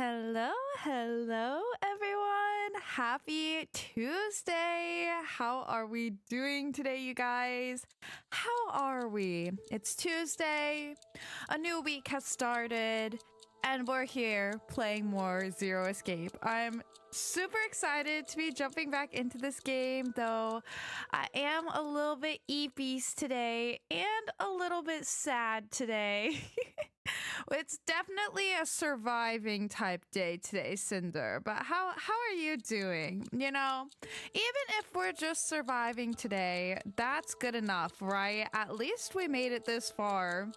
Hello, hello, everyone. Happy Tuesday. How are we doing today, you guys? How are we? It's Tuesday. A new week has started, and we're here playing more Zero Escape. I'm super excited to be jumping back into this game, though I am a little bit eepies today and a little bit sad today. It's definitely a surviving type day today, Cinder. But how are you doing? Even if we're just surviving today, that's good enough, right? At least we made it this far.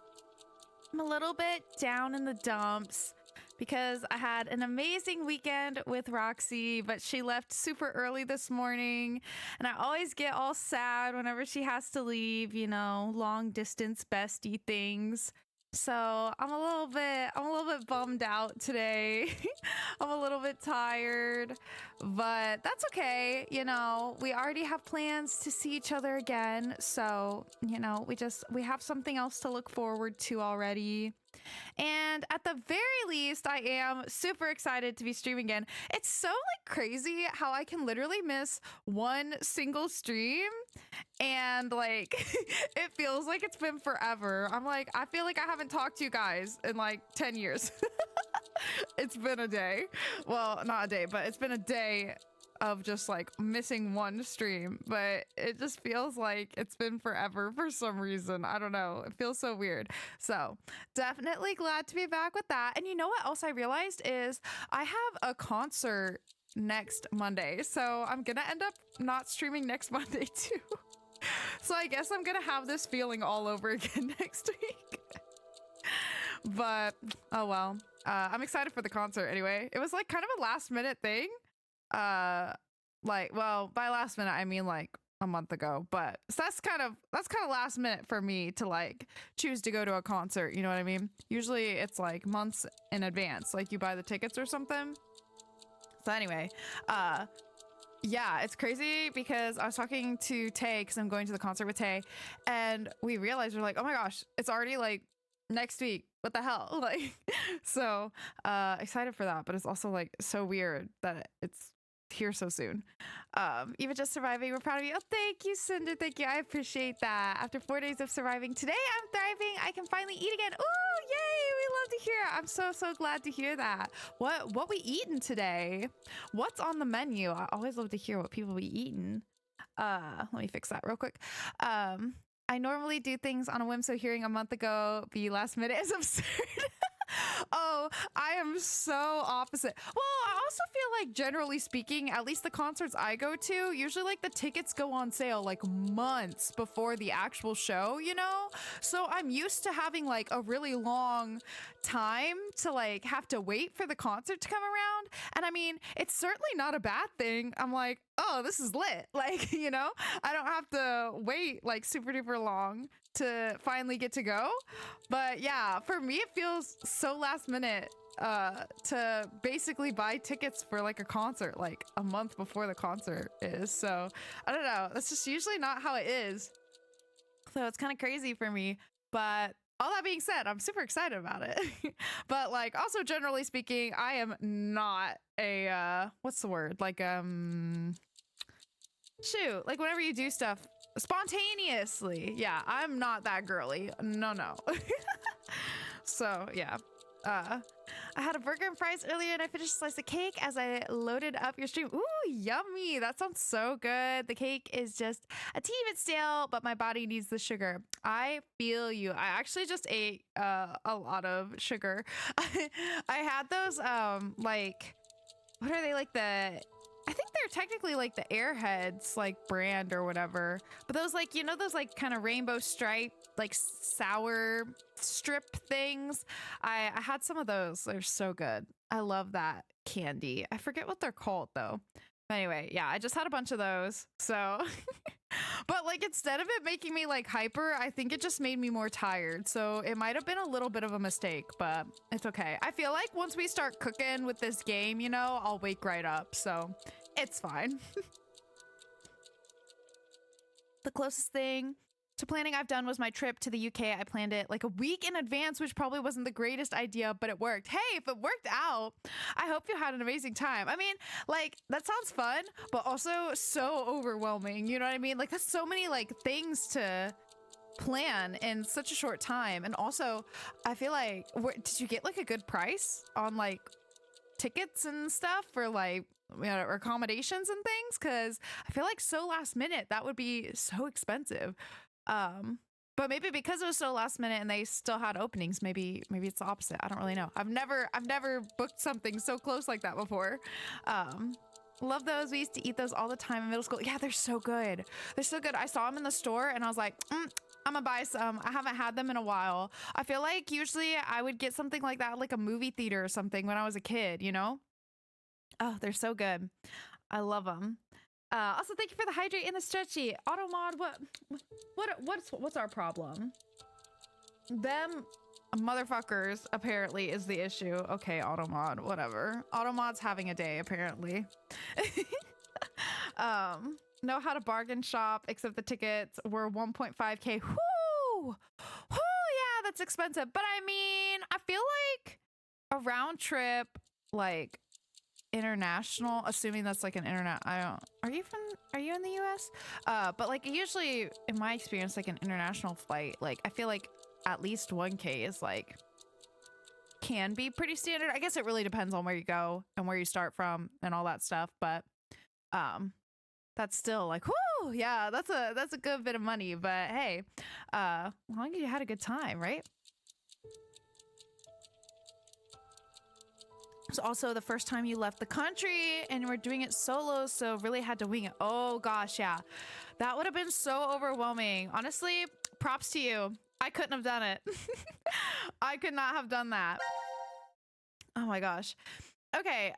I'm a little bit down in the dumps because I had an amazing weekend with Roxy, but she left super early this morning, and I always get all sad whenever she has to leave, long distance bestie things. So I'm a little bit bummed out today. I'm a little bit tired, but that's okay. We already have plans to see each other again. So, we have something else to look forward to already. And at the very least, I am super excited to be streaming again. It's so crazy how I can literally miss one single stream and it feels like it's been forever. I feel like I haven't talked to you guys in 10 years. It's been a day. Well, not a day, but it's been a day of just missing one stream, but it just feels like it's been forever for some reason. I don't know. It feels so weird. So definitely glad to be back with that. And you know what else I realized is I have a concert next Monday. So I'm gonna end up not streaming next Monday too. So I guess I'm gonna have this feeling all over again next week. But oh well. I'm excited for the concert anyway. It was kind of a last minute thing. Well, by last minute I mean a month ago, but so that's kind of last minute for me to choose to go to a concert, you know what I mean? Usually it's months in advance, you buy the tickets or something. So anyway, yeah, it's crazy because I was talking to Tay because I'm going to the concert with Tay, and we realized we're oh my gosh, it's already next week. What the hell? So excited for that, but it's also so weird that it's here so soon. Even just surviving, we're proud of you. Oh, thank you, Cinder. Thank you. I appreciate that. After 4 days of surviving, today I'm thriving. I can finally eat again. Oh, yay! We love to hear it. I'm so glad to hear that. What we eating today? What's on the menu? I always love to hear what people be eating. Let me fix that real quick. I normally do things on a whim, so hearing a month ago be last minute is absurd. Oh, I am so opposite. Well, I also feel generally speaking, at least the concerts I go to, usually the tickets go on sale months before the actual show, So I'm used to having a really long time to have to wait for the concert to come around. And I mean, it's certainly not a bad thing. I'm oh, this is lit. I don't have to wait super duper long to finally get to go. But yeah, for me it feels so last minute to basically buy tickets for a concert a month before the concert is. So I don't know, that's just usually not how it is, so it's kind of crazy for me. But all that being said, I'm super excited about it. But also generally speaking, I am not a what's the word, shoot, whenever you do stuff spontaneously, yeah, I'm not that girly. No. So yeah, I had a burger and fries earlier, and I finished a slice of cake as I loaded up your stream. Ooh, yummy. That sounds so good. The cake is just a teeny bit stale, but my body needs the sugar. I feel you. I actually just ate a lot of sugar. I had those what are they, I think they're technically the Airheads brand or whatever, but those those kind of rainbow stripe sour strip things. I had some of those. They're so good. I love that candy. I forget what they're called though. But anyway, yeah, I just had a bunch of those. So but instead of it making me hyper, I think it just made me more tired. So it might have been a little bit of a mistake, but it's okay. I feel once we start cooking with this game, I'll wake right up. So it's fine. The closest thing to planning I've done was my trip to the UK. I planned it like a week in advance, which probably wasn't the greatest idea, but it worked. Hey, if it worked out, I hope you had an amazing time. I mean, like, that sounds fun, but also so overwhelming. You know what I mean? Like, that's so many like things to plan in such a short time. And also, I feel like, did you get like a good price on like tickets and stuff for like, you know, accommodations and things? Because I feel like so last minute that would be so expensive. But maybe because it was so last minute and they still had openings, maybe it's the opposite. I don't really know. I've never booked something so close like that before. Love those. We used to eat those all the time in middle school. Yeah, they're so good. They're so good. I saw them in the store and I was like, I'm gonna buy some. I haven't had them in a while. I feel like usually I would get something like that, like a movie theater or something when I was a kid, you know? Oh, they're so good. I love them. Also, thank you for the hydrate and the stretchy. Automod, what's our problem? Them motherfuckers apparently is the issue. Okay, Automod, whatever. Automod's having a day apparently. Know how to bargain shop, except the tickets were 1.5k. Whoo! Whoo, yeah, that's expensive. But I mean, I feel like a round trip, like international, assuming that's like an internet, are you in the US? But like usually in my experience, like an international flight, like I feel like at least 1k is like can be pretty standard. I guess it really depends on where you go and where you start from and all that stuff, but that's still like, whoo, yeah, that's a good bit of money. But hey, as long as you had a good time, right? It was also the first time you left the country and you were doing it solo, so really had to wing it. Oh gosh, yeah. That would have been so overwhelming. Honestly, props to you. I couldn't have done it. I could not have done that. Oh my gosh. Okay,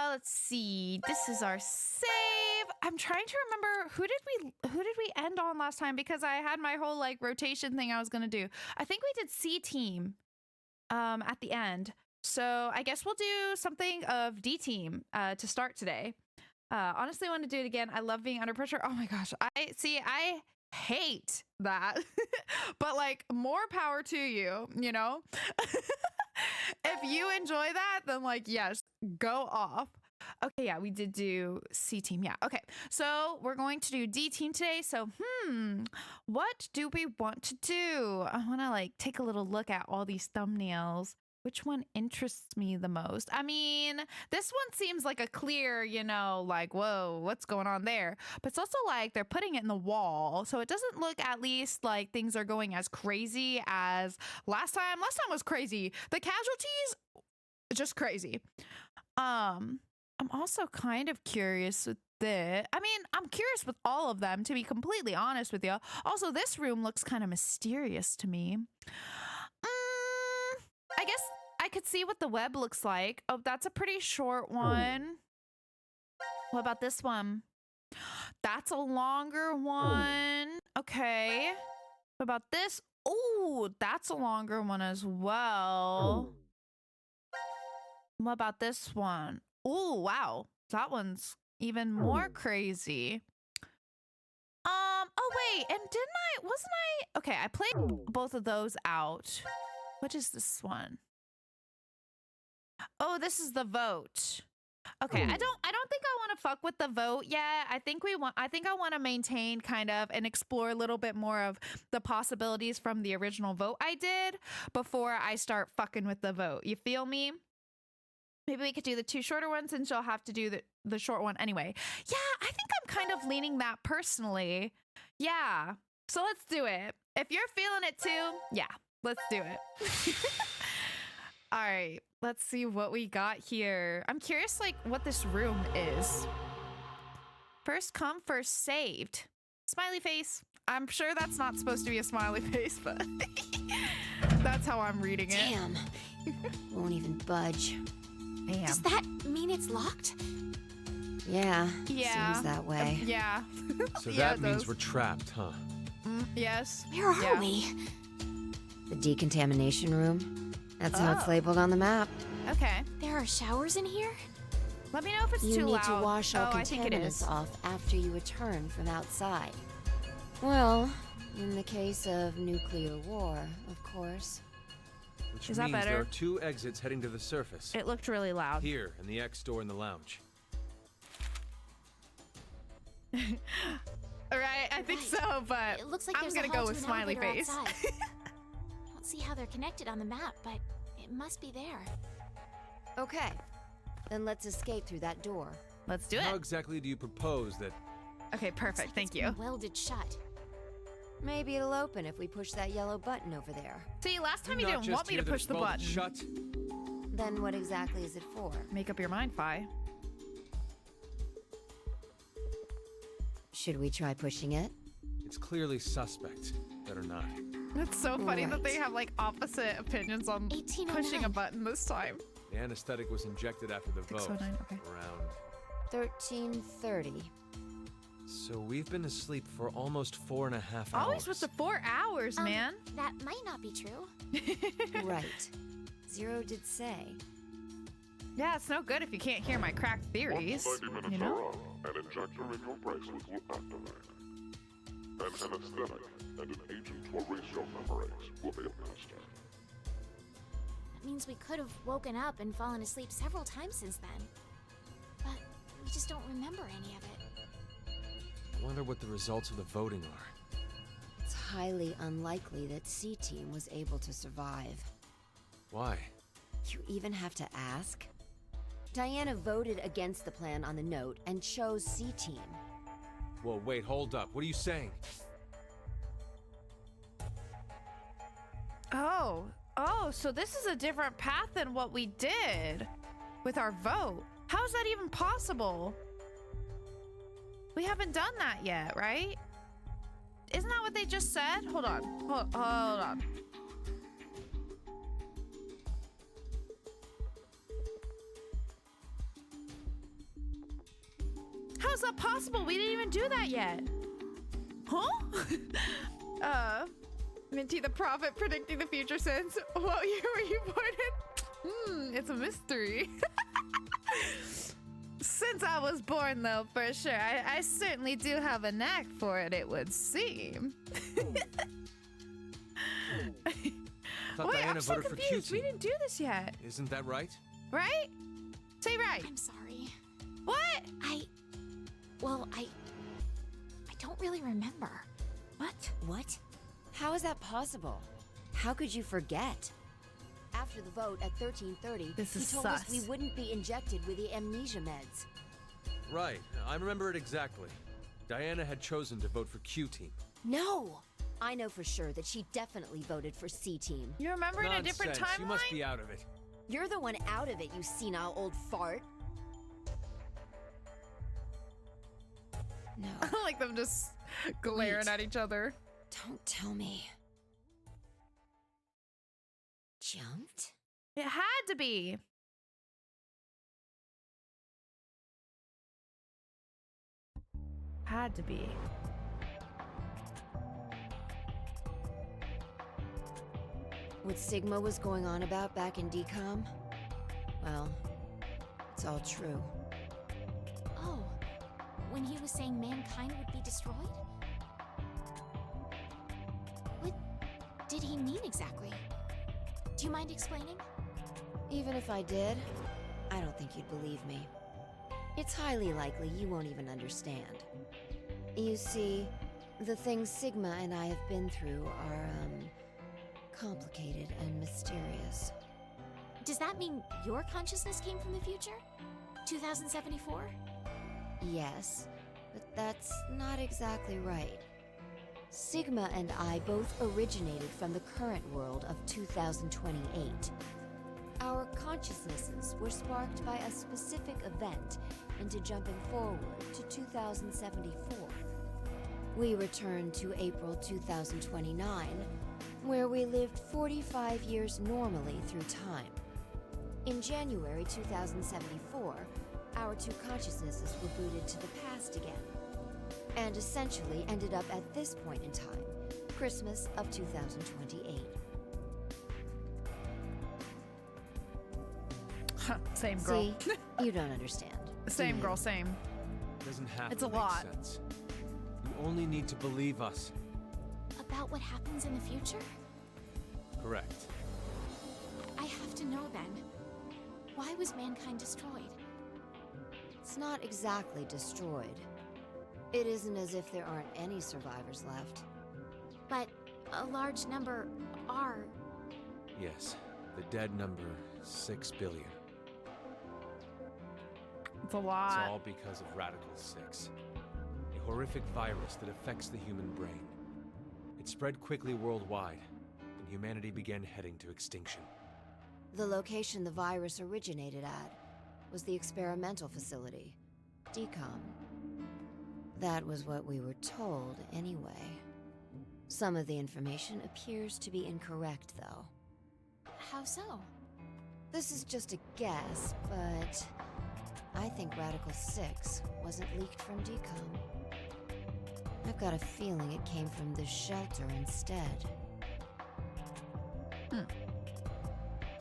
let's see. This is our save. I'm trying to remember who did we end on last time, because I had my whole like rotation thing I was gonna do. I think we did C team at the end. So I guess we'll do something of D team to start today. Honestly, I want to do it again. I love being under pressure. Oh my gosh. I hate that. But like, more power to you, you know? If you enjoy that, then like, yes, go off. Okay, yeah, we did do C team. Yeah, okay. So we're going to do D team today. So, what do we want to do? I want to like take a little look at all these thumbnails. Which one interests me the most? I mean, this one seems like a clear, you know, like, whoa, what's going on there? But it's also like they're putting it in the wall. So it doesn't look at least like things are going as crazy as last time. Last time was crazy. The casualties, just crazy. I'm also kind of curious with this. I mean, I'm curious with all of them, to be completely honest with you. Also, this room looks kind of mysterious to me. I guess I could see what the web looks like. Oh, that's a pretty short one. What about this one? That's a longer one. Okay. What about this? Oh, that's a longer one as well. What about this one? Oh, wow. That one's even more crazy. Oh wait, and okay, I played both of those out. What is this one? Oh, this is the vote. Okay, I don't think I want to fuck with the vote yet. I think I want to maintain kind of and explore a little bit more of the possibilities from the original vote I did before I start fucking with the vote. You feel me? Maybe we could do the two shorter ones and she'll have to do the short one anyway. Yeah, I think I'm kind of leaning that personally. Yeah. So let's do it. If you're feeling it too, yeah, let's do it. All right, let's see what we got here. I'm curious like what this room is. First come, first saved. Smiley face. I'm sure that's not supposed to be a smiley face, but that's how I'm reading it. Damn. Won't even budge. Damn. Does that mean it's locked? Yeah. Seems that way. Yeah. So Yeah, that it means does. we're trapped, huh? Yes. Where are we? The decontamination room. That's how it's labeled on the map. Okay. There are showers in here? Let me know if it's You too need loud. to wash all I think it is. contaminants off after you return from outside. Well, In the case of nuclear war, of course. Which Is that means there better? are 2 exits heading to the surface. It looked really loud. Here, in the X door in the lounge. Right, I think Right. so, but It looks like I'm there's gonna a go hall with to an smiley elevator face. outside. I don't see how they're connected on the map, but it must be there. Okay, then let's escape through that door. Let's do How it. exactly do you propose that... Okay, Looks perfect. like Thank it's you. been welded shut. Maybe it'll open if we push that yellow button over there. See, last time you not didn't just want me hear to that push it's the welded button. Shut. Then what exactly is it for? Make up your mind, Fi. Should we try pushing it? It's clearly suspect. Better not. It's so funny that they Right. have like opposite opinions on 1809. pushing a button this time. The anesthetic was injected after the vote. 609, okay. Around... 1330. So we've been asleep for almost 4.5 hours. Always with the 4 hours, man. That might not be true. Right. Zero did say. Yeah, it's no good if you can't hear my cracked theories. Once 90 minutes You know? are up, an injector in your bracelet will activate. An anesthetic and an agent to erase your memories will be administered. That means we could have woken up and fallen asleep several times since then. But we just don't remember any of it. I wonder what the results of the voting are. It's highly unlikely that C-Team was able to survive. Why? You even have to ask? Diana voted against the plan on the note and chose C-Team. Whoa, wait, hold up. What are you saying? Oh, so this is a different path than what we did with our vote. How is that even possible? We haven't done that yet, right? Isn't that what they just said? Hold on. Hold on. How is that possible? We didn't even do that yet. Huh? Minty the Prophet predicting the future since what year were you born in? It's a mystery. Since I was born, though, for sure. I certainly do have a knack for it, it would seem. I thought Wait, Diana I'm so voted for confused. We Q-Team. didn't do this yet, Isn't that right? right? Say right. I'm sorry. What? I don't really remember. What? What? How is that possible? How could you forget? After the vote at 1330, This he is told us sus. we wouldn't be injected with the amnesia meds. Right. I remember it exactly. Diana had chosen to vote for Q-Team. No! I know for sure that she definitely voted for C-Team. You remember in a different Nonsense. timeline? You must be out of it. You're the one out of it, you senile old fart. No, I like them just glaring Wait. at each other. don't tell me. Jumped? It had to be. Had to be. What Sigma was going on about back in DCOM? Well, it's all true. Oh, when he was saying mankind would be destroyed? What did he mean exactly? Do you mind explaining? Even if I did, I don't think you'd believe me. It's highly likely you won't even understand. You see, the things Sigma and I have been through are, complicated and mysterious. Does that mean your consciousness came from the future? 2074? Yes, but that's not exactly right. Sigma and I both originated from the current world of 2028. Our consciousnesses were sparked by a specific event into jumping forward to 2074. We returned to April 2029, where we lived 45 years normally through time. In January 2074, our two consciousnesses were booted to the past again, and essentially ended up at this point in time, Christmas of 2028. Same girl. See, you don't understand. Same do you? girl, same. Doesn't have It's to a make lot. sense. You only need to believe us. About what happens in the future? Correct. I have to know then. Why was mankind destroyed? It's not exactly destroyed. It isn't as if there aren't any survivors left. But a large number are. Yes, the dead number 6 billion. It's a lot. It's all because of Radical 6, a horrific virus that affects the human brain. It spread quickly worldwide, and humanity began heading to extinction. The location the virus originated at was the experimental facility, DECOM. That was what we were told, anyway. Some of the information appears to be incorrect, though. How so? This is just a guess, but I think Radical 6 wasn't leaked from DECOM. I've got a feeling it came from the shelter instead.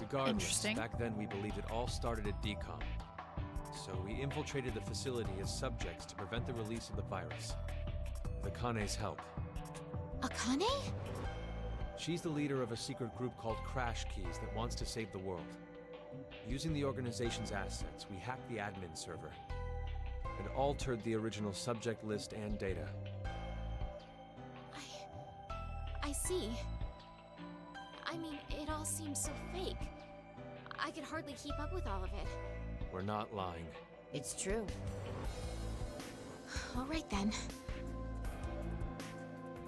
Regardless, Interesting. back then we believed it all started at DECOM. So we infiltrated the facility as subjects to prevent the release of the virus. With Akane's help. Akane? She's the leader of a secret group called Crash Keys that wants to save the world. Using the organization's assets, we hacked the admin server and altered the original subject list and data. I see. I mean, it all seems so fake. I could hardly keep up with all of it. We're not lying. It's true. All right then.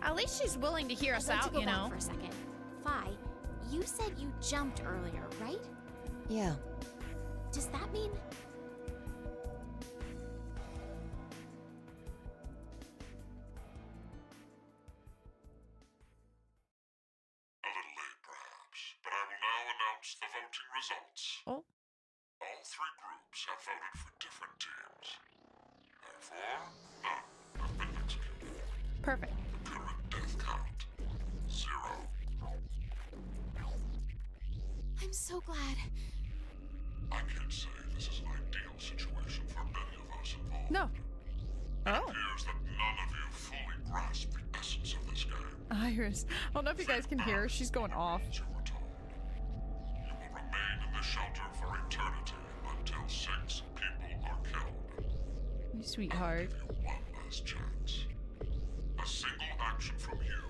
At least she's willing to hear us I'd like to out, go you back know. for a second. Fi, you said you jumped earlier, right? Yeah. Does that mean... A little late, perhaps, but I will now announce the voting results. Oh. All three groups have voted for different teams. Therefore, none have been executed. Perfect. The current death count, 0. I'm so glad. I can't say this is an ideal situation for any of us involved. No. It Oh. appears that none of you fully grasp the essence of this game. Iris. I don't know if you guys can hear her. She's going off. As you were told. You will remain in the shelter for eternity until 6 people are killed. You sweetheart. Give you one last chance. A single action from you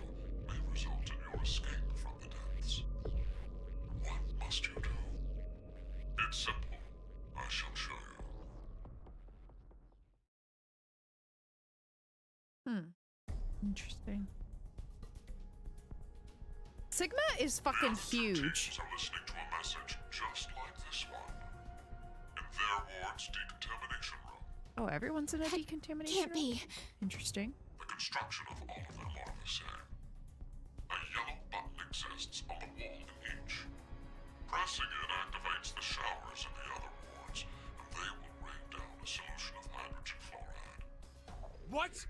may result in your escape from the depths. What must you do? It's simple. I shall show you. Interesting. Sigma is fucking huge. Teams are listening to a message just like this one. In their ward's decontamination room. Oh, everyone's in a decontamination Can't room? be. Interesting. The construction of all of them are the same. A yellow button exists on the wall in each. Pressing it activates the showers in the other wards, and they will rain down a solution of hydrogen fluoride. What?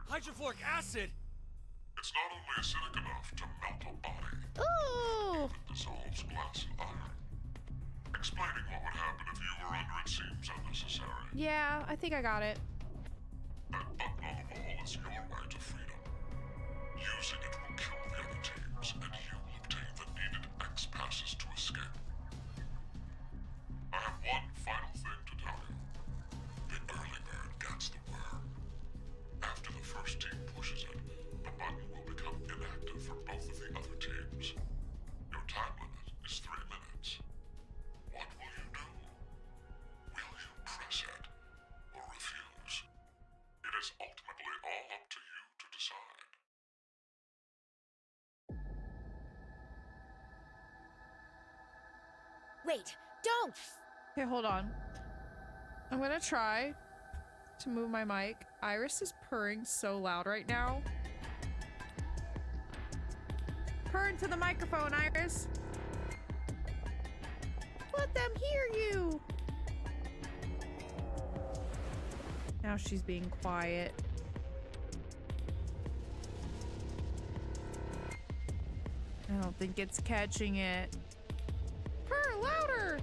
Hydrofluoric acid? It's not only acidic enough to melt a body, Ooh. it dissolves glass and iron. Explaining what would happen if you were under it seems unnecessary. Yeah, I think I got it. That button on the wall is your way to freedom. Using it will kill the other teams, and you will obtain the needed X passes to escape. I have one final thing to tell you. The early bird gets the worm. After the first team pushes it, the button will become inactive for both of the other teams. Your time limit is 3 minutes. What will you do? Will you press it or refuse? It is ultimately all up to you to decide. Wait, don't! Okay, hold on. I'm gonna try to move my mic. Iris is purring so loud right now. Purr into the microphone, Iris. Let them hear you. Now she's being quiet. I don't think it's catching it. Purr louder.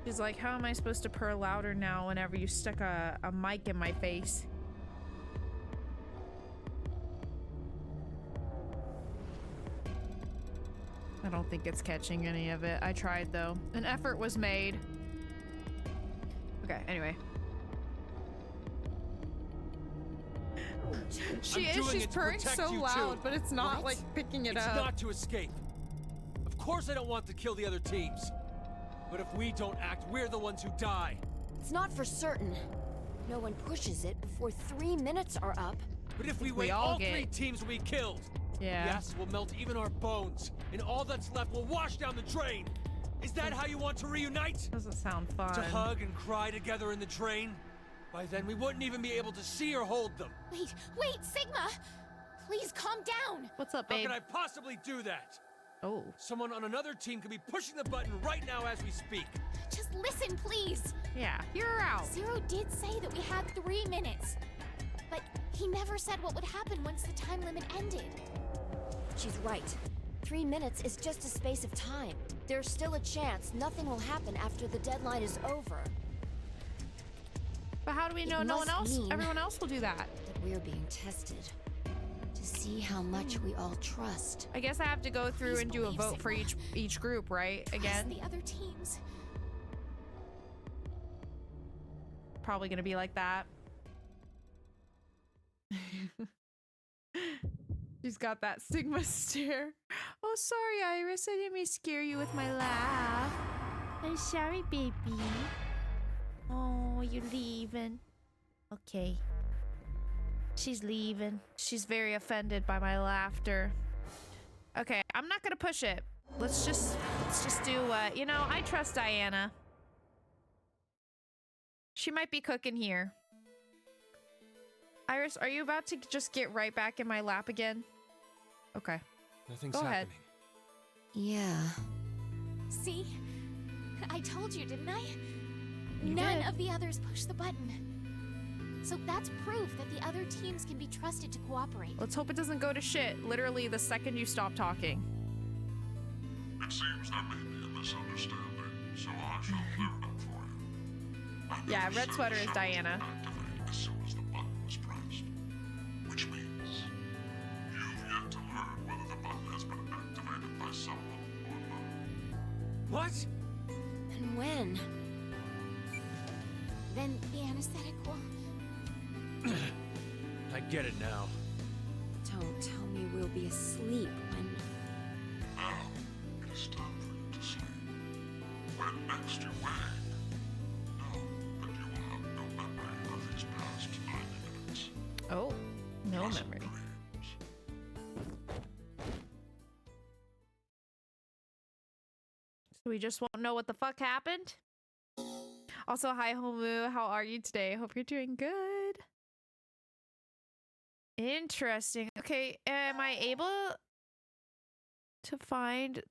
She's like, how am I supposed to purr louder now whenever you stuck a mic in my face? I don't think it's catching any of it. I tried though. An effort was made. Okay, anyway. She's purring so loud, but it's not like picking it up. It's not to escape. Of course I don't want to kill the other teams. But if we don't act, we're the ones who die. It's not for certain. No one pushes it before 3 minutes are up. But if we We wait, all all get- 3 teams will be killed. Yeah. The acid will melt even our bones, and all that's left will wash down the drain. Is that how you want to reunite? Doesn't sound fun. To hug and cry together in the drain? By then, we wouldn't even be able to see or hold them. Wait, Sigma! Please calm down! What's up, How babe? could I possibly do that? Oh. Someone on another team could be pushing the button right now as we speak. Just listen, please! Yeah, you're out. Zero did say that we had 3 minutes. But he never said what would happen once the time limit ended. She's right. 3 minutes is just a space of time. There's still a chance nothing will happen after the deadline is over. But how do we It know no one must else? mean- Everyone else will do that. That we're being tested. To see how much we all trust. I guess I have to go through Please and do a believe vote for Sigma. each group, right? Plus Again? the other teams. Probably gonna be like that. She's got that Sigma stare. Oh, sorry, Iris. I didn't mean to scare you with my laugh. I'm sorry, baby. Oh, you're leaving. Okay. She's leaving. She's very offended by my laughter. Okay, I'm not gonna push it. Let's just do you know, I trust Diana. She might be cooking here. Iris, are you about to just get right back in my lap again? Okay. Nothing's Go ahead. happening. Yeah. See? I told you, didn't I? You None did. of the others pushed the button. So that's proof that the other teams can be trusted to cooperate. Let's hope it doesn't go to shit literally the second you stop talking. It seems there may be a misunderstanding, so I shall clear it up for you. I Yeah, never red said sweater is someone Diana. activated as soon as the button was pressed. Which means you've yet to learn whether the button has been activated by someone or not. What? And when? Then the anesthetic will... I get it now. Don't tell me we'll be asleep when... Now, it is time for you to sleep. When next you wake, know that you will have no memory of these past 90 minutes. Oh, no Pleasant memory. dreams. So we just won't know what the fuck happened. Also, hi Homu, how are you today? Hope you're doing good. Interesting. Okay, am I able to find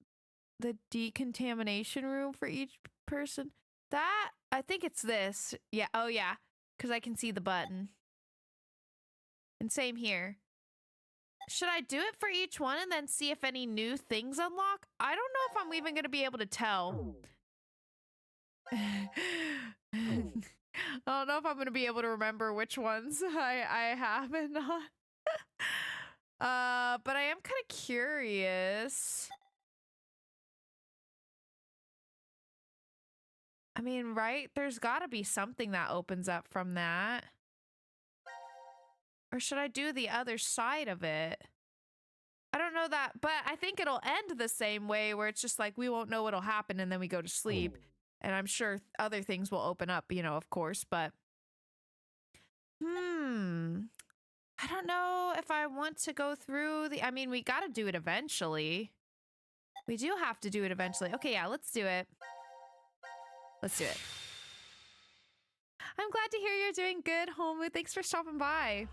the decontamination room for each person? That, I think it's this. Yeah, oh yeah, because I can see the button. And same here. Should I do it for each one and then see if any new things unlock? I don't know if I'm even going to be able to tell. I don't know if I'm going to be able to remember which ones I have and not. But I am kind of curious. I mean, right? There's got to be something that opens up from that. Or should I do the other side of it? I don't know that, but I think it'll end the same way where it's just like we won't know what'll happen and then we go to sleep. And I'm sure other things will open up, you know, of course, but I don't know if I want to go through I mean, we got to do it eventually. We do have to do it eventually. Okay, yeah, let's do it. Let's do it. I'm glad to hear you're doing good, Homu. Thanks for stopping by.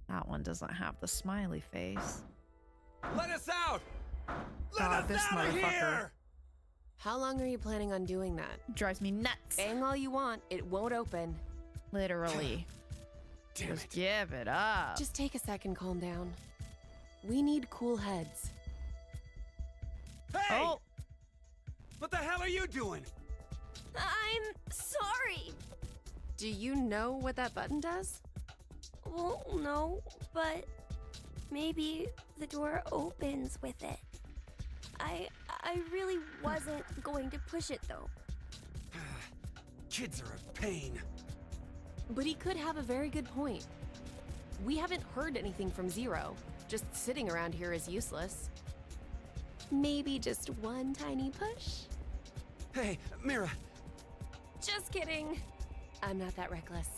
That one doesn't have the smiley face. Let us out! Let God, us this out of motherfucker. here! How long are you planning on doing that? Drives me nuts. Bang all you want, it won't open. Literally. Damn Just it. give it up. Just take a second, calm down. We need cool heads. Hey! Oh, What the hell are you doing? I'm sorry. Do you know what that button does? Well, no, but maybe the door opens with it. I really wasn't going to push it though. Kids are a pain. But he could have a very good point. We haven't heard anything from Zero. Just sitting around here is useless. Maybe just one tiny push? Hey, Mira. Just kidding. I'm not that reckless.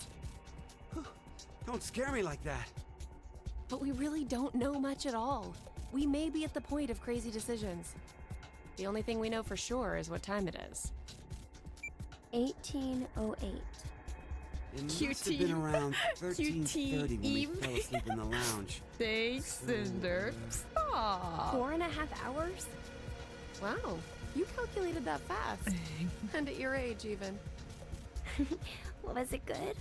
Don't scare me like that. But we really don't know much at all. We may be at the point of crazy decisions. The only thing we know for sure is what time it is. 1808. It must have been around 13:30 when we fell asleep in the lounge. Stay Cinder. Stop. 4.5 hours? Wow, you calculated that fast. And at your age, even. Was it good?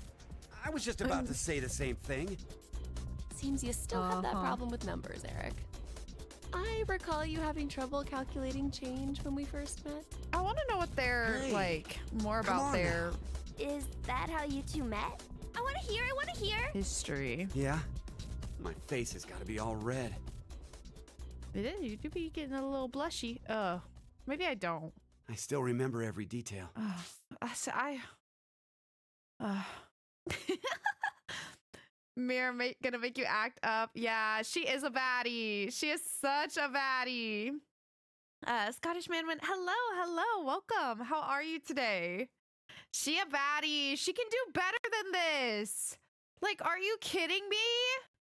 I was just about to say the same thing. Seems you still have that problem with numbers, Eric. I recall you having trouble calculating change when we first met. I want to know what they're Hey, like more come about on their Is that how you two met? I want to hear. history. Yeah? My face has got to be all red. It is. You do be getting a little blushy. Maybe I don't. I still remember every detail. Mira gonna make you act up. Yeah, she is a baddie. She is such a baddie. Scottish man went, hello, welcome. How are you today? She a baddie. She can do better than this. Like, are you kidding me?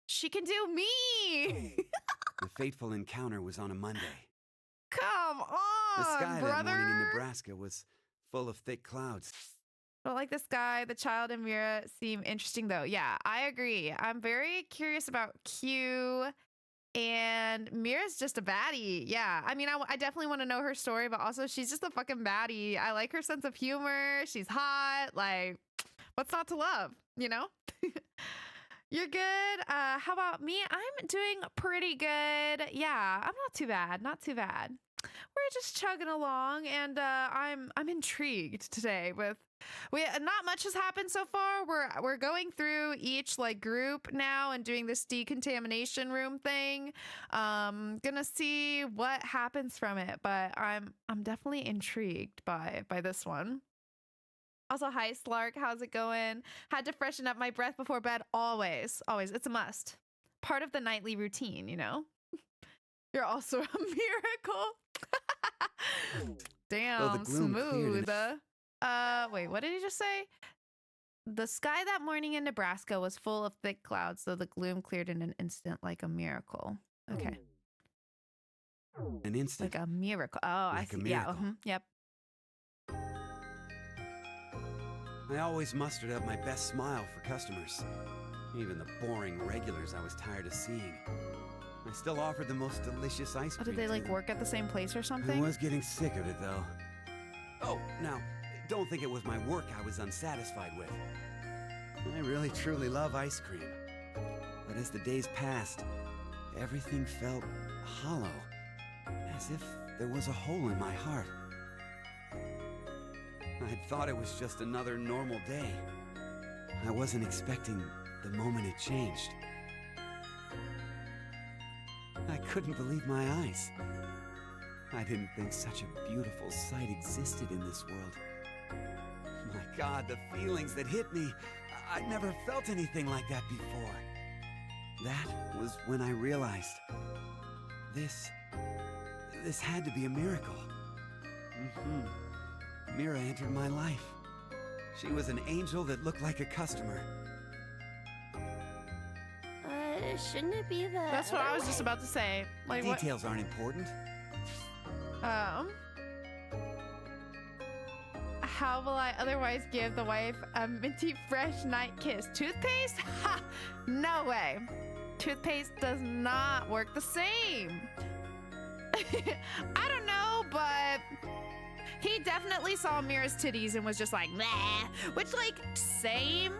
She can do me. The fateful encounter was on a Monday. Come on, The sky brother. that morning in Nebraska was full of thick clouds. Don't like this guy. The child and Mira seem interesting, though. Yeah, I agree. I'm very curious about Q, and Mira's just a baddie. Yeah, I mean, I definitely want to know her story, but also she's just a fucking baddie. I like her sense of humor. She's hot. Like, what's not to love, you know? You're good. How about me? I'm doing pretty good. Yeah, I'm not too bad. Not too bad. We're just chugging along, and I'm intrigued today with. Not much has happened so far. We're going through each like group now and doing this decontamination room thing. Gonna see what happens from it, but I'm definitely intrigued by this one. Also, hi Slark, how's it going? Had to freshen up my breath before bed. Always, it's a must. Part of the nightly routine, you know. You're also a miracle. Damn, smooth. Wait, what did he just say? The sky that morning in Nebraska was full of thick clouds, though the gloom cleared in an instant like a miracle. Okay. An instant. Like a miracle. Oh, I Like a see. Yeah. miracle. Yep. I always mustered up my best smile for customers. Even the boring regulars I was tired of seeing. I still offered the most delicious ice Oh, cream. did they to like them. work at the same place or I something? was getting sick of it though. Oh, now, don't think it was my work I was unsatisfied with. I really truly love ice cream. But as the days passed, everything felt hollow, as if there was a hole in my heart. I'd thought it was just another normal day. I wasn't expecting the moment it changed. I couldn't believe my eyes. I didn't think such a beautiful sight existed in this world. My God, the feelings that hit me. I'd never felt anything like that before. That was when I realized this had to be a miracle. Mira entered my life. She was an angel that looked like a customer. Shouldn't it be the That's what I other was just way? about to say. Like what? Details aren't important. How will I otherwise give the wife a minty fresh night kiss? Toothpaste? Ha! No way. Toothpaste does not work the same. I don't know, but he definitely saw Mira's titties and was just like, nah. Which, like, same.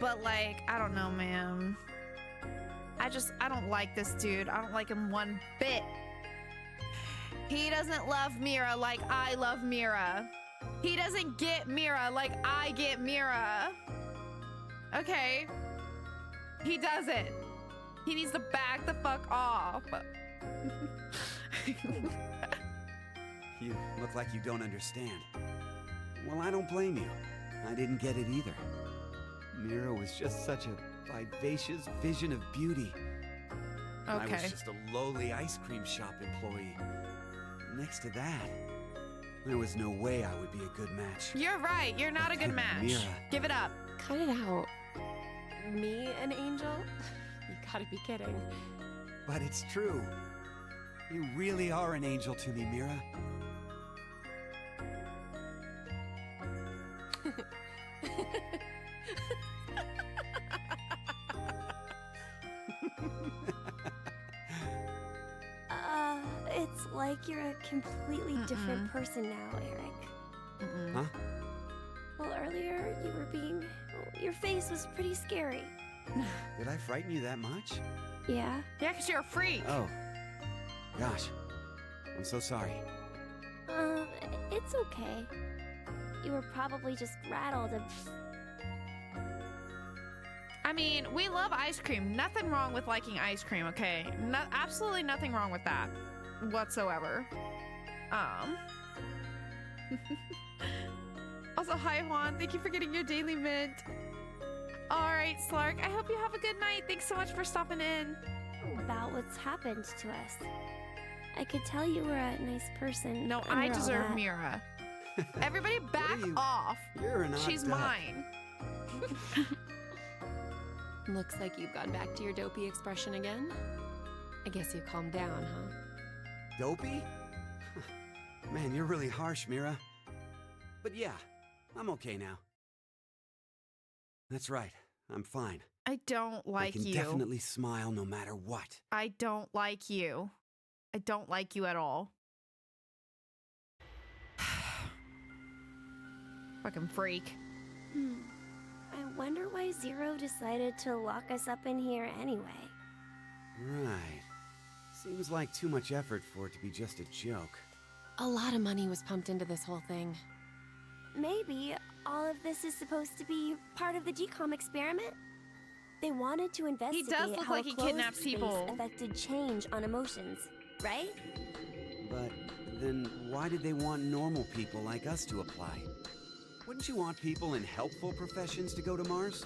But, like, I don't know, man. I don't like this dude. I don't like him one bit. He doesn't love Mira like I love Mira. He doesn't get Mira like I get Mira. Okay. He doesn't. He needs to back the fuck off. You look like you don't understand. Well, I don't blame you. I didn't get it either. Mira was just such a vivacious vision of beauty. I was Okay. just a lowly ice cream shop employee. Next to that, there was no way I would be a good match. You're right. You're not a good match. Mira. Give it up. Cut it out. Me, an angel? You gotta be kidding. But it's true. You really are an angel to me, Mira. It's like you're a completely different person now, Eric. Huh? Well, earlier you were being... Your face was pretty scary. Did I frighten you that much? Yeah? Yeah, because you're a freak. Oh. Gosh. I'm so sorry. It's okay. You were probably just rattled and... I mean, we love ice cream. Nothing wrong with liking ice cream, okay? No, absolutely nothing wrong with that whatsoever. Also, hi Juan. Thank you for getting your daily mint. All right, Slark. I hope you have a good night. Thanks so much for stopping in. About what's happened to us. I could tell you were a nice person. No, under I all deserve that. Mira. Everybody back you- off. You're an odd She's duck. mine. Looks like you've gone back to your dopey expression again. I guess you calmed down, huh? Dopey? Man, you're really harsh, Mira. But yeah, I'm okay now. That's right. I'm fine. I don't like I can you. definitely smile no matter what. I don't like you. I don't like you at all. Fucking freak. I wonder why Zero decided to lock us up in here anyway. Right. Seems like too much effort for it to be just a joke. A lot of money was pumped into this whole thing. Maybe all of this is supposed to be part of the DCOM experiment? They wanted to investigate does look how like a he closed kidnaps space people. affected change on emotions, right? But then why did they want normal people like us to apply? Wouldn't you want people in helpful professions to go to Mars?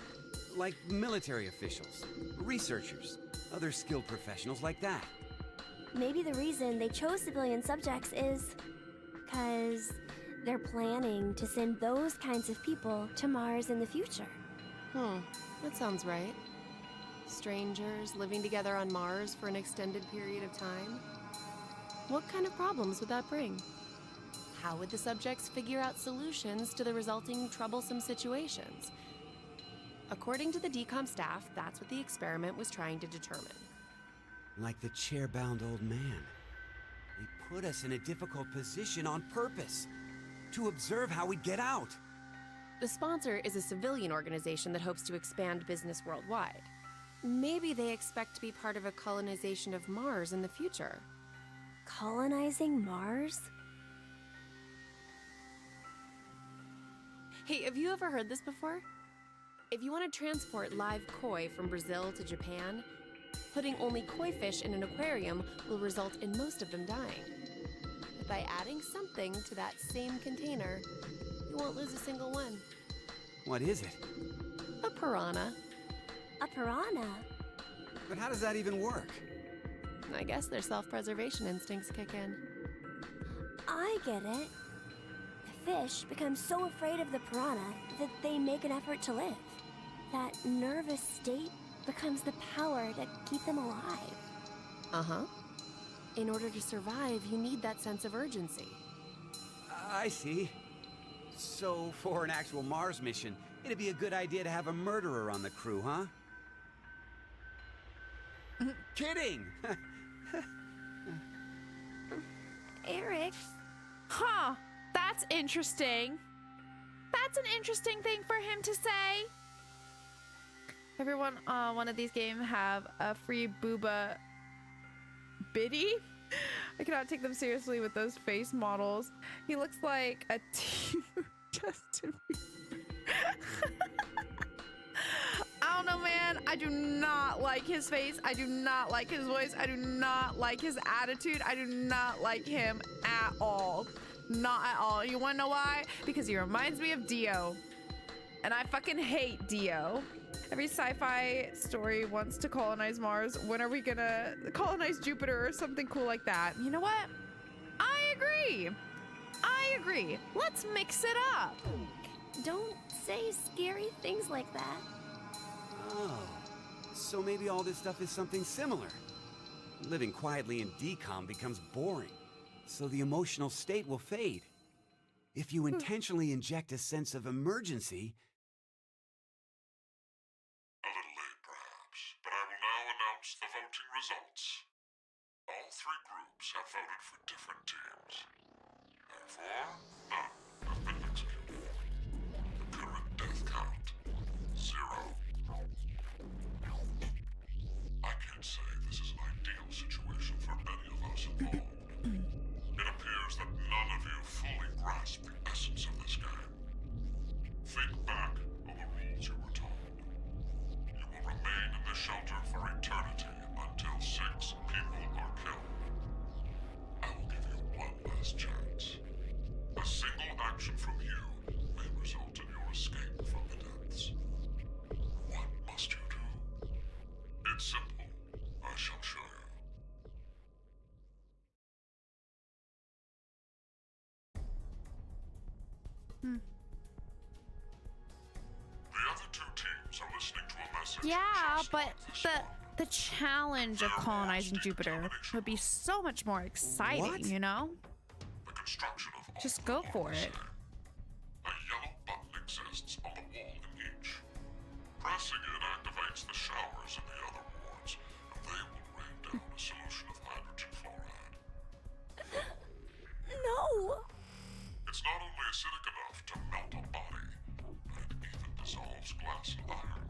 Like military officials, researchers, other skilled professionals like that. Maybe the reason they chose civilian subjects is because they're planning to send those kinds of people to Mars in the future. That sounds right. Strangers living together on Mars for an extended period of time. What kind of problems would that bring? How would the subjects figure out solutions to the resulting troublesome situations? According to the DCOM staff, that's what the experiment was trying to determine. Like the chair-bound old man. They put us in a difficult position on purpose. To observe how we'd get out. The sponsor is a civilian organization that hopes to expand business worldwide. Maybe they expect to be part of a colonization of Mars in the future. Colonizing Mars? Hey, have you ever heard this before? If you want to transport live koi from Brazil to Japan, putting only koi fish in an aquarium will result in most of them dying. But by adding something to that same container, you won't lose a single one. What is it? A piranha. A piranha? But how does that even work? I guess their self-preservation instincts kick in. I get it. The fish become so afraid of the piranha that they make an effort to live. That nervous state becomes the power that keep them alive. Uh-huh. In order to survive, you need that sense of urgency. I see. So, for an actual Mars mission, it'd be a good idea to have a murderer on the crew, huh? Kidding! Eric, Huh. That's interesting. That's an interesting thing for him to say. Everyone on one of these games have a free booba biddy. I cannot take them seriously with those face models. He looks like a teen Justin Bieber. don't know, man. I do not like his face. I do not like his voice. I do not like his attitude. I do not like him at all. Not at all. You wanna know why? Because he reminds me of Dio. And I fucking hate Dio. Every sci-fi story wants to colonize Mars. When are we gonna colonize Jupiter or something cool like that? You know what? I agree. I agree. Let's mix it up. Don't say scary things like that. Oh, so maybe all this stuff is something similar. Living quietly in decom becomes boring, so the emotional state will fade. If you intentionally inject a sense of emergency... A little late, perhaps, but I will now announce the voting results. All three groups have voted for different teams. Therefore, none have been executed. The current death count, 0. I can't say this is an ideal situation for any of us involved. It appears that none of you fully grasp the essence of this game. Think back on the rules you were told. You will remain in the shelter for eternity until 6 people are killed. I will give you one last chance. A single action from you may result in your escape from the depths. What must you do? It's simple. I shall show you. The other 2 teams are listening to a message. Yeah, just but like this one. the challenge of colonizing Jupiter would be so much more exciting, What? you know? The construction of all Just go for it. A yellow button exists on the wall in each. Pressing it activates the showers in the other wards, and they will rain down a solution of hydrogen fluoride. No! It's not only acidic enough to melt a body, but it even dissolves glass and iron.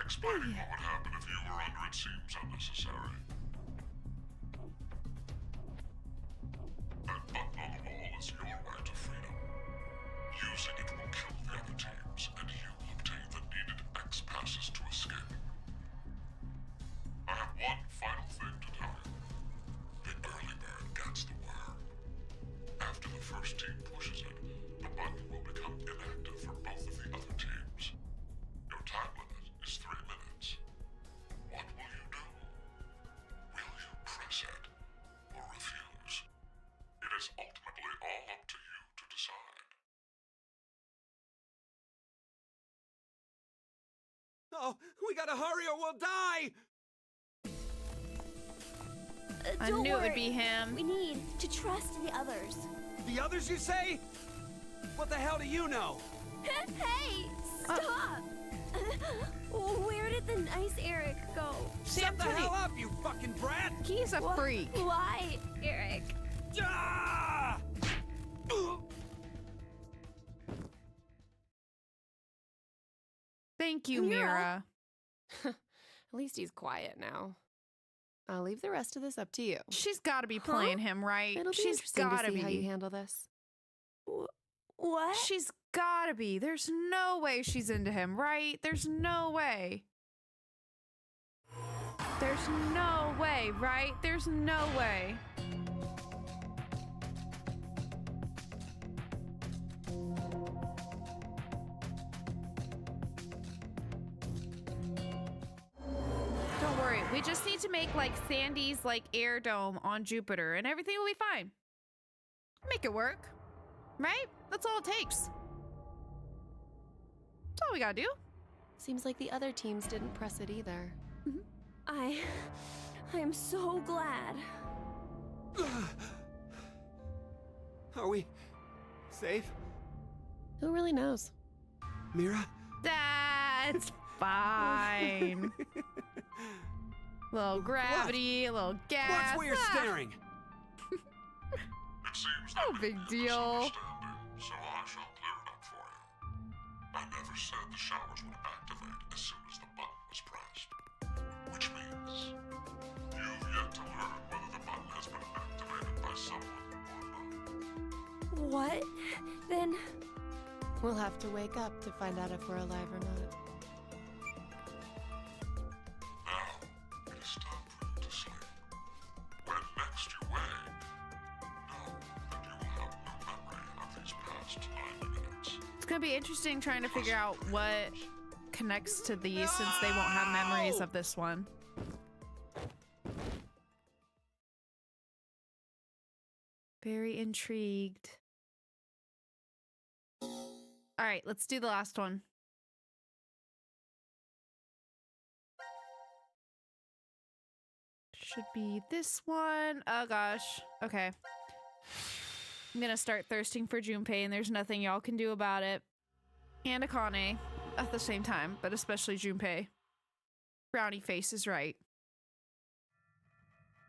Explaining what would happen if you were under it seems unnecessary. That button on the wall is your right to freedom. Using it will kill the other teams, and you will obtain the needed X passes to escape. I have one final thing to tell you. The early bird gets the worm. After the first team pushes it, the button will become inactive for both of the other teams. Your time limit is 3 minutes. What will you do? Will you press it or refuse? It is ultimately all up to you to decide. Oh, we gotta hurry or we'll die! I Don't knew it would worry. be him. We need to trust the others. The others, you say? What the hell do you know? Hey! Stop! Where did the nice Eric go? Shut the hell up, you fucking brat! He's a freak. Why, Eric? Ah! Thank you, Mira. Mira. At least he's quiet now. I'll leave the rest of this up to you. She's got to be playing him, right? It'll be She's interesting got to to see how you be. handle this. What? She's got to be. There's no way she's into him, right? There's no way. There's no way, right? There's no way. Don't worry. We just need to make like Sandy's like air dome on Jupiter and everything will be fine. Make it work. Right? That's all it takes. That's all we gotta do. Seems like the other teams didn't press it either. I am so glad. Are we safe? Who really knows? Mira? That's fine. Little gravity, a little gas. Watch where you're staring! It seems No that big we have a deal. misunderstanding, so I shall clear it up for you. I never said the showers would activate as soon as the button was pressed. Which means you've yet to learn whether the button has been activated by someone or not. What? Then We'll have to wake up to find out if we're alive or not. gonna be interesting trying to figure out what connects to these since they won't have memories of this one. Very intrigued. All right, let's do the last one. Should be this one. Oh gosh. Okay. I'm gonna start thirsting for Junpei, and there's nothing y'all can do about it. And Akane at the same time, but especially Junpei. Brownie face is right.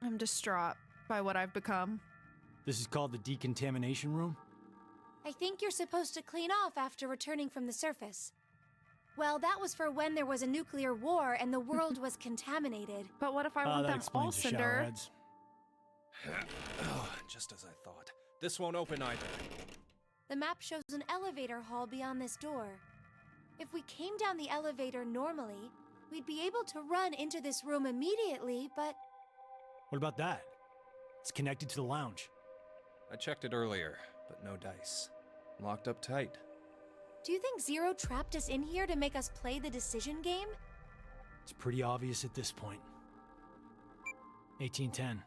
I'm distraught by what I've become. This is called the decontamination room? I think you're supposed to clean off after returning from the surface. Well, that was for when there was a nuclear war and the world was contaminated. But what if I want that them all explains the cinder? showerheads. Just as I thought. This won't open either. The map shows an elevator hall beyond this door. If we came down the elevator normally, we'd be able to run into this room immediately, but... What about that? It's connected to the lounge. I checked it earlier, but no dice. Locked up tight. Do you think Zero trapped us in here to make us play the decision game? It's pretty obvious at this point. 1810.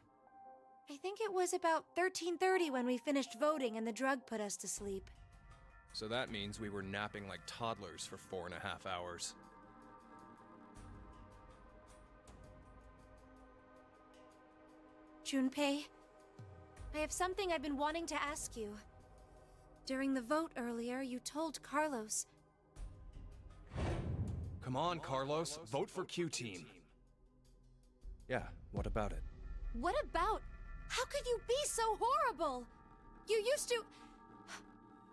I think it was about 13:30 when we finished voting and the drug put us to sleep. So that means we were napping like toddlers for 4.5 hours. Junpei, I have something I've been wanting to ask you. During the vote earlier, you told Carlos... Come on, Carlos. Vote for Q-Team. Yeah, what about it? What about? How could you be so horrible? You used to...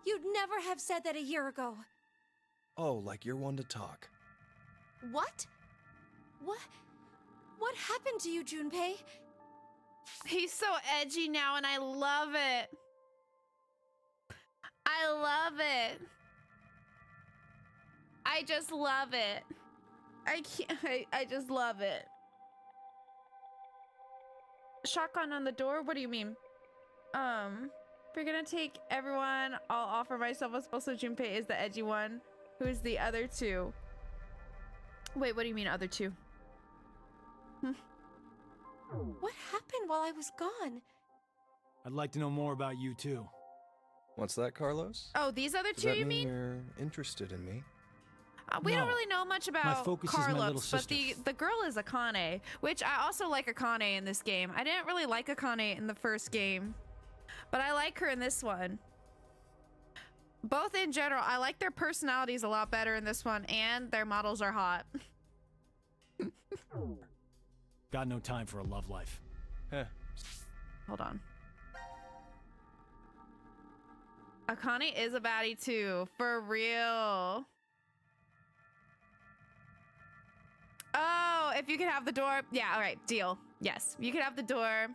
You'd never have said that a year ago. Oh, like you're one to talk. What? What happened to you, Junpei? He's so edgy now, and I love it. I love it. I just love it. I can't. I just love it. Shotgun on the door? What do you mean? If you're gonna take everyone, I'll offer myself as also Junpei is the edgy one. Who's the other two? Wait, what do you mean other two? What happened while I was gone? I'd like to know more about you too. What's that, Carlos? Oh, these other Does two, that you mean mean? you're interested in me? We No. don't really know much about focus is my Carlos, little but sister. the girl is Akane, which I also like Akane in this game. I didn't really like Akane in the first game, but I like her in this one. Both in general, I like their personalities a lot better in this one, and their models are hot. Got no time for a love life. Heh. Hold on. Akane is a baddie too, for real. Oh, if you could have the door. Yeah, all right, deal. Yes, you could have the door.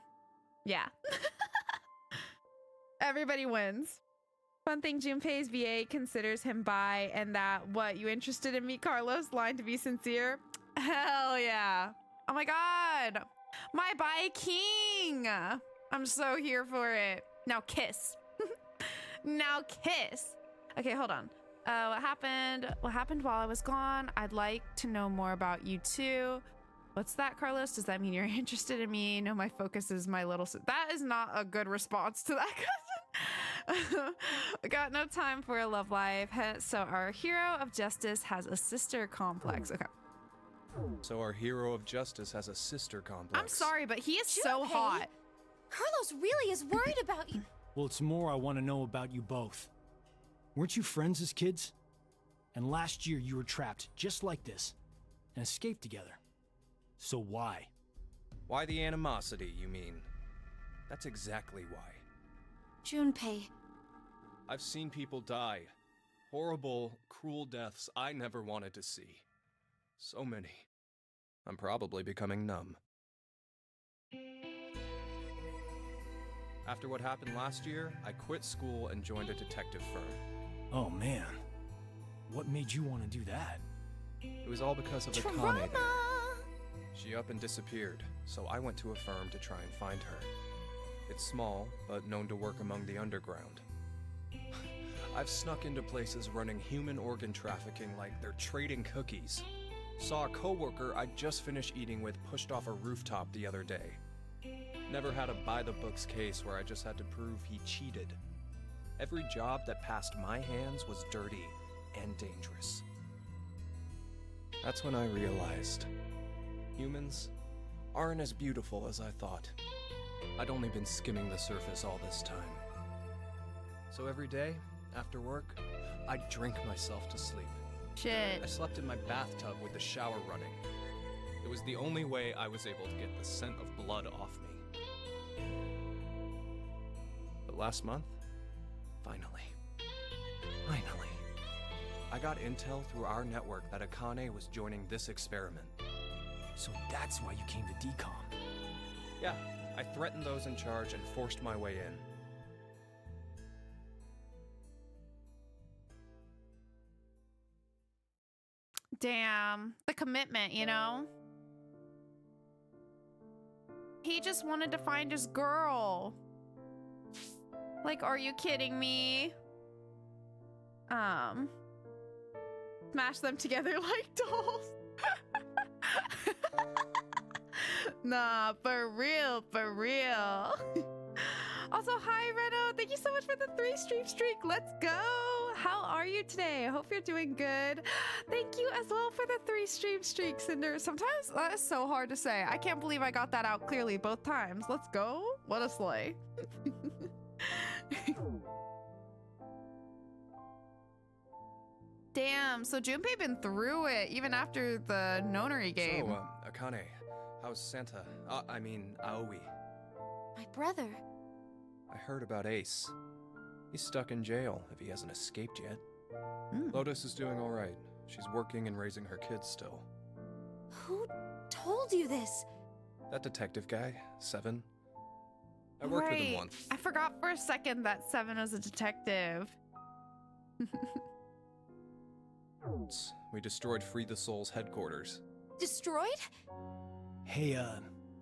Yeah. Everybody wins. Fun thing, Junpei's VA considers him bi, and that, what, you interested in me, Carlos? Line to be sincere? Hell yeah. Oh my god. My bi king. I'm so here for it. Now kiss. Now kiss. Okay, hold on. What happened? What happened while I was gone? I'd like to know more about you too. What's that, Carlos? Does that mean you're interested in me? No, my focus is my little That is not a good response to that question. I got no time for a love life. So our hero of justice has a sister complex. Okay. So our hero of justice has a sister complex. I'm sorry, but he is so Junpei? hot. Carlos really is worried about you. Well, it's more I want to know about you both. Weren't you friends as kids? And last year you were trapped just like this and escaped together. So why? Why the animosity, you mean? That's exactly why. Junpei, I've seen people die. Horrible, cruel deaths I never wanted to see. So many. I'm probably becoming numb. After what happened last year, I quit school and joined a detective firm. Oh man. What made you want to do that? It was all because of Akane Trauma! there. She up and disappeared, so I went to a firm to try and find her. It's small, but known to work among the underground. I've snuck into places running human organ trafficking like they're trading cookies. Saw a coworker I'd just finished eating with pushed off a rooftop the other day. Never had a by-the-books case where I just had to prove he cheated. Every job that passed my hands was dirty and dangerous. That's when I realized humans aren't as beautiful as I thought. I'd only been skimming the surface all this time. So every day, after work, I'd drink myself to sleep. Shit. I slept in my bathtub with the shower running. It was the only way I was able to get the scent of blood off me. But last month, finally, I got intel through our network that Akane was joining this experiment. So that's why you came to DCOM. Yeah, I threatened those in charge and forced my way in. Damn. The commitment, you know? He just wanted to find his girl. Like, are you kidding me? Smash them together like dolls. Nah, for real, for real. Also, hi, Reno. Thank you so much for the 3-stream streak. Let's go. How are you today? I hope you're doing good. Thank you as well for the 3-stream streak, Cinder. Sometimes that is so hard to say. I can't believe I got that out clearly both times. Let's go. What a slay. Damn, so Junpei been through it even after the Nonary game. So, Akane, how's Santa? I mean, Aoi. My brother. I heard about Ace. He's stuck in jail if he hasn't escaped yet. Lotus is doing all right. She's working and raising her kids still. Who told you this? That detective guy, Seven. I worked with him once. I forgot for a second that Seven was a detective. We destroyed Free the Soul's headquarters. Destroyed? Hey,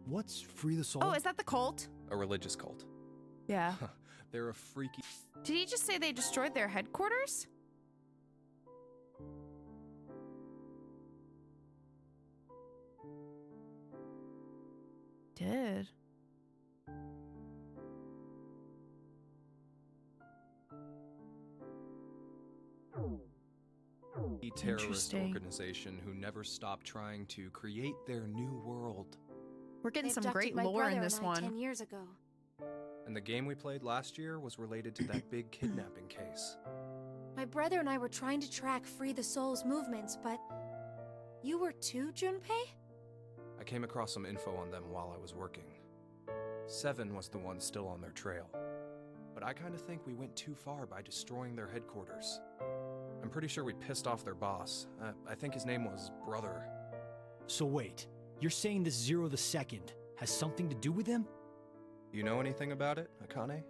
what's Free the Soul? Oh, is that the cult? A religious cult. Yeah. They're a freaky... Did he just say they destroyed their headquarters? Did. A terrorist organization who never stopped trying to create their new world. We're getting They some abducted great my lore in brother this and I one. 10 years ago. And the game we played last year was related to that big kidnapping case. My brother and I were trying to track Free the Soul's movements, but you were too, Junpei? I came across some info on them while I was working. Seven was the one still on their trail. But I kind of think we went too far by destroying their headquarters. I'm pretty sure we pissed off their boss. I think his name was Brother. So wait, you're saying this Zero the Second has something to do with him? You know anything about it, Akane?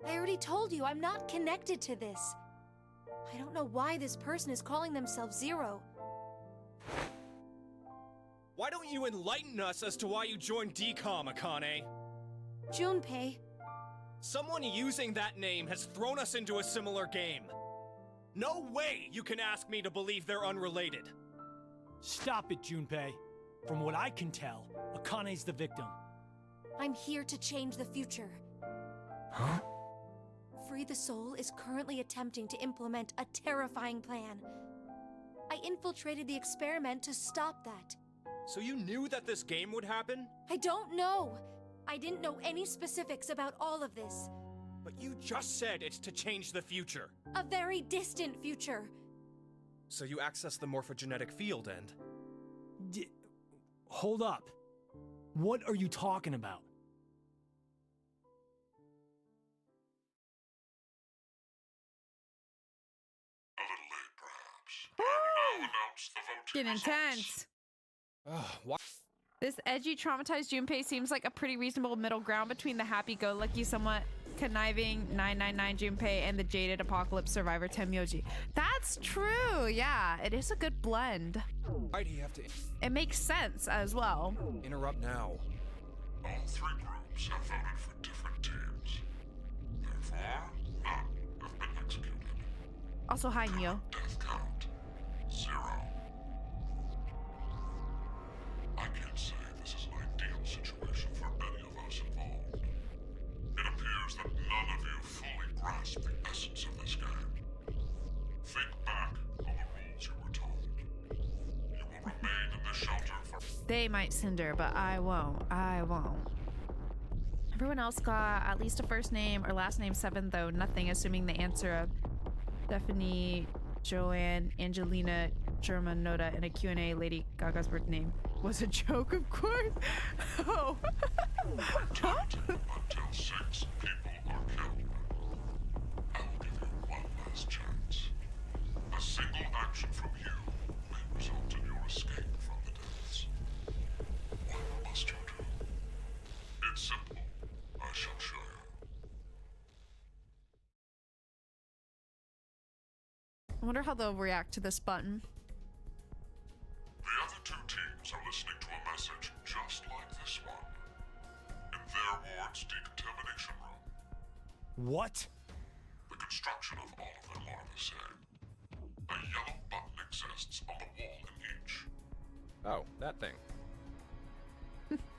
I already told you I'm not connected to this. I don't know why this person is calling themselves Zero. Why don't you enlighten us as to why you joined DCOM, Akane? Junpei. Someone using that name has thrown us into a similar game. No way you can ask me to believe they're unrelated. Stop it, Junpei. From what I can tell, Akane's the victim. I'm here to change the future. Huh? Free the Soul is currently attempting to implement a terrifying plan. I infiltrated the experiment to stop that. So you knew that this game would happen? I don't know. I didn't know any specifics about all of this. But you just said it's to change the future. A very distant future. So you access the morphogenetic field and... Hold up. What are you talking about? A little late, perhaps. I will now announce the voting Getting results. intense. Why? This edgy, traumatized Junpei seems like a pretty reasonable middle ground between the happy-go-lucky, somewhat conniving 999 Junpei and the jaded apocalypse survivor Tenmyoji. That's true. Yeah, it is a good blend. Why'd he have to It makes sense as well. interrupt now? All three groups have voted for different teams. Therefore, none have been executed. Also, hi, Neo. Death count 0. I can't say this is an ideal situation for any of us involved. It appears that none of you fully grasp the essence of this game. Think back on the rules you were told. You will remain in the shelter for... They might cinder, but I won't. I won't. Everyone else got at least a first name or last name 7, though nothing, assuming the answer of Stephanie, Joanne, Angelina, German, Noda, and a Q&A Lady Gaga's birth name was a joke, of course. Oh. Huh? Until 6 people are killed. I will give you one last chance. A single action from you may result in your escape from the deaths. What must you do? It's simple. I shall show you. I wonder how they'll react to this button. The other 2 teams are listening to a message just like this one. In their ward's decontamination room. What? The construction of all of them are the same. A yellow button exists on the wall in each. Oh, that thing.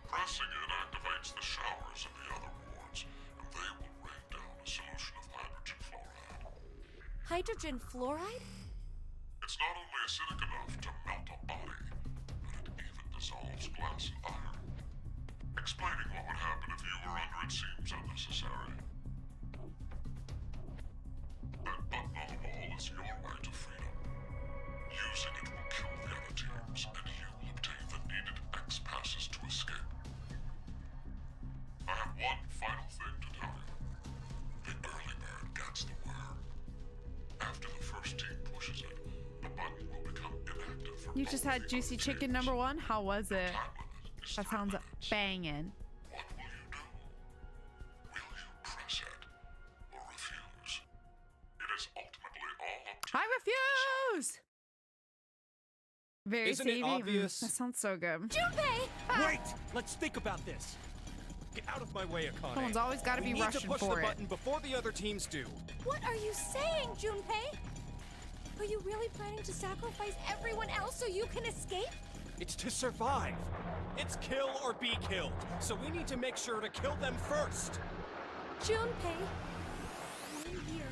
Pressing it activates the showers in the other wards, and they will rain down a solution of hydrogen fluoride. Hydrogen fluoride? It's not only acidic enough to melt a body, but it even dissolves glass and iron. Explaining what would happen if you were under it seems unnecessary. That button on the wall is your way to freedom. Using it will kill the other teams, and you will obtain the needed X passes to escape. I have one final thing to tell you. The early bird gets the worm. After the first team pushes it, the button will become inactive for You just both had the Juicy other Chicken teams. #1? How was it? Time limit is That 3 sounds minutes. banging. What will you do? Will you press it or refuse? It is ultimately all up to I refuse! Very Isn't it savvy. obvious? That sounds so good. Junpei! Wait! Let's think about this. Get out of my way, Akane. Someone's always got to We be need to rushing push for the it. button before the other teams do. What are you saying, Junpei? Are you really planning to sacrifice everyone else so you can escape? It's to survive. It's kill or be killed. So we need to make sure to kill them first. Junpei, 1 year,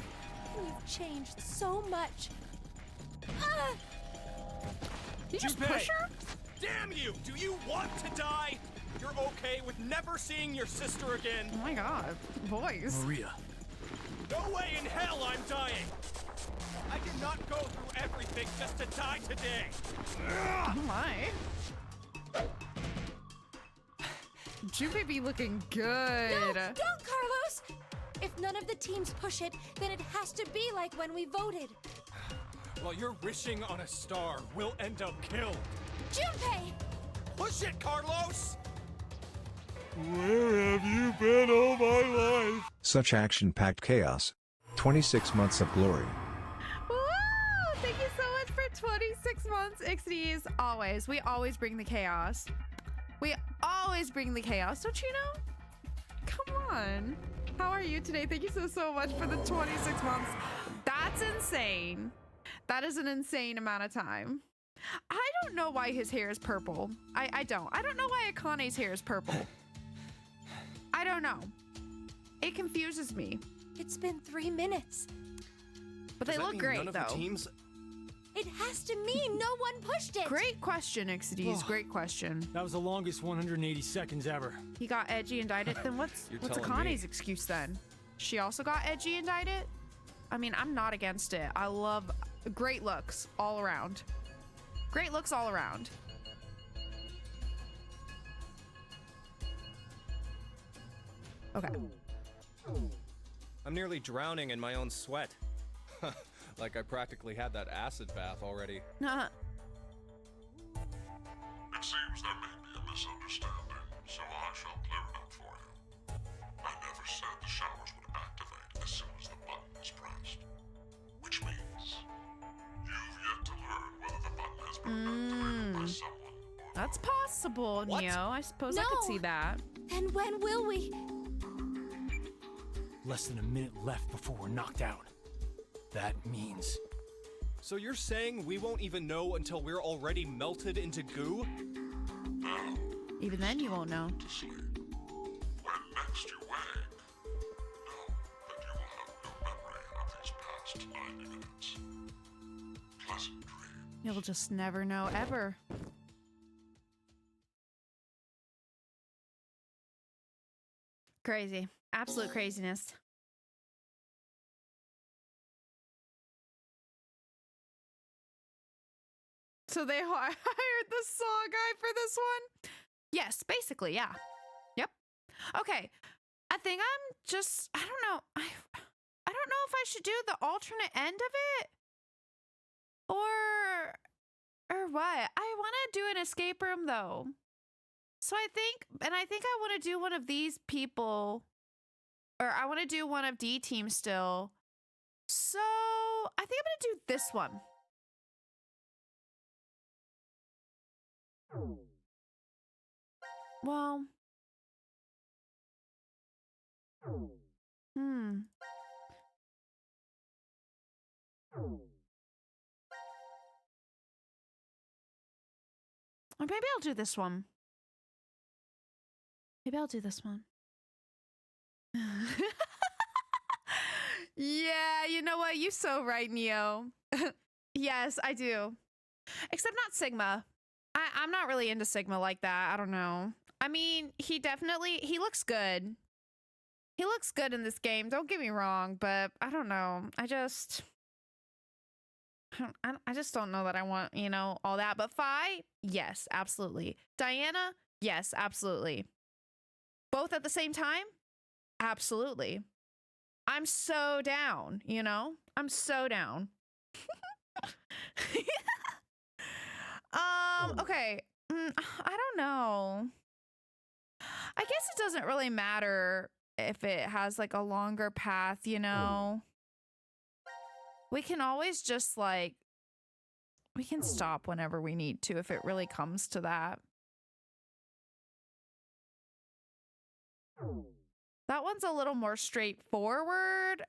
and you've changed so much. Ah! You just Junpei! push her? Damn you! Do you want to die? You're okay with never seeing your sister again? Oh my god. Voice. Maria. No way in hell I'm dying! I did not go through everything just to die today! Oh my. Junpei be looking good. No, don't, Carlos! If none of the teams push it, then it has to be like when we voted. While you're wishing on a star, we'll end up killed. Junpei! Push it, Carlos! Where have you been all my life? Such action-packed chaos. 26 months of glory. Woo! Thank you so much for 26 months, Ixies. Always. We always bring the chaos. We always bring the chaos, don't you know? Come on. How are you today? Thank you so much for the 26 months. That's insane. That is an insane amount of time. I don't know why his hair is purple. I don't. I don't know why Akane's hair is purple. I don't know. It confuses me. It's been 3 minutes. But they Does that look mean great, none of though. the teams... It has to mean no one pushed it. Great question, Ixies. Great question. That was the longest 180 seconds ever. He got edgy and dyed it. Then what's You're what's telling Akane's me. excuse then? She also got edgy and dyed it? I mean, I'm not against it. I love great looks all around. Great looks all around. Okay. I'm nearly drowning in my own sweat. Like I practically had that acid bath already. Nah. It seems there may be a misunderstanding, so I shall clear it up for you. I never said the showers would activate as soon as the button is pressed. Which means you've yet to learn whether the button has been activated by someone or That's possible, What? Neo. I suppose I could No. see that. Then when will we? Less than a minute left before we're knocked out. That means So you're saying we won't even know until we're already melted into goo? Now, Even then, you won't know. to sleep. When next you wake, know that you will have no memory of these past 90 minutes. Pleasant dreams. You'll just never know ever. Crazy. Absolute craziness. So they hired the saw guy for this one? Yes, basically, yeah. Yep. Okay. I think I don't know. I don't know if I should do the alternate end of it. Or what? I want to do an escape room though. So I think I want to do one of these people, or I want to do one of D team still. So I think I'm going to do this one. Well, or maybe I'll do this one. Maybe I'll do this one. Yeah, you know what? You're so right, Neo. Yes, I do. Except not Sigma. I'm not really into Sigma like that. I don't know. I mean, he looks good. He looks good in this game. Don't get me wrong, but I don't know. I just don't know that I want, all that. But Phi, yes, absolutely. Diana, yes, absolutely. Both at the same time? Absolutely. I'm so down, I'm so down. Okay. I don't know. I guess it doesn't really matter if it has like a longer path, We can always just we can stop whenever we need to if it really comes to that. That one's a little more straightforward.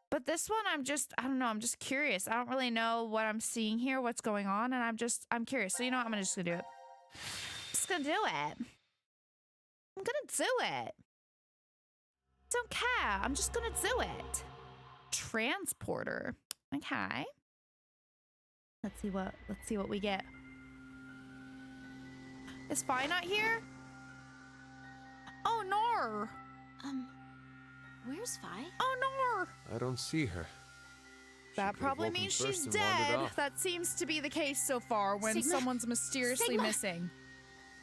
But this one, I don't know, I'm just curious. I don't really know what I'm seeing here, what's going on, and I'm curious. So you know what, I'm just gonna do it. Just gonna do it. I'm gonna do it. Don't care, I'm just gonna do it. Transporter. Okay. Let's see what we get. Is Phi not here? Oh, Nor. Where's Phi? Oh, Nor. I don't see her. That She probably could've means woken she's first and wandered dead. off. That seems to be the case so far when Sigma? someone's mysteriously Sigma? missing.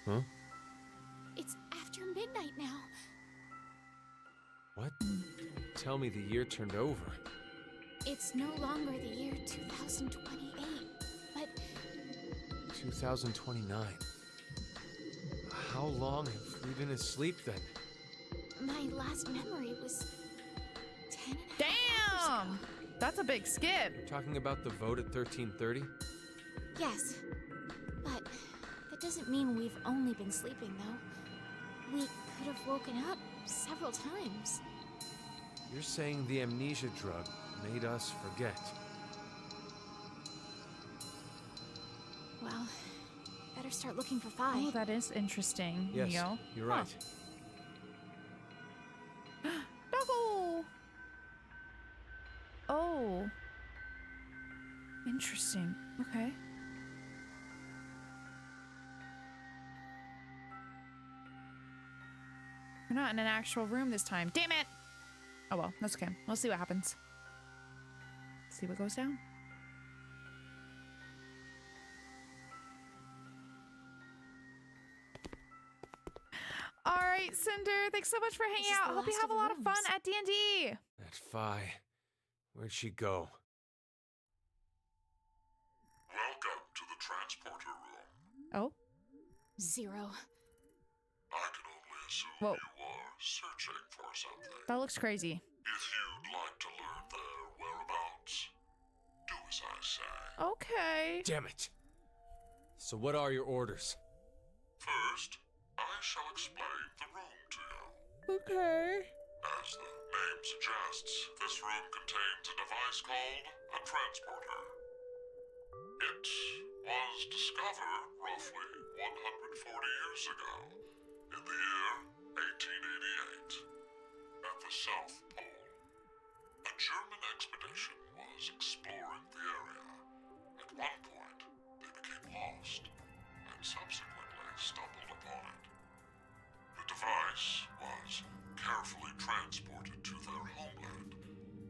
Huh? It's after midnight now. What? Tell me the year turned over. It's no longer the year 2028, but 2029. How long have we been asleep then? my last memory was 10 and a half hours Damn! ago. That's a big skip. You're talking about the vote at 1330? Yes, but that doesn't mean we've only been sleeping, though. We could have woken up several times. You're saying the amnesia drug made us forget. Well, better start looking for Phi. Oh, that is interesting, Yes, Neo. you're right. Doggo! Oh. Interesting. Okay. We're not in an actual room this time. Damn it! Oh well, that's okay. We'll see what happens. See what goes down. All right, Cinder, thanks so much for hanging This is out. the Hope you last have a of the lot of fun rooms. at D&D. That Phi. Where'd she go? Welcome to the transporter room. Oh, Zero. I can only assume Whoa. you are searching for something. that looks crazy. If you'd like to learn their whereabouts, do as I say. Okay. Damn it! So what are your orders? First, I shall explain the room to you. Okay. As the name suggests, this room contains a device called a transporter. It was discovered roughly 140 years ago, in the year 1888, at the South Pole. A German expedition was exploring the area. At one point, they became lost, and subsequently stumbled upon it. The device was carefully transported to their homeland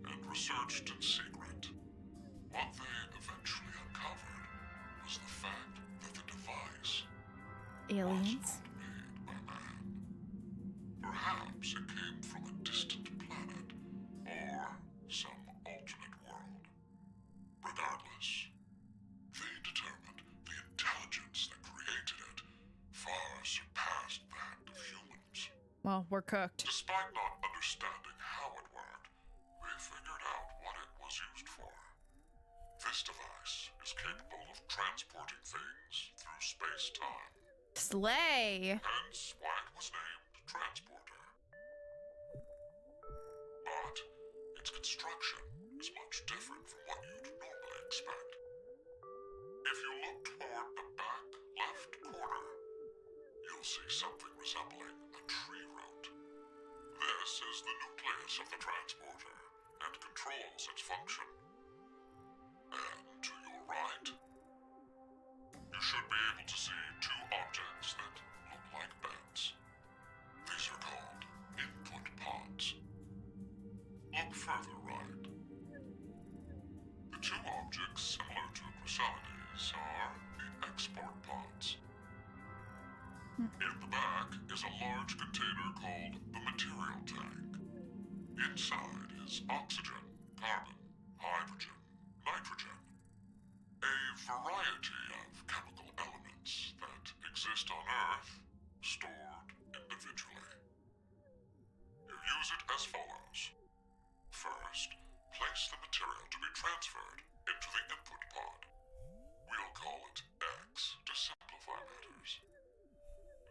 and researched in secret. What they eventually uncovered was the fact that the device Aliens. was not made by man. Perhaps it came from a distant planet or some alternate world. Regardless, they determined the intelligence that created it far surpassed that of humans. Well, we're cooked. Despite not understanding how it worked, they figured out what it was used for. This device is capable of transporting things through space-time, Slay. hence why it was named Transporter. But its construction is much different from what you'd normally expect. If you look toward the back left corner, you'll see something resembling a tree root. This is the nucleus of the transporter and controls its function. And to your right, you should be able to see two objects that look like beds. These are called input pods. Look further right. The two objects similar to chrysalides are the export pods. In the back is a large container called the material tank. Inside is oxygen, carbon, hydrogen, nitrogen, a variety of chemical elements that exist on Earth, stored individually. You use it as follows. First, place the material to be transferred into the input pod. We'll call it X to simplify matters.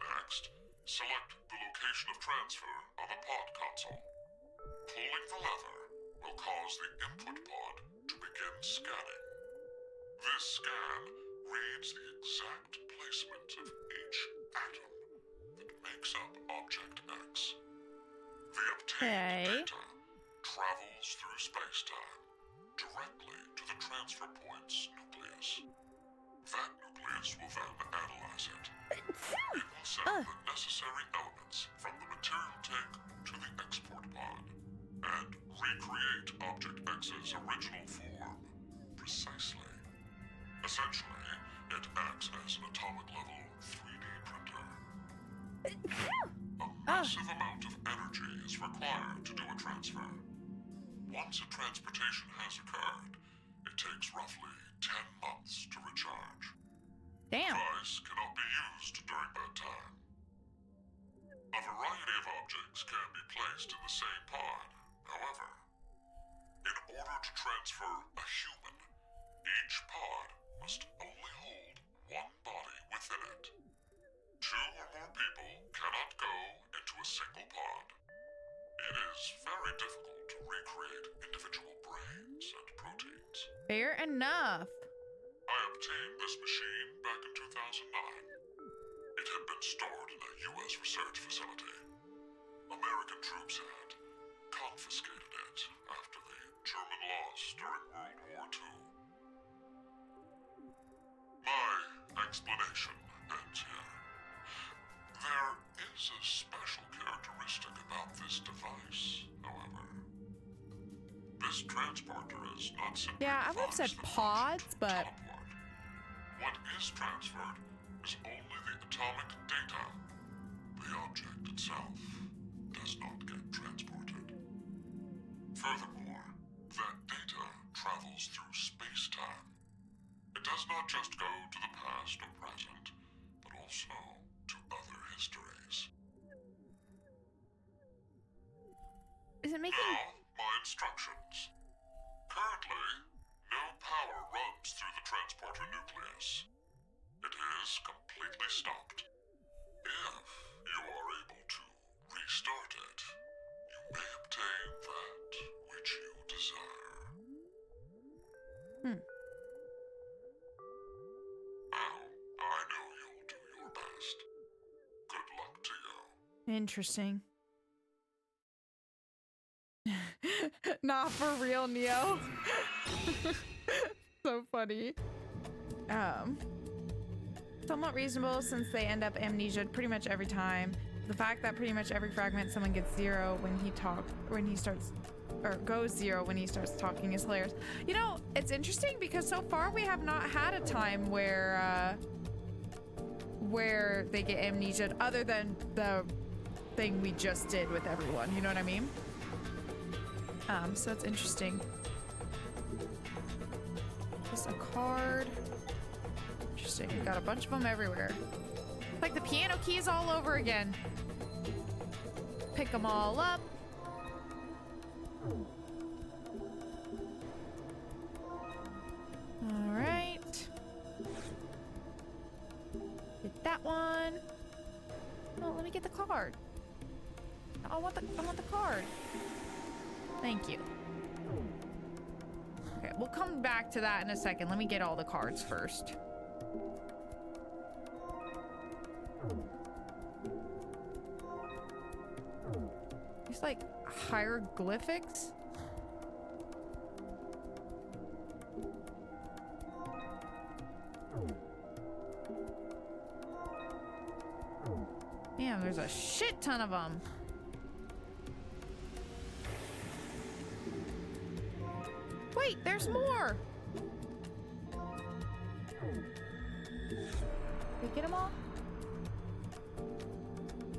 Next, select the location of transfer on the pod console. Pulling the lever will cause the input pod to begin scanning. This scan reads the exact placement of each atom that makes up Object X. The obtained data travels through space-time directly to the transfer point's nucleus. That nucleus will then analyze it. It will send the necessary elements from the material tank to the export pod and recreate Object X's original form precisely. Essentially, it acts as an atomic-level 3D printer. A massive amount of energy is required to do a transfer. Once a transportation has occurred, it takes roughly 10 months to recharge. Damn. The device cannot be used during that time. A variety of objects can be placed in the same pod. However, in order to transfer a human, each pod must only hold one body within it. Two or more people cannot go into a single pod. It is very difficult to recreate individual brains and proteins. Fair enough. I obtained this machine back in 2009. It had been stored in a U.S. research facility. American troops had confiscated it after the German loss during World War II. My explanation ends here. There is a special characteristic about this device, however. This transporter is not simply Yeah, I would have said pods, but what is transferred is only the atomic data. The object itself does not get transported. Furthermore, that data travels through space-time. It does not just go to the past or present, but also to other histories. is it making... Now, my instructions. Currently, no power runs through the transporter nucleus. It is completely stopped. If you are able to restart it, you may obtain that which you desire. Interesting. Not for real, Neo. So funny. Somewhat reasonable since they end up amnesia pretty much every time. The fact that pretty much every fragment someone gets 0 when he starts, or goes 0 when he starts talking is hilarious. You know, it's interesting because so far we have not had a time where they get amnesia other than the thing we just did with everyone. You know what I mean? So it's interesting. Just a card. Interesting. We got a bunch of them everywhere. Like the piano keys all over again. Pick them all up. All right. Get that one. Oh, let me get the card. I want the card. Thank you. Okay, we'll come back to that in a second. Let me get all the cards first. These like hieroglyphics. Damn, there's a shit ton of them. Wait, there's more. Did we get them all?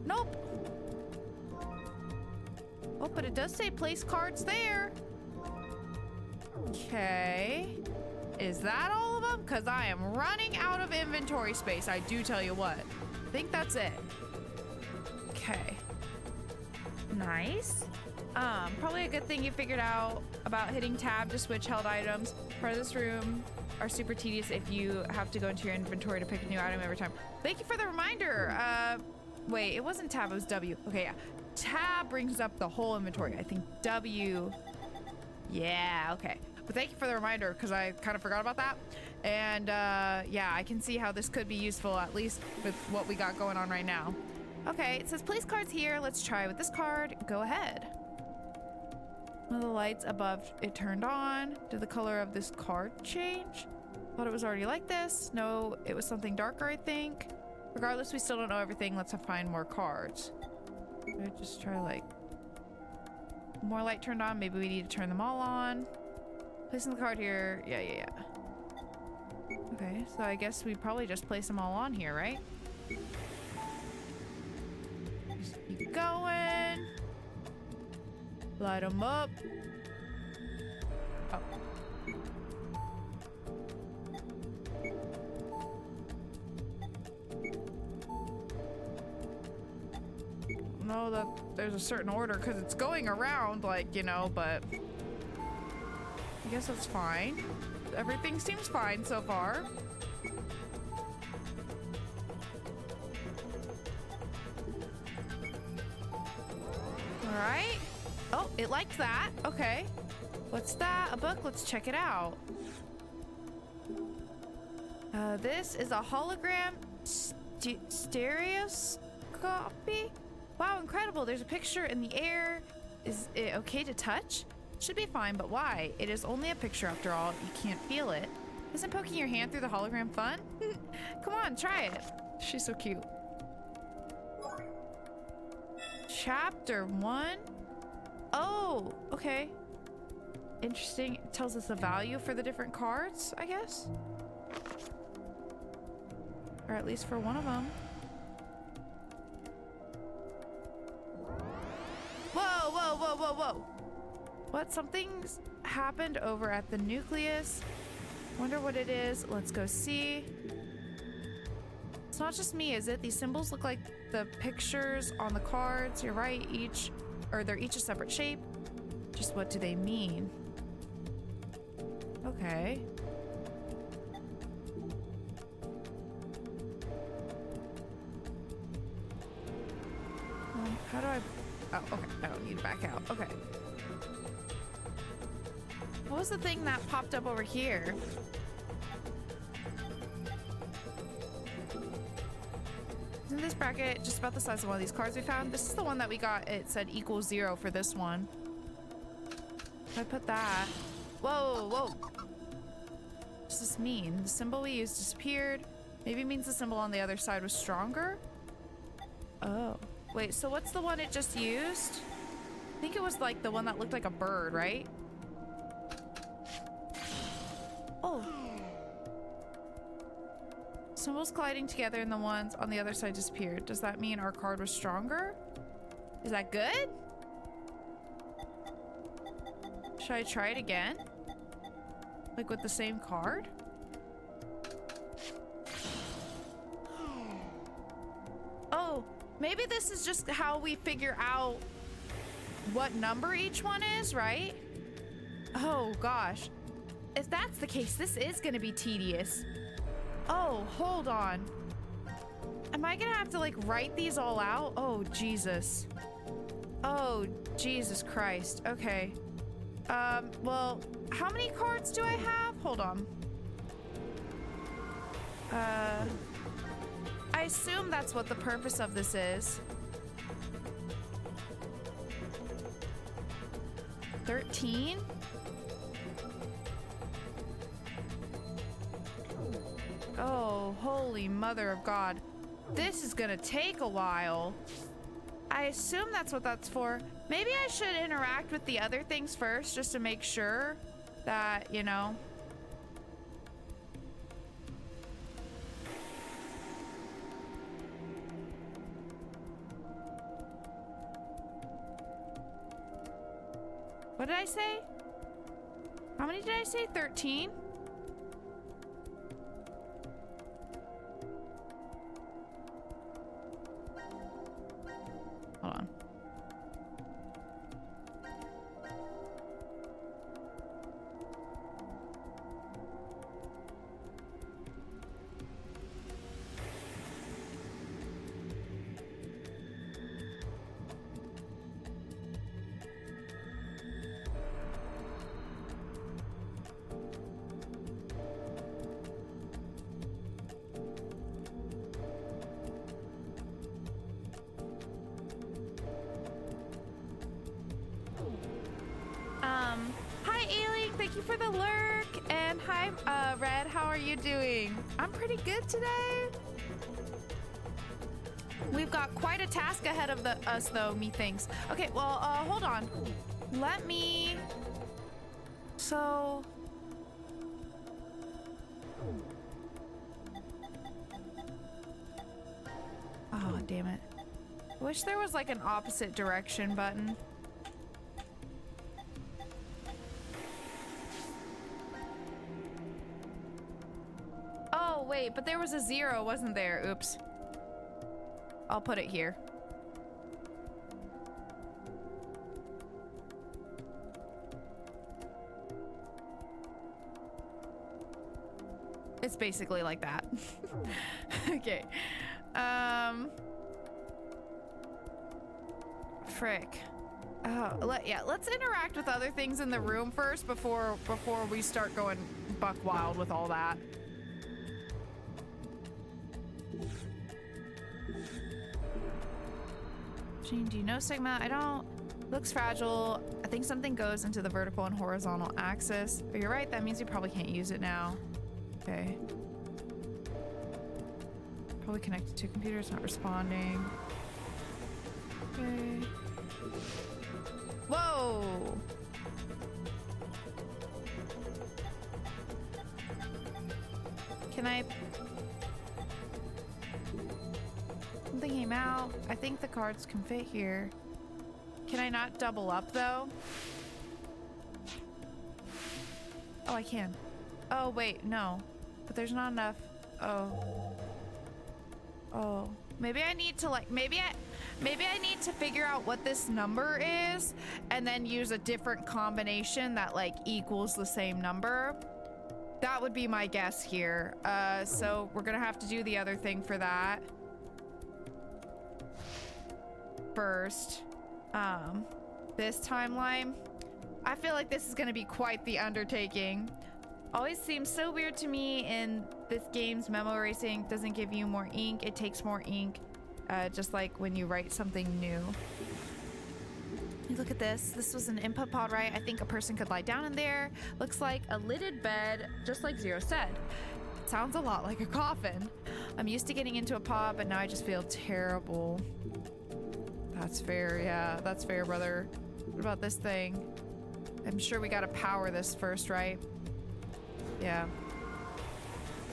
Nope. Oh, but it does say place cards there. Okay. Is that all of them? Because I am running out of inventory space. I do tell you what. I think that's it. Okay. Nice. Probably a good thing you figured out about hitting tab to switch held items. Part of this room are super tedious if you have to go into your inventory to pick a new item every time. Thank you for the reminder. Wait, it wasn't tab, it was W. Okay, yeah. Tab brings up the whole inventory. I think W. Yeah, okay. But thank you for the reminder because I kind of forgot about that. And yeah, I can see how this could be useful, at least with what we got going on right now. Okay, it says place cards here. Let's try with this card. Go ahead. One of the lights above it turned on. Did the color of this card change? Thought it was already like this. No, it was something darker, I think. Regardless, we still don't know everything. Let's find more cards. I just try like more light turned on. Maybe we need to turn them all on. Placing the card here. Yeah. Okay, so I guess we probably just place them all on here, right? Just keep going. Light them up. Oh. Know that there's a certain order because it's going around, like, you know, but I guess that's fine. Everything seems fine so far. All right. Oh, it liked that. Okay. What's that? A book? Let's check it out. This is a hologram stereoscopy. Wow, incredible. There's a picture in the air. Is it okay to touch? Should be fine, but why? It is only a picture after all. You can't feel it. Isn't poking your hand through the hologram fun? Come on, try it. She's so cute. Chapter 1. Oh, okay. Interesting. It tells us the value for the different cards, I guess. Or at least for one of them. Whoa. What? Something's happened over at the nucleus. Wonder what it is. Let's go see. It's not just me, is it? These symbols look like the pictures on the cards. You're right, they're each a separate shape. Just what do they mean? Okay. How do I... Oh, okay. I don't need to back out. Okay. What was the thing that popped up over here? Isn't this bracket just about the size of one of these cards we found. This is the one that we got. It said equals 0 for this one. If I put that. Whoa, whoa. What does this mean? The symbol we used disappeared. Maybe it means the symbol on the other side was stronger? Oh. Wait, so what's the one it just used? I think it was like the one that looked like a bird, right? Oh. Symbols colliding together and the ones on the other side disappeared. Does that mean our card was stronger? Is that good? Should I try it again? Like with the same card? Oh, maybe this is just how we figure out what number each one is, right? Oh gosh. If that's the case, this is gonna be tedious. Oh, hold on. Am I gonna have to like write these all out? Oh, Jesus. Oh, Jesus Christ. Okay. Well, how many cards do I have? Hold on. I assume that's what the purpose of this is. 13? Oh, holy mother of God. This is gonna take a while. I assume that's what that's for. Maybe I should interact with the other things first just to make sure that, you know. What did I say? How many did I say? 13? Hold on. Hi Ailing, thank you for the lurk, and hi Red, how are you doing? I'm pretty good today. We've got quite a task ahead of us though, methinks. Okay, well, hold on. Let me... So... Oh, damn it. I wish there was like an opposite direction button. Oh, wait, but there was a 0, wasn't there? Oops. I'll put it here. It's basically like that. Okay. Frick. Oh, yeah, let's interact with other things in the room first before we start going buck wild with all that. Gene, do you know Sigma? I don't. Looks fragile. I think something goes into the vertical and horizontal axis. But you're right, that means you probably can't use it now. Okay. Probably connected to computers, not responding. Okay. Whoa! Can I... Something came out. I think the cards can fit here. Can I not double up though? Oh, I can. Oh, wait, no. But there's not enough. Oh. Oh. Maybe I need to like, maybe I need to figure out what this number is and then use a different combination that like equals the same number. That would be my guess here. So we're gonna have to do the other thing for that first. This timeline, I feel like this is gonna be quite the undertaking. Always seems so weird to me in this game's memo erasing doesn't give you more ink, it takes more ink. just like when you write something new. Look at this. This was an input pod, right? I think a person could lie down in there. Looks like a lidded bed, just like Zero said. Sounds a lot like a coffin. I'm used to getting into a pod, but now I just feel terrible. That's fair, yeah. That's fair, brother. What about this thing? I'm sure we gotta power this first, right? Yeah.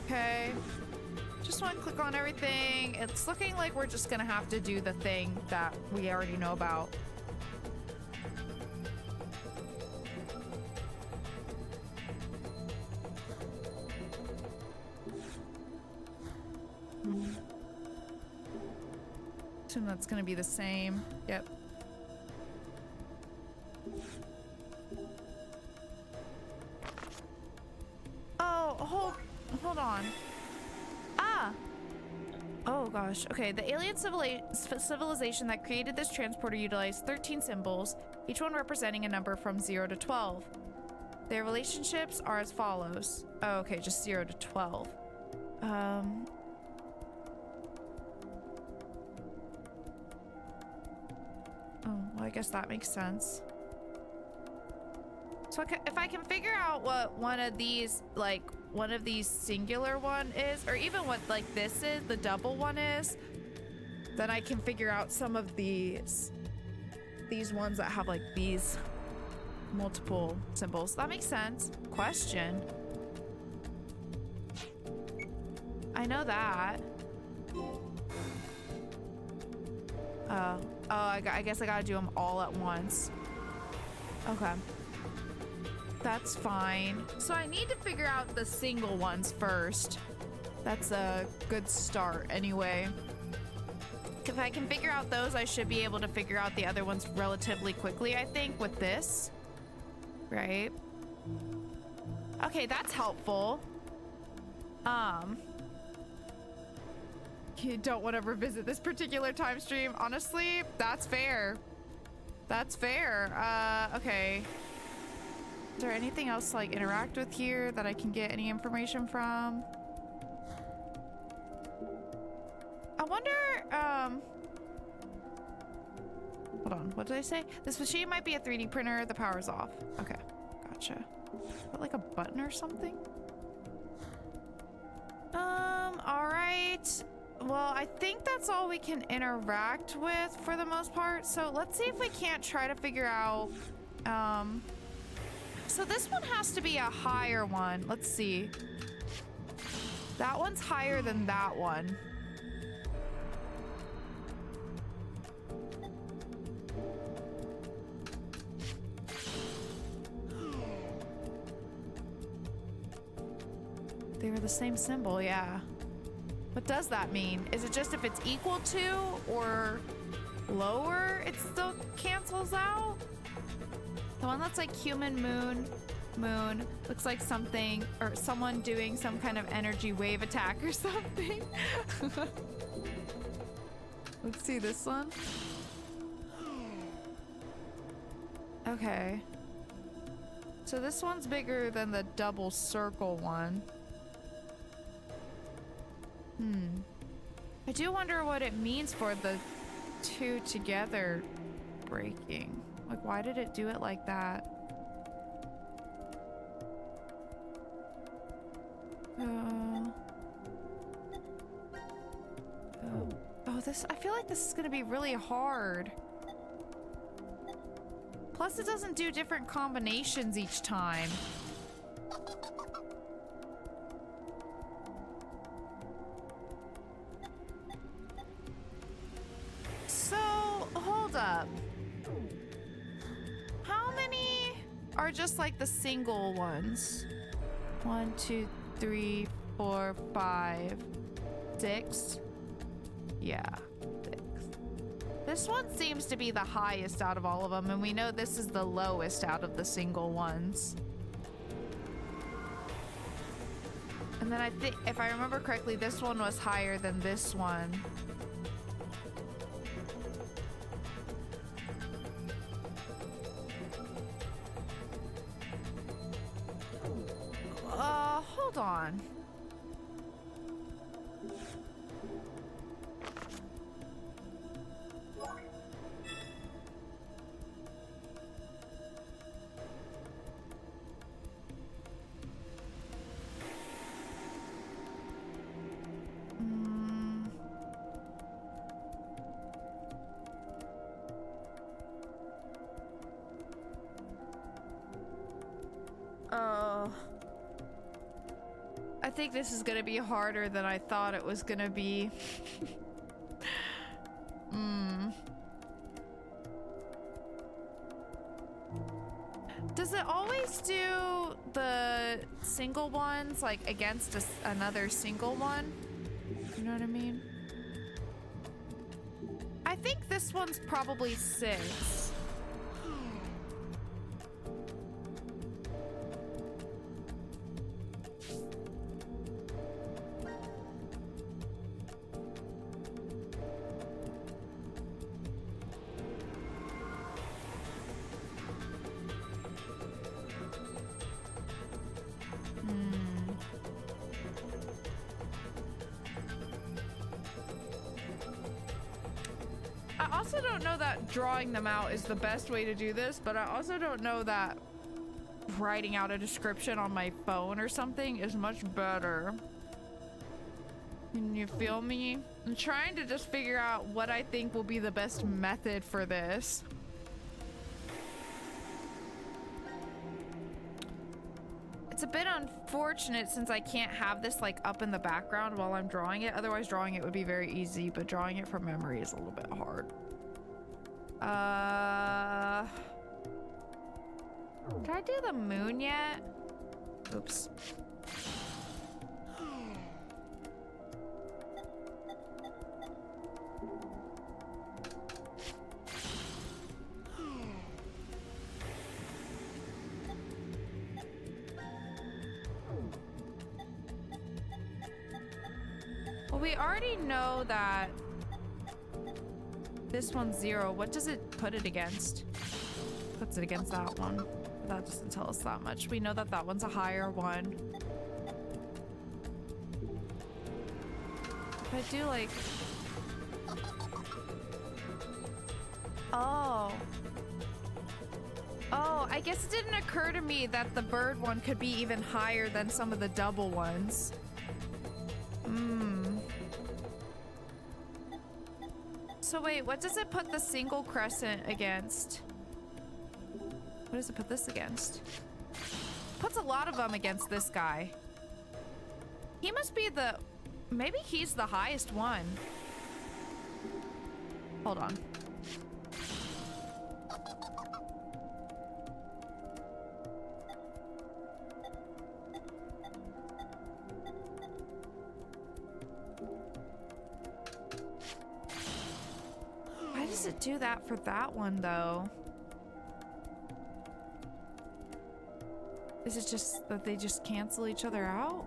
Okay. Just want to click on everything. It's looking like we're just gonna have to do the thing that we already know about. Assume that's gonna be the same. Yep. Oh, hold on. Ah! Oh gosh. Okay, the alien civilization that created this transporter utilized 13 symbols, each one representing a number from 0 to 12. Their relationships are as follows. Oh, okay, just 0 to 12. Oh, well, I guess that makes sense. So if I can figure out what one of these, like, one of these singular one is, or even what, like, this is, the double one is, then I can figure out some of these ones that have, like, these multiple symbols. That makes sense. Question. I know that. I guess I gotta do them all at once. Okay. That's fine. So I need to figure out the single ones first. That's a good start anyway. If I can figure out those, I should be able to figure out the other ones relatively quickly, I think, with this. Right? Okay, that's helpful. You don't want to revisit this particular time stream. Honestly, that's fair. That's fair. Okay. Is there anything else to, like, interact with here that I can get any information from? I wonder, hold on, what did I say? This machine might be a 3D printer. The power's off. Okay, gotcha. But like a button or something? All right. Well, I think that's all we can interact with for the most part. So let's see if we can't try to figure out, so this one has to be a higher one. Let's see. That one's higher than that one. They were the same symbol, yeah. What does that mean? Is it just if it's equal to or lower, it still cancels out? The one that's like human moon looks like something, or someone doing some kind of energy wave attack or something. Let's see this one. Okay. So this one's bigger than the double circle one. I do wonder what it means for the two together breaking. Like, why did it do it like that? Oh, this, I feel like this is gonna be really hard. Plus, it doesn't do different combinations each time. So, hold up. How many are just like the single ones? 1, 2, 3, 4, 5, 6. Yeah, 6. This one seems to be the highest out of all of them, and we know this is the lowest out of the single ones. And then I think, if I remember correctly, this one was higher than this one. Hold on. Oh. I think this is gonna be harder than I thought it was gonna be. Does it always do the single ones like against another single one? You know what I mean? I think this one's probably 6. I also don't know that drawing them out is the best way to do this, but I also don't know that writing out a description on my phone or something is much better. Can you feel me? I'm trying to just figure out what I think will be the best method for this. It's a bit unfortunate since I can't have this like up in the background while I'm drawing it. Otherwise drawing it would be very easy, but drawing it from memory is a little bit hard. Did I do the moon yet? Oops. Well, we already know that this one's 0. What does it put it against? Puts it against that one. That doesn't tell us that much. We know that that one's a higher one. If I do like... Oh. Oh, I guess it didn't occur to me that the bird one could be even higher than some of the double ones. So wait, what does it put the single crescent against? What does it put this against? Puts a lot of them against this guy. He must be the... Maybe he's the highest one. Hold on. Why does it do that for that one, though? Is it just that they just cancel each other out?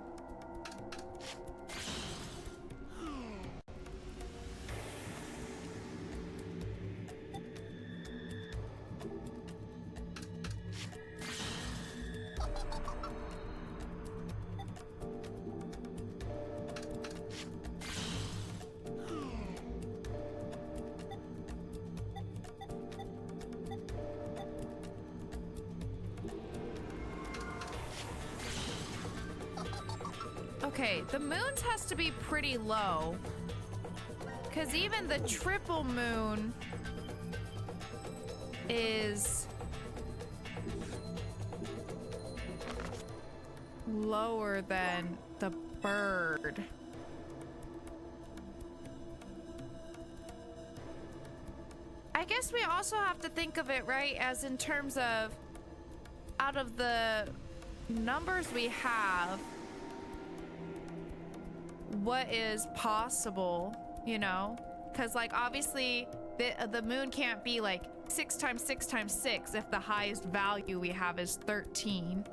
Okay, the moons has to be pretty low. Because even the triple moon is lower than the bird. I guess we also have to think of it, right, as in terms of out of the numbers we have, what is possible, you know? Because like obviously the moon can't be like 6 times 6 times 6 if the highest value we have is 13.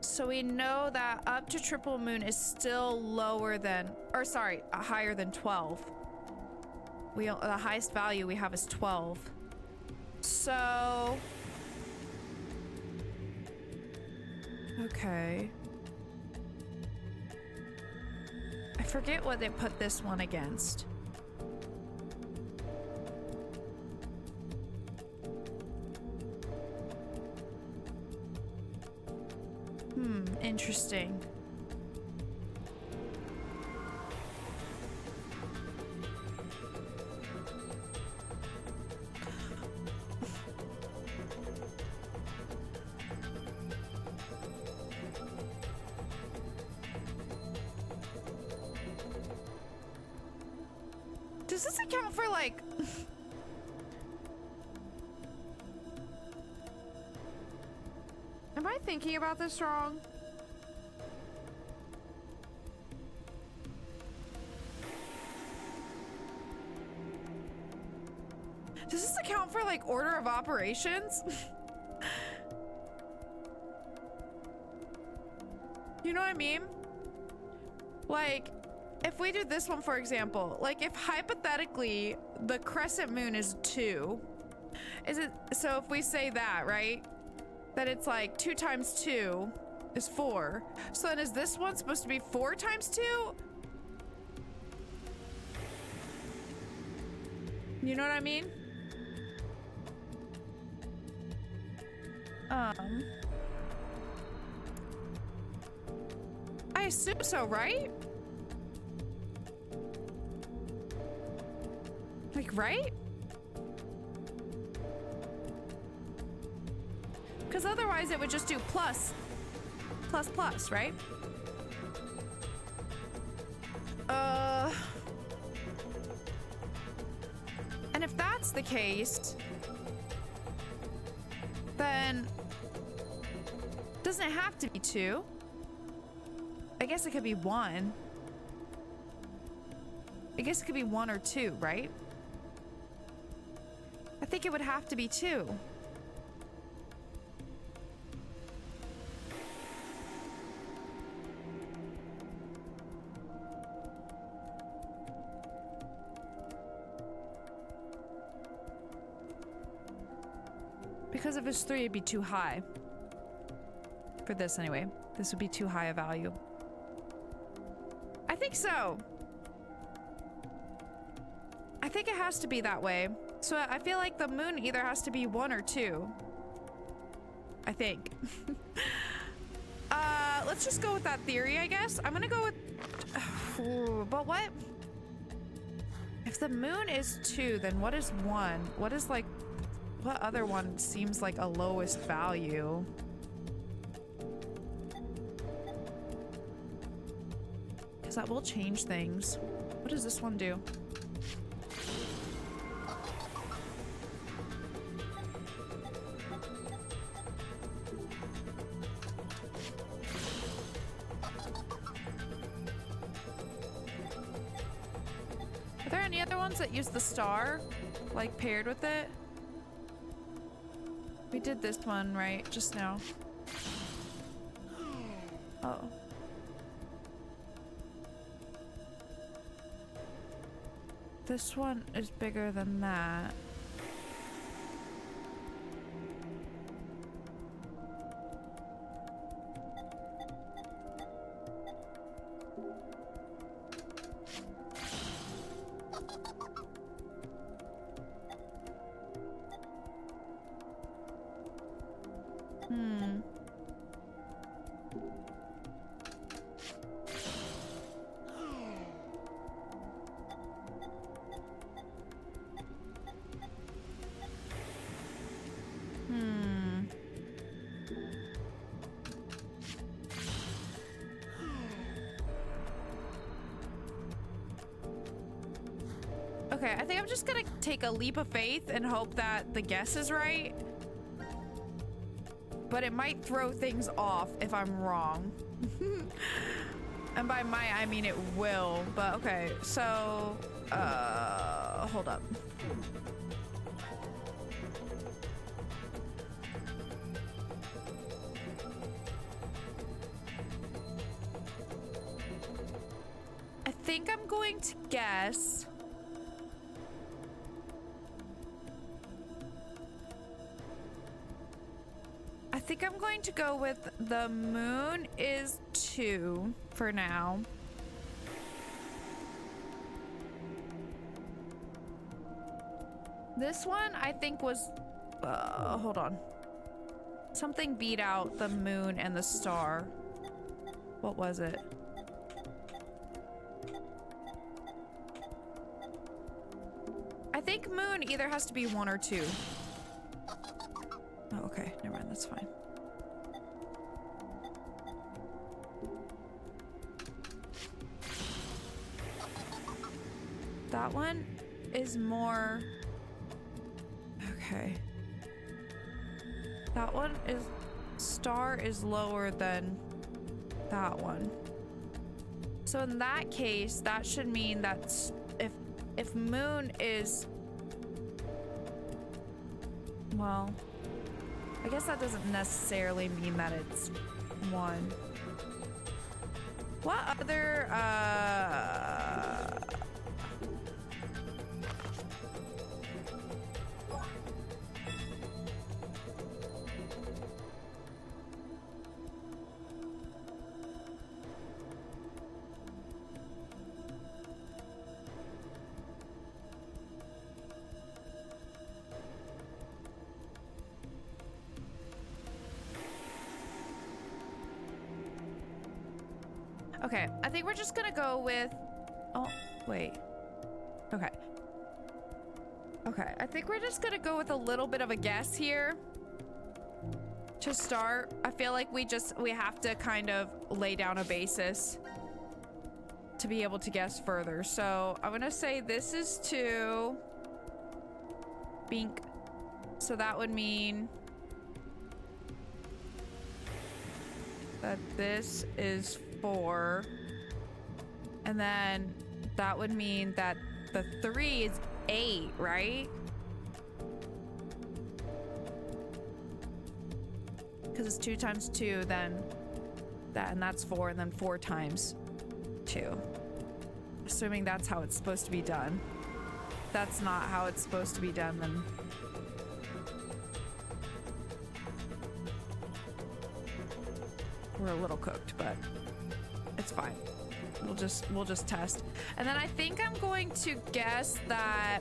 So we know that up to triple moon is still lower than, or sorry, higher than 12. The highest value we have is 12. So okay. I forget what they put this one against. Interesting. Does this account for like... Am I thinking about this wrong? Does this account for like order of operations? You know what I mean? Like, if we do this one, for example, like if hypothetically the crescent moon is 2, is it, so if we say that, right? That it's like 2 times 2 is 4. So then is this one supposed to be 4 times 2? You know what I mean? I assume so, right? Like, right? Because otherwise it would just do plus, plus, plus, right? And if that's the case, then doesn't it have to be 2? I guess it could be 1. I guess it could be 1 or 2, right? I think it would have to be 2. Because if it's 3, it'd be too high. For this anyway. This would be too high a value. I think so. I think it has to be that way. So I feel like the moon either has to be 1 or 2. I think. Let's just go with that theory, I guess. I'm gonna go with... But what? If the moon is 2, then what is 1? What is like... What other one seems like a lowest value? Because that will change things. What does this one do? Are there any other ones that use the star, like paired with it? We did this one, right? Just now. Oh. This one is bigger than that. Okay, I think I'm just gonna take a leap of faith and hope that the guess is right. But it might throw things off if I'm wrong. And by might, I mean it will. But okay, so... hold up. I think I'm going to guess... I think I'm going to go with the moon is 2 for now. This one I think was, hold on. Something beat out the moon and the star. What was it? I think moon either has to be 1 or 2. Oh, okay, never mind, that's fine. That one is more... Okay. That one is... Star is lower than that one. So in that case, that should mean that if moon is... Well, I guess that doesn't necessarily mean that it's one. What other, okay, I think we're just gonna go with... Oh, wait. Okay. Okay, I think we're just gonna go with a little bit of a guess here. To start, I feel like we have to kind of lay down a basis to be able to guess further. So I'm gonna say this is 2. Bink. So that would mean that this is 4. And then that would mean that the 3 is 8, right? Because it's 2 times 2, then that, and that's 4, and then 4 times 2. Assuming that's how it's supposed to be done. If that's not how it's supposed to be done, then we're a little cooked, but it's fine. We'll just test. And then I think I'm going to guess that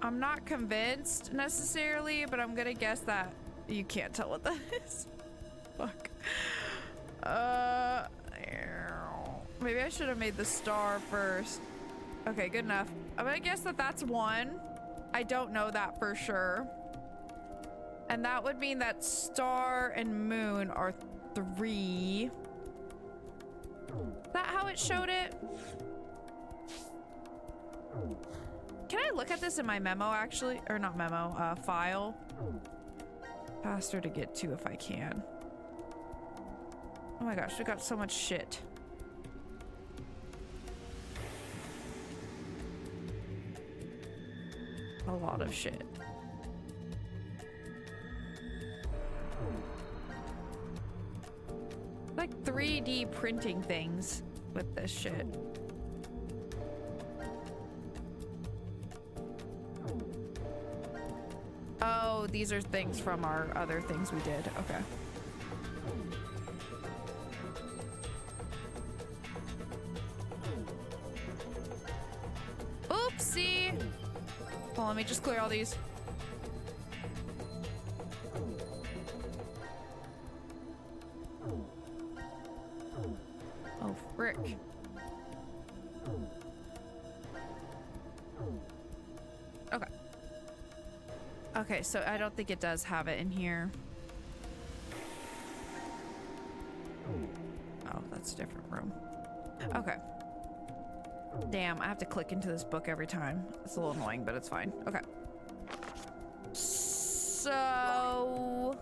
I'm not convinced necessarily, but I'm gonna guess that you can't tell what that is. Fuck. Maybe I should have made the star first. Okay, good enough. I'm gonna guess that that's 1. I don't know that for sure. And that would mean that star and moon are 3. Is that how it showed it? Can I look at this in my memo actually? Or not memo, file? Faster to get to if I can. Oh my gosh, we got so much shit. A lot of shit. Like 3D printing things with this shit. Oh, these are things from our other things we did. Okay. Oopsie. Well, let me just clear all these. Oh, frick. Okay. Okay, so I don't think it does have it in here. Oh, that's a different room. Okay. Damn, I have to click into this book every time. It's a little annoying, but it's fine. Okay. So...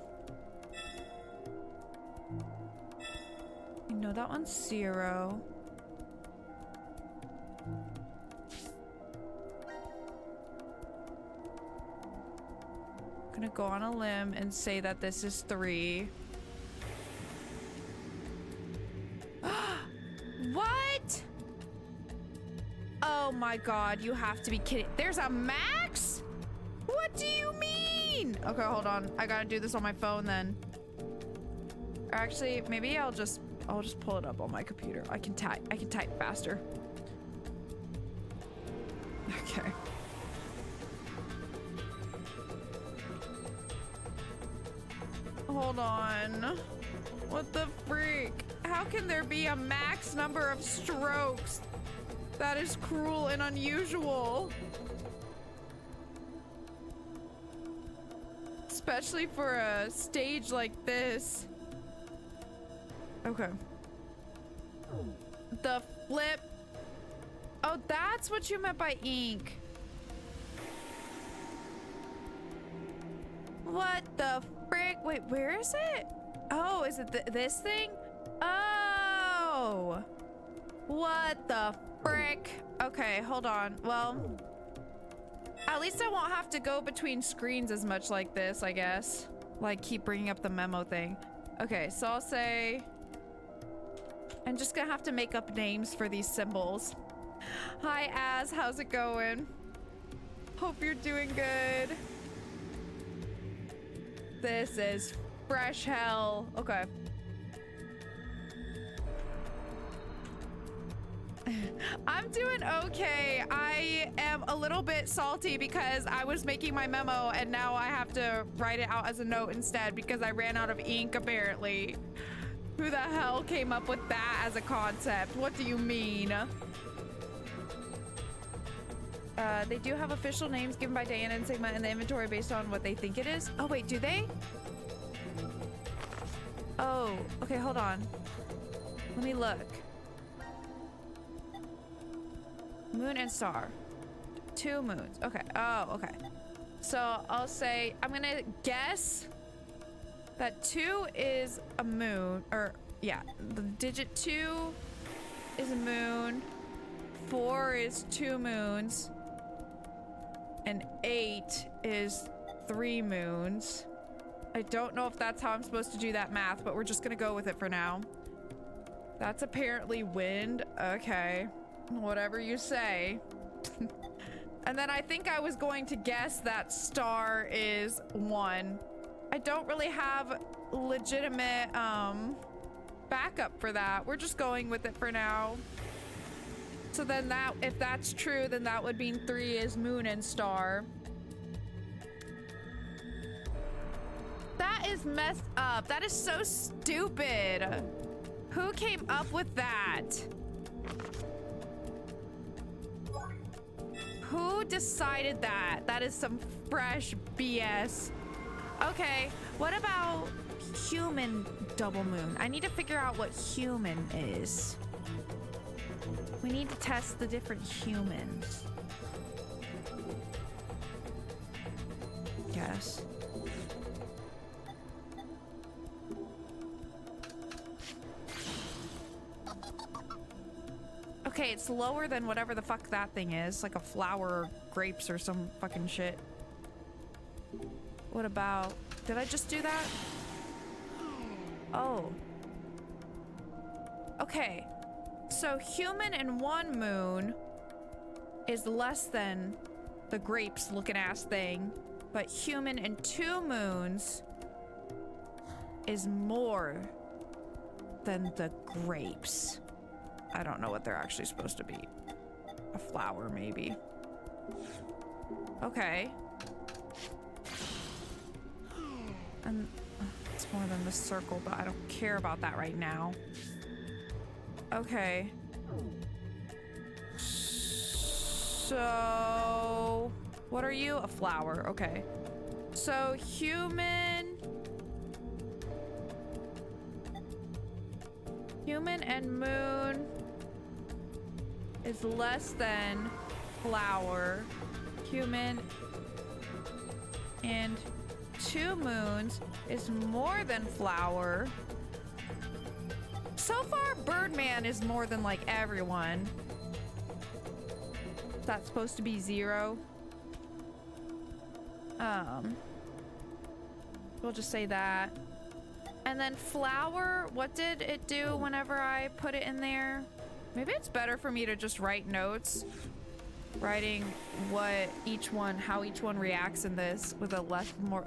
you know that one's 0. I'm gonna go on a limb and say that this is 3. What? Oh my god, you have to be kidding. There's a max? What do you mean? Okay, hold on. I gotta do this on my phone then. Or actually, maybe I'll just pull it up on my computer. I can type faster. Okay. Hold on. What the freak? How can there be a max number of strokes? That is cruel and unusual. Especially for a stage like this. Okay. The Blip. Oh, that's what you meant by ink. What the frick? Wait, where is it? Oh, is it this thing? Oh. What the frick? Okay, hold on. Well, at least I won't have to go between screens as much like this, I guess. Like, keep bringing up the memo thing. Okay, so I'll say... I'm just gonna have to make up names for these symbols. Hi, Az. How's it going? Hope you're doing good. This is fresh hell. Okay. I'm doing okay. I am a little bit salty because I was making my memo and now I have to write it out as a note instead because I ran out of ink apparently. Who the hell came up with that as a concept? What do you mean? They do have official names given by Diana and Sigma in the inventory based on what they think it is. Oh wait, do they? Oh, okay, hold on. Let me look. Moon and star. 2 moons. Okay. Oh, okay. So I'll say, I'm gonna guess that 2 is a moon, or yeah, the digit 2 is a moon, 4 is 2 moons, and 8 is 3 moons. I don't know if that's how I'm supposed to do that math, but we're just gonna go with it for now. That's apparently wind. Okay. Whatever you say. And then I think I was going to guess that star is 1. I don't really have legitimate backup for that. We're just going with it for now. So then that, if that's true, then that would mean 3 is moon and star. That is messed up. That is so stupid. Who came up with that? Who decided that? That is some fresh BS. Okay, what about human double moon? I need to figure out what human is. We need to test the different humans. Yes. Okay, it's lower than whatever the fuck that thing is. Like a flower or grapes or some fucking shit. What about... Did I just do that? Oh. Okay. So human and 1 moon is less than the grapes looking ass thing. But human and 2 moons is more than the grapes. I don't know what they're actually supposed to be. A flower, maybe. Okay. And it's more than the circle, but I don't care about that right now. Okay. So... What are you? A flower. Okay. So, human... Human and moon is less than flower. Human and 2 moons is more than flower. So far, Birdman is more than like everyone. That's supposed to be 0. We'll just say that. And then flower, what did it do whenever I put it in there? Maybe it's better for me to just write notes. Writing what each one, how each one reacts in this with a more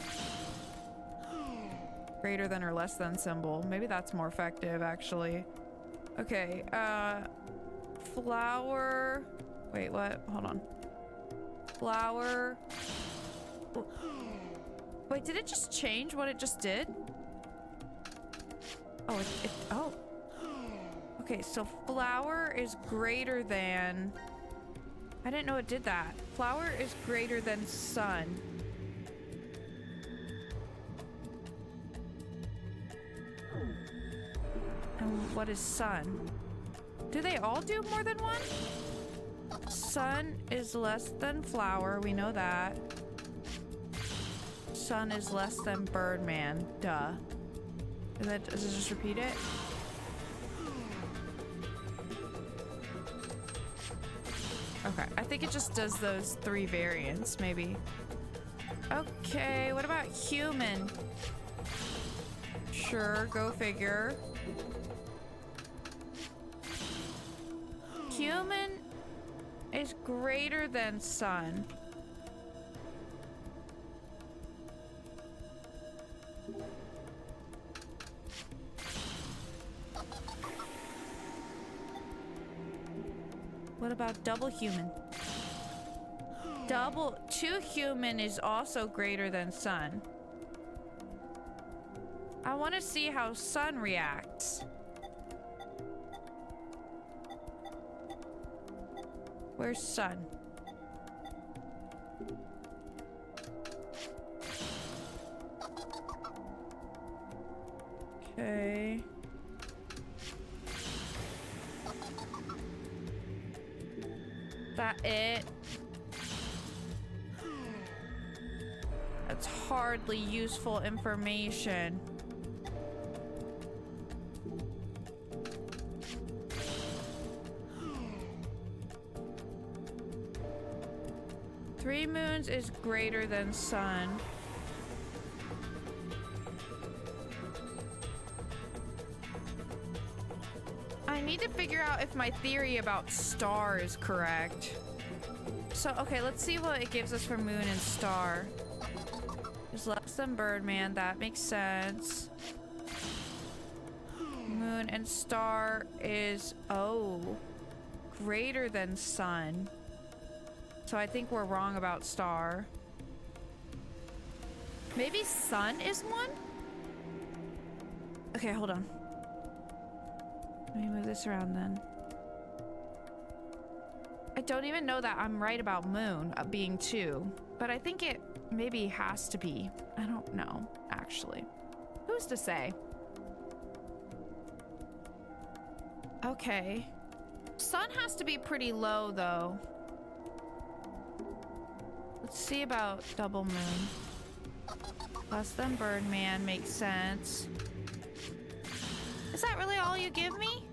greater than or less than symbol. Maybe that's more effective, actually. Okay, flower. Wait, what? Hold on. Flower. Wait, did it just change what it just did? Oh, oh. Okay, so flower is greater than... I didn't know it did that. Flower is greater than sun. And what is sun? Do they all do more than one? Sun is less than flower. We know that. Sun is less than Birdman. Duh. Does it just repeat it? Okay, I think it just does those 3 variants, maybe. Okay, what about human? Sure, go figure. Human is greater than sun. What about double human? Two human is also greater than sun. I want to see how sun reacts. Where's sun? Okay. That it? That's hardly useful information. Three moons is greater than sun. I need to figure out if my theory about star is correct. So, okay, let's see what it gives us for moon and star. It's less than Birdman, that makes sense. Moon and star is, oh, greater than sun. So I think we're wrong about star. Maybe sun is one? Okay, hold on. Let me move this around then. I don't even know that I'm right about moon being 2, but I think it maybe has to be. I don't know, actually. Who's to say? Okay. Sun has to be pretty low, though. Let's see about double moon. Less than Birdman makes sense. Is that really all you give me?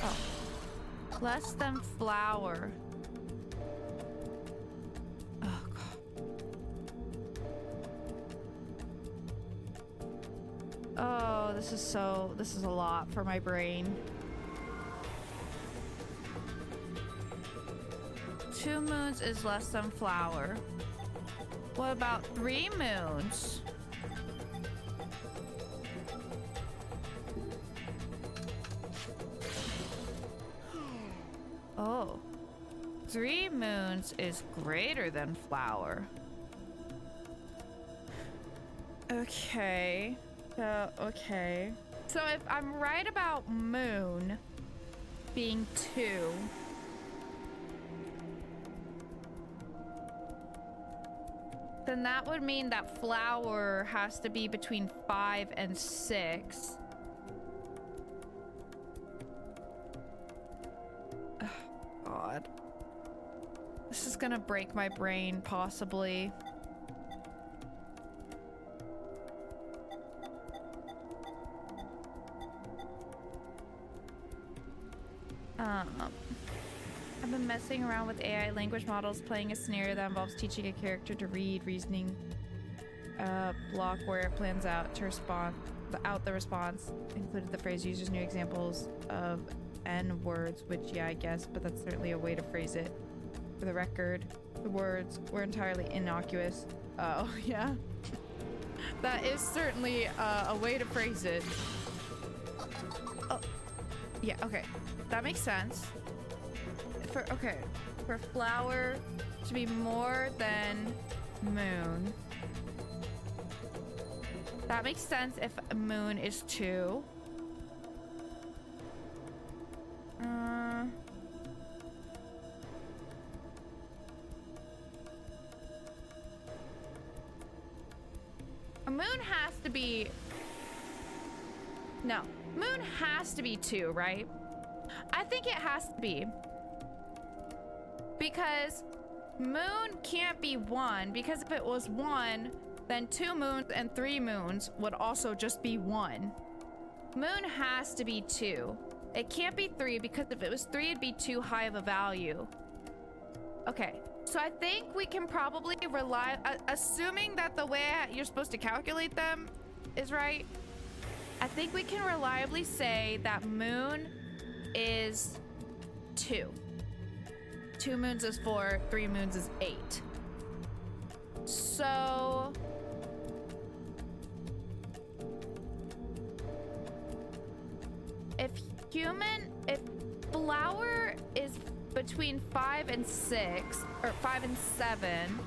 Oh. Less than flower. Oh, God. Oh, this is a lot for my brain. 2 moons is less than flower. What about 3 moons? Oh. 3 moons is greater than flower. Okay. Okay. So if I'm right about moon being 2, then that would mean that flower has to be between 5 and 6. Oh, God. This is gonna break my brain, possibly. I've been messing around with AI language models, playing a scenario that involves teaching a character to read reasoning block where it plans out to respond out the response. Included the phrase users new examples of N words, which yeah, I guess, but that's certainly a way to phrase it. For the record, the words were entirely innocuous. Oh, yeah. That is certainly a way to phrase it. Oh, yeah, okay. That makes sense. For flower to be more than moon. That makes sense if moon is 2. A moon has to be... No. Moon has to be 2, right? I think it has to be. Because moon can't be 1, because if it was 1, then 2 moons and 3 moons would also just be 1. Moon has to be 2. It can't be 3, because if it was 3, it'd be too high of a value. Okay, so I think we can probably rely, assuming that the way you're supposed to calculate them is right, I think we can reliably say that moon is 2. 2 moons is 4, 3 moons is 8. So if flower is between 5 and 6, or 5 and 7,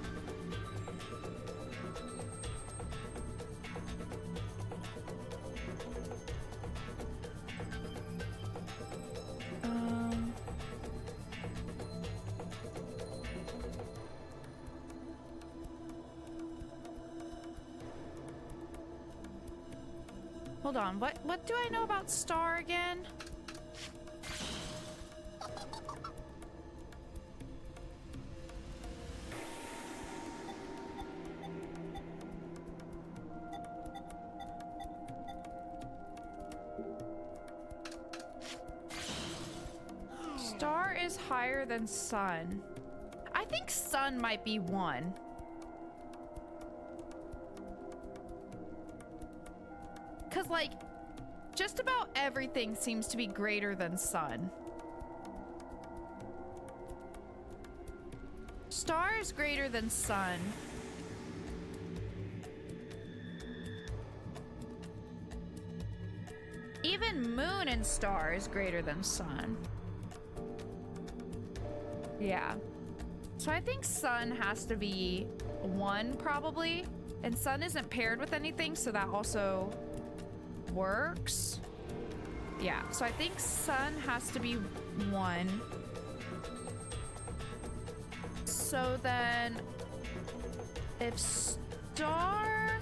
hold on, what do I know about star again? Star is higher than sun. I think sun might be 1. Because, like, just about everything seems to be greater than sun. Star is greater than sun. Even moon and star is greater than sun. Yeah. So I think sun has to be 1 probably. And sun isn't paired with anything, so that also works. Yeah, so I think sun has to be 1. So then if star,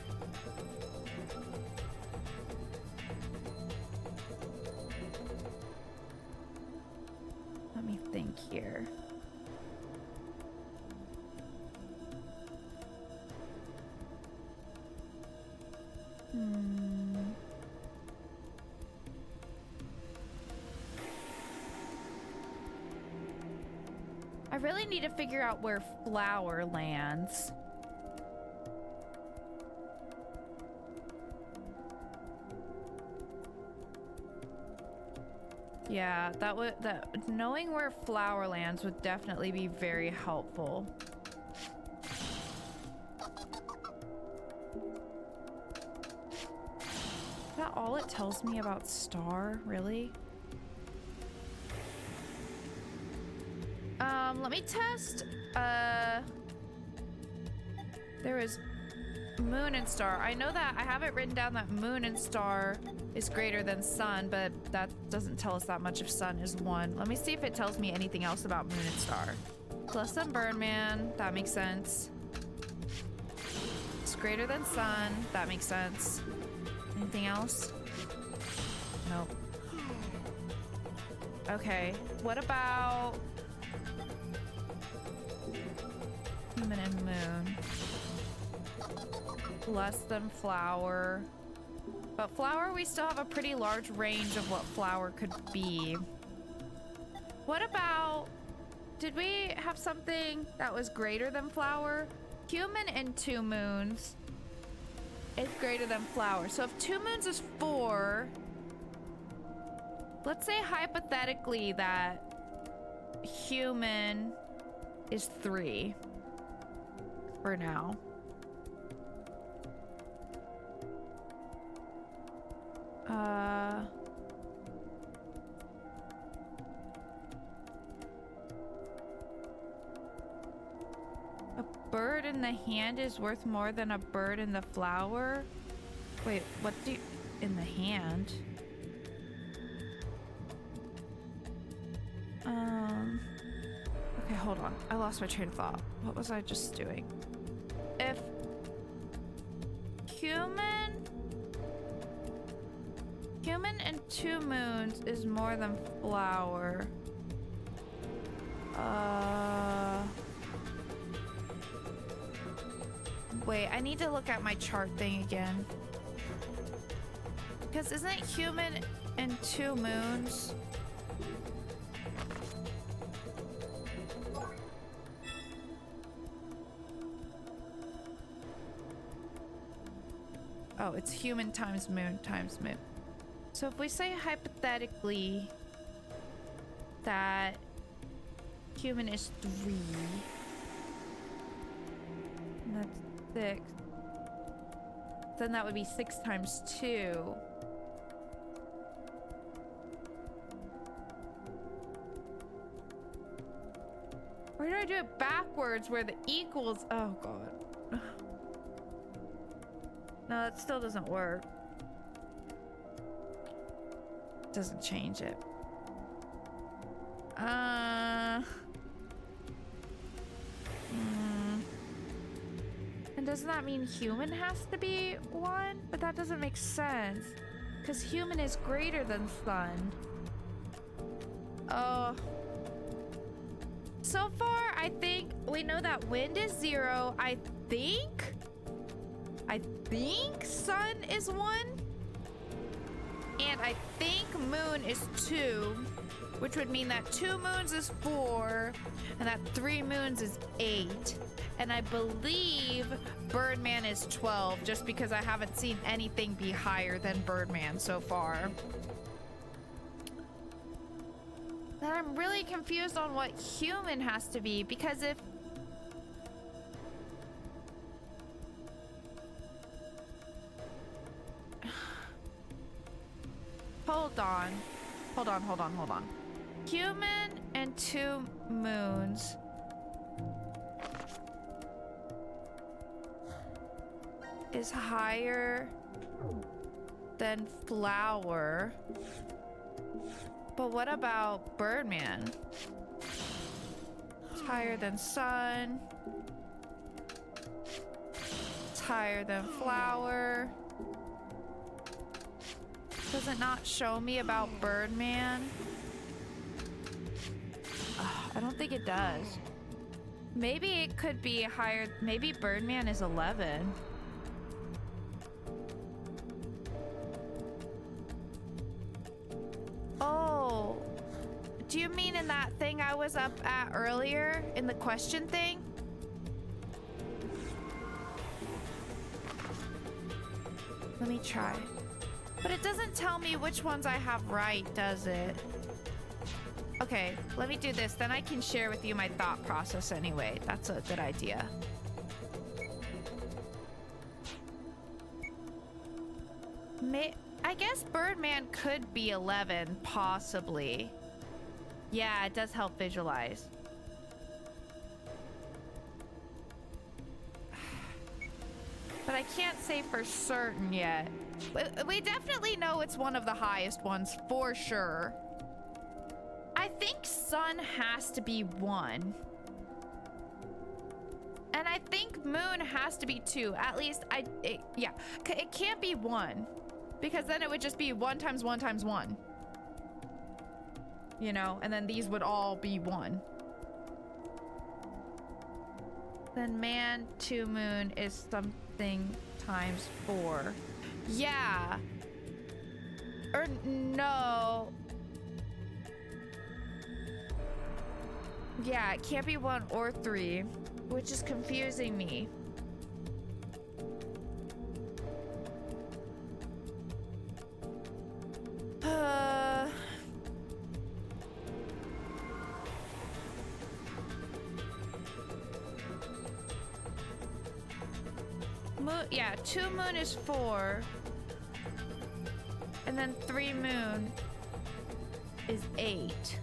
let me think here. I really need to figure out where flower lands. Yeah, knowing where flower lands would definitely be very helpful. Is that all it tells me about star, really? Let me test, there is moon and star. I know that I have it written down that moon and star is greater than sun, but that doesn't tell us that much if sun is 1. Let me see if it tells me anything else about moon and star. Less than Birdman, that makes sense. It's greater than sun, that makes sense. Anything else? Nope. Okay, what about human and moon? Less than flower. But flower, we still have a pretty large range of what flower could be. What about, did we have something that was greater than flower? Human and 2 moons is greater than flower. So if 2 moons is 4, let's say hypothetically that human is 3 for now. A bird in the hand is worth more than a bird in the flower? Wait, what do you... in the hand? Okay, hold on. I lost my train of thought. What was I just doing? If human and 2 moons is more than flower. Wait, I need to look at my chart thing again. Because isn't human and 2 moons? Oh, it's human times moon times moon. So if we say hypothetically that human is 3, and that's 6, then that would be 6 times 2. Or did I do it backwards where the equals? Oh god. No, that still doesn't work. Doesn't change it. And doesn't that mean human has to be 1? But that doesn't make sense. Because human is greater than sun. Oh. So far, I think we know that wind is 0. I think sun is 1. And I think moon is 2. Which would mean that 2 moons is 4. And that 3 moons is 8. And I believe Birdman is 12. Just because I haven't seen anything be higher than Birdman so far. But I'm really confused on what human has to be. Because if... Hold on. Human and 2 moons. Is higher than flower. But what about Birdman? It's higher than sun. It's higher than flower. Does it not show me about Birdman? I don't think it does. Maybe it could be higher. Maybe Birdman is 11. Oh. Do you mean in that thing I was up at earlier? In the question thing? Let me try. But it doesn't tell me which ones I have right, does it? Okay, let me do this. Then I can share with you my thought process anyway. That's a good idea. I guess Birdman could be 11, possibly. Yeah, it does help visualize. But I can't say for certain yet. We definitely know it's one of the highest ones, for sure. I think sun has to be 1. And I think moon has to be 2. At least, yeah. It can't be 1. Because then it would just be 1 times 1 times 1. You know, and then these would all be 1. Then man, 2 moon is something times 4. Yeah. Or no. Yeah, it can't be 1 or 3, which is confusing me. Yeah, 2 moon is 4. And then 3 moon is 8.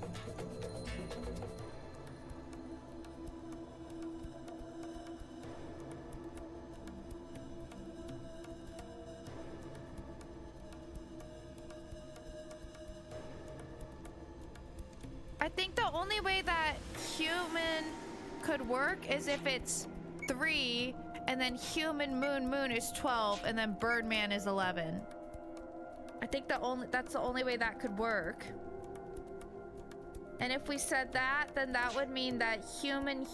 I think the only way that human could work is if it's 3 and then human moon is 12 and then Birdman is 11. I think that's the only way that could work. And if we said that, then that would mean that human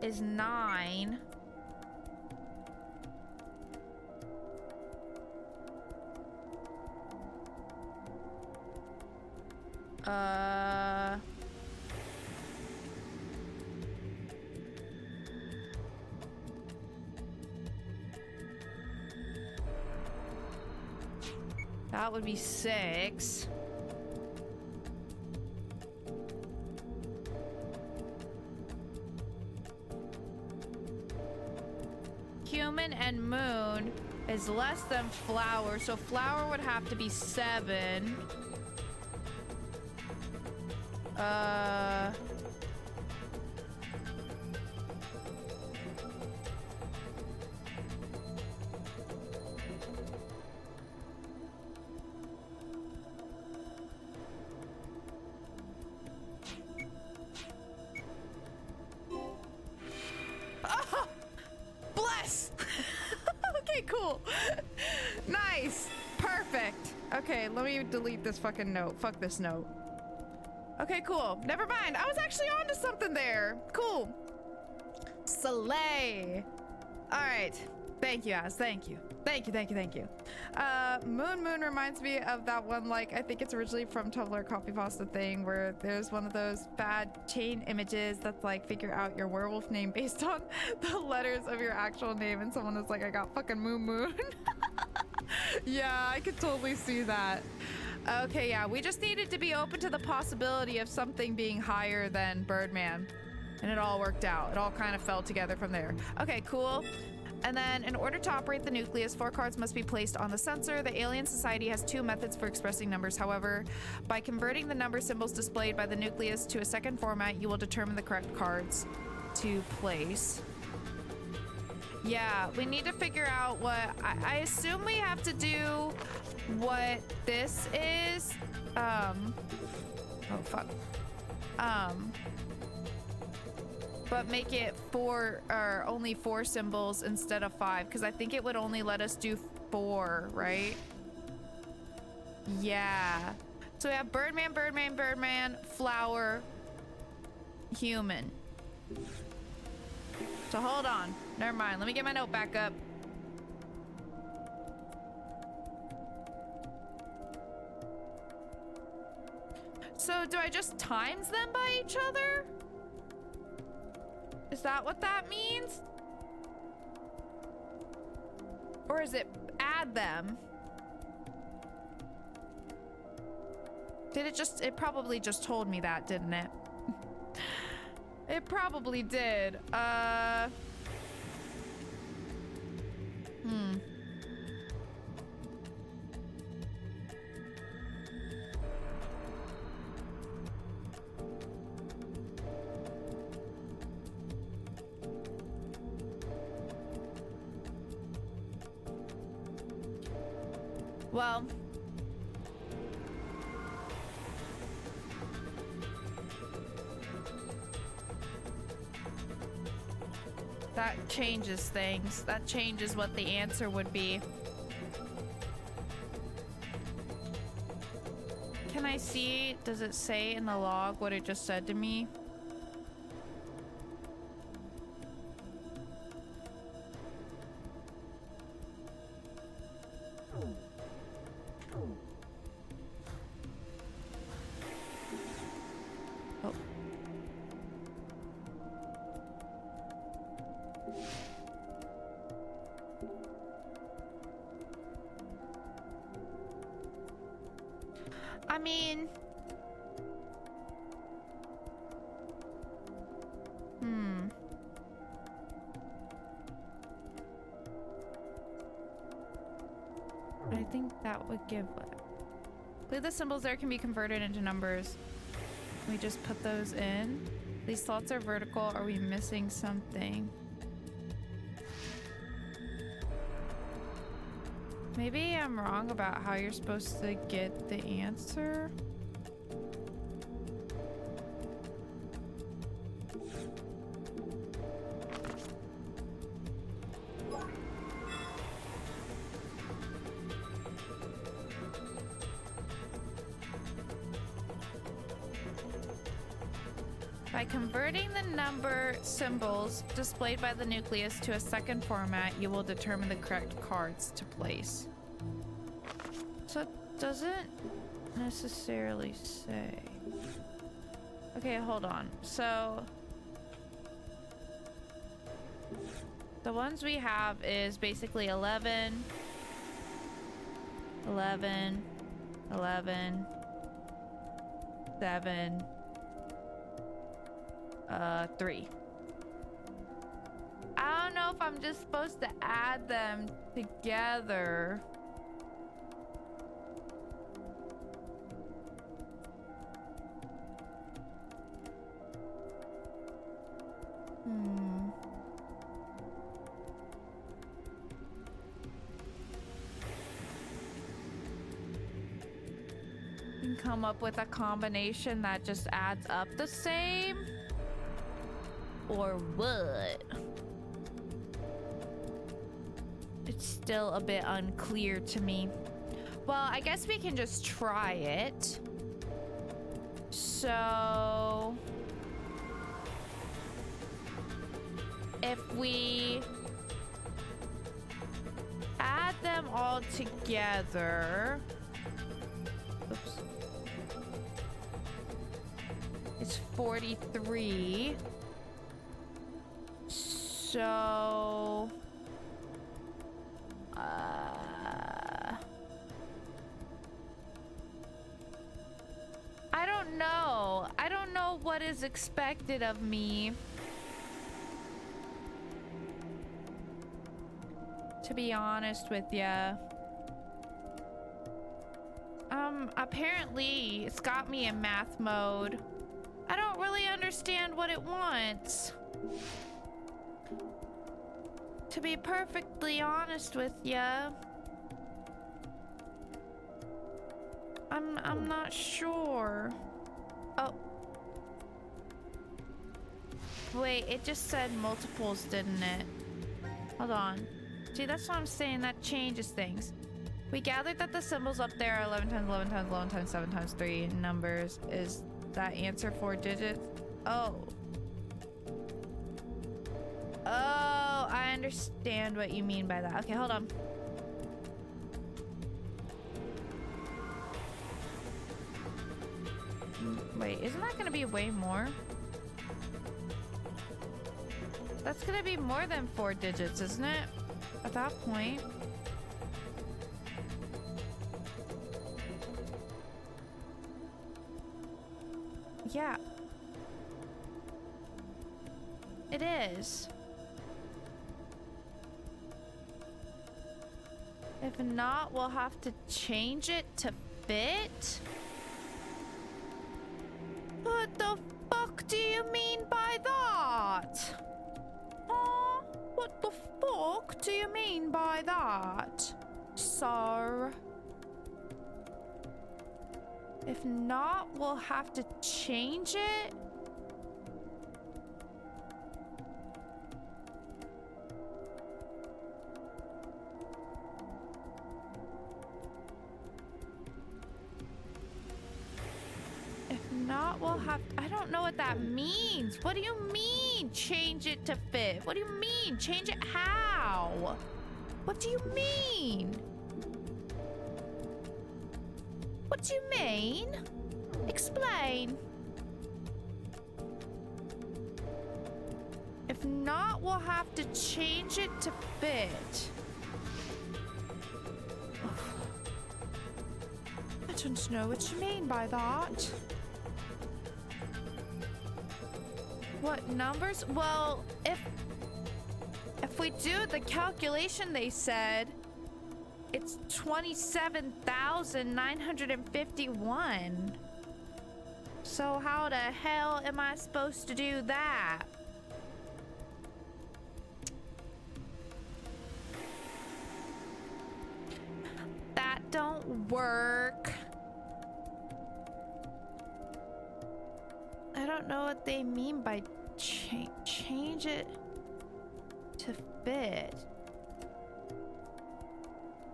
is 9. That would be 6. Human and moon is less than flower, so flower would have to be 7. Oh, bless. Okay, cool. Nice. Perfect. Okay, let me delete this fucking note. Fuck this note. Okay, cool. Never mind. I was actually onto something there. Cool. Slay. All right. Thank you, Az. Thank you. Thank you. Moon reminds me of that one, like, I think it's originally from Tumblr Copy Pasta thing, where there's one of those bad chain images that's like, figure out your werewolf name based on the letters of your actual name, and someone is like, I got fucking Moon. Yeah, I could totally see that. Okay, yeah, we just needed to be open to the possibility of something being higher than Birdman, and it all worked out. It all kind of fell together from there. Okay, cool. And then, in order to operate the nucleus, 4 cards must be placed on the sensor. The Alien Society has 2 methods for expressing numbers. However, by converting the number symbols displayed by the nucleus to a second format, you will determine the correct cards to place. Yeah, we need to figure out what... I assume we have to do what this is. Oh, fuck. But make it 4 or only 4 symbols instead of 5, because I think it would only let us do 4, right? Yeah. So we have Birdman, flower, human. So hold on. Never mind. Let me get my note back up. So do I just times them by each other? Is that what that means? Or is it add them? It probably just told me that, didn't it? It probably did. Well, that changes things. That changes what the answer would be. Can I see, does it say in the log what it just said to me? I mean... I think that would give... Believe the symbols there can be converted into numbers. We just put those in. These slots are vertical. Are we missing something? Maybe I'm wrong about how you're supposed to get the answer. By converting the number symbols displayed by the nucleus to a second format, you will determine the correct cards to place. So it doesn't necessarily say. Okay, hold on. So the ones we have is basically 11, 11, 11, 7, 3. I don't know if I'm just supposed to add them together. You can come up with a combination that just adds up the same? Or what? It's still a bit unclear to me. Well, I guess we can just try it. So if we add them all together, oops, it's 43. So I don't know. I don't know what is expected of me. To be honest with ya. Apparently it's got me in math mode. I don't really understand what it wants. To be perfectly honest with ya, I'm not sure. Oh. Wait, it just said multiples, didn't it? Hold on. See, that's what I'm saying. That changes things. We gathered that the symbols up there are 11 times 11 times 11 times 7 times 3 numbers. Is that answer 4 digits? Oh. Oh, I understand what you mean by that. Okay, hold on. Wait, isn't that gonna be way more? That's gonna be more than 4 digits, isn't it? At that point. Yeah. It is. If not, we'll have to change it to fit. What the fuck do you mean by that? Huh? What the fuck do you mean by that, sir? If not, we'll have to change it. Not we'll have I don't know what that means. What do you mean change it to fit? What do you mean change it how? What do you mean? What do you mean? Explain. If not, we'll have to change it to fit. I don't know what you mean by that. What numbers? Well, if we do the calculation they said, it's 27,951. So how the hell am I supposed to do that? That don't work. I don't know what they mean by change it to fit.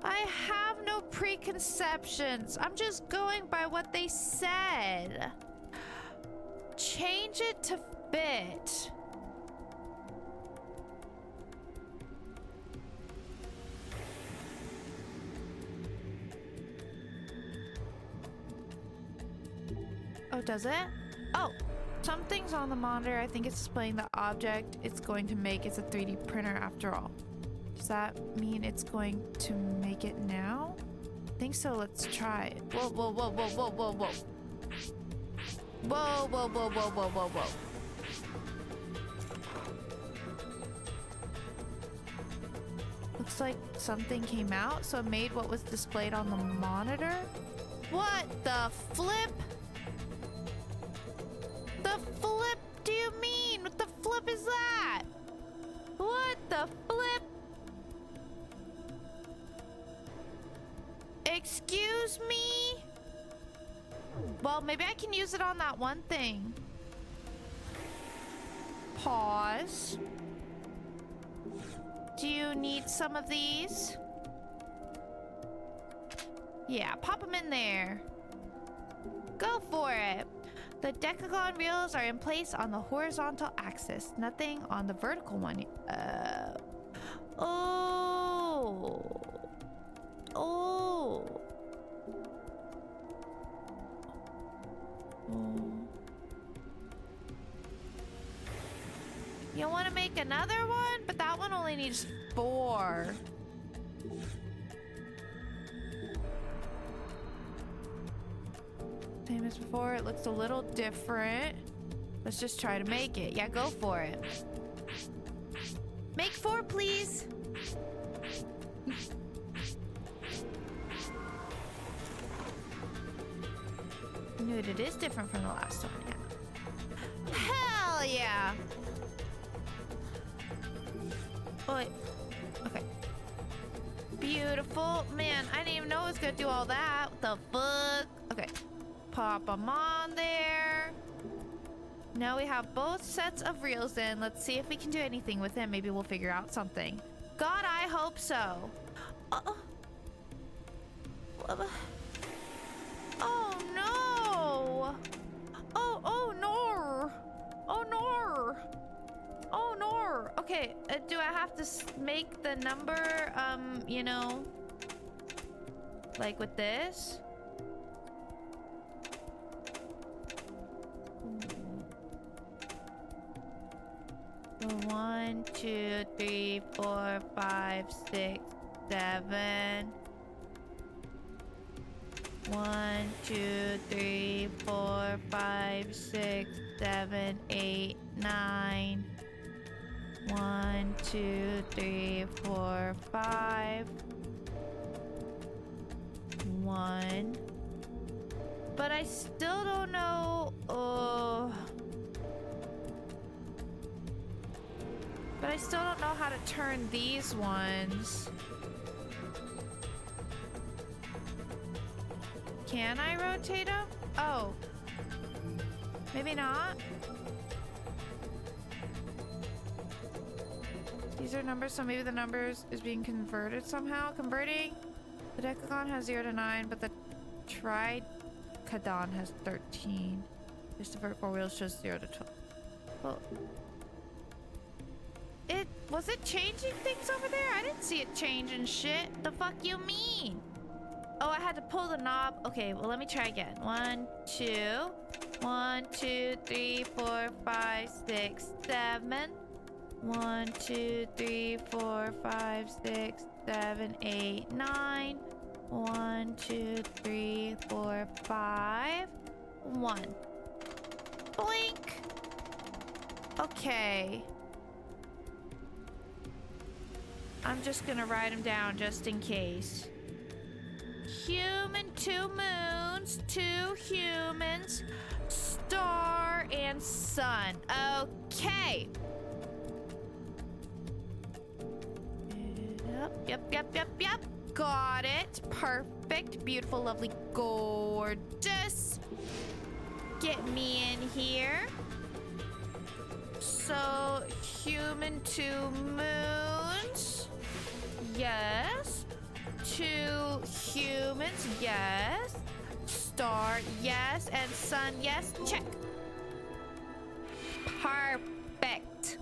I have no preconceptions. I'm just going by what they said. change it to fit. Oh, does it? Oh, something's on the monitor. I think it's displaying the object it's going to make. It's a 3D printer after all. Does that mean it's going to make it now? I think so. Let's try it. Whoa, whoa, whoa, whoa, whoa, whoa, whoa. Whoa, whoa, whoa, whoa, whoa, whoa, whoa. Looks like something came out, so it made what was displayed on the monitor. What the flip? The flip do you mean? What the flip is that? What the flip? Excuse me? Well, maybe I can use it on that one thing. Pause. Do you need some of these? Yeah, pop them in there. Go for it. The decagon reels are in place on the horizontal axis, nothing on the vertical one. Oh. You want to make another one? But that one only needs 4. Same as before. It looks a little different. Let's just try to make it. Yeah, go for it. Make 4, please. Dude, it is different from the last one, yeah. Hell yeah! Oh, wait. Okay. Beautiful. Man, I didn't even know it was gonna do all that. What the fuck? Okay. Pop them on there. Now we have both sets of reels in. Let's see if we can do anything with them. Maybe we'll figure out something. God, I hope so. Oh no! Oh no! Oh no! Oh no! Okay, do I have to make the number, you know, like with this? 1, 2, 3, 4, 5, 6, 7. 1, 2, 3, 4, 5, 6, 7, 8, 9. 1, 2, 3, 4, 5. 1. But I still don't know. But I still don't know how to turn these ones. Can I rotate them? Oh. Maybe not. These are numbers, so maybe the numbers is being converted somehow. Converting. The decagon has 0 to 9, but the tricadon has 13. Just the vertical wheel shows 0 to 12. Well, was it changing things over there? I didn't see it changing shit. The fuck you mean? Oh, I had to pull the knob. Okay, well, let me try again. 1, 2. 1, 2, 3, 4, 5, 6, 7. 1, 2, 3, 4, 5, 6, 7, 8, 9. 1, 2, 3, 4, 5. 1. Blink. Okay. I'm just gonna write them down just in case. Human, 2 moons, 2 humans, star, and sun. Okay. Yep. Got it. Perfect. Beautiful, lovely, gorgeous. Get me in here. So, human, 2 moons. Yes. 2 humans. Yes. Star. Yes. And sun. Yes. Check. Perfect.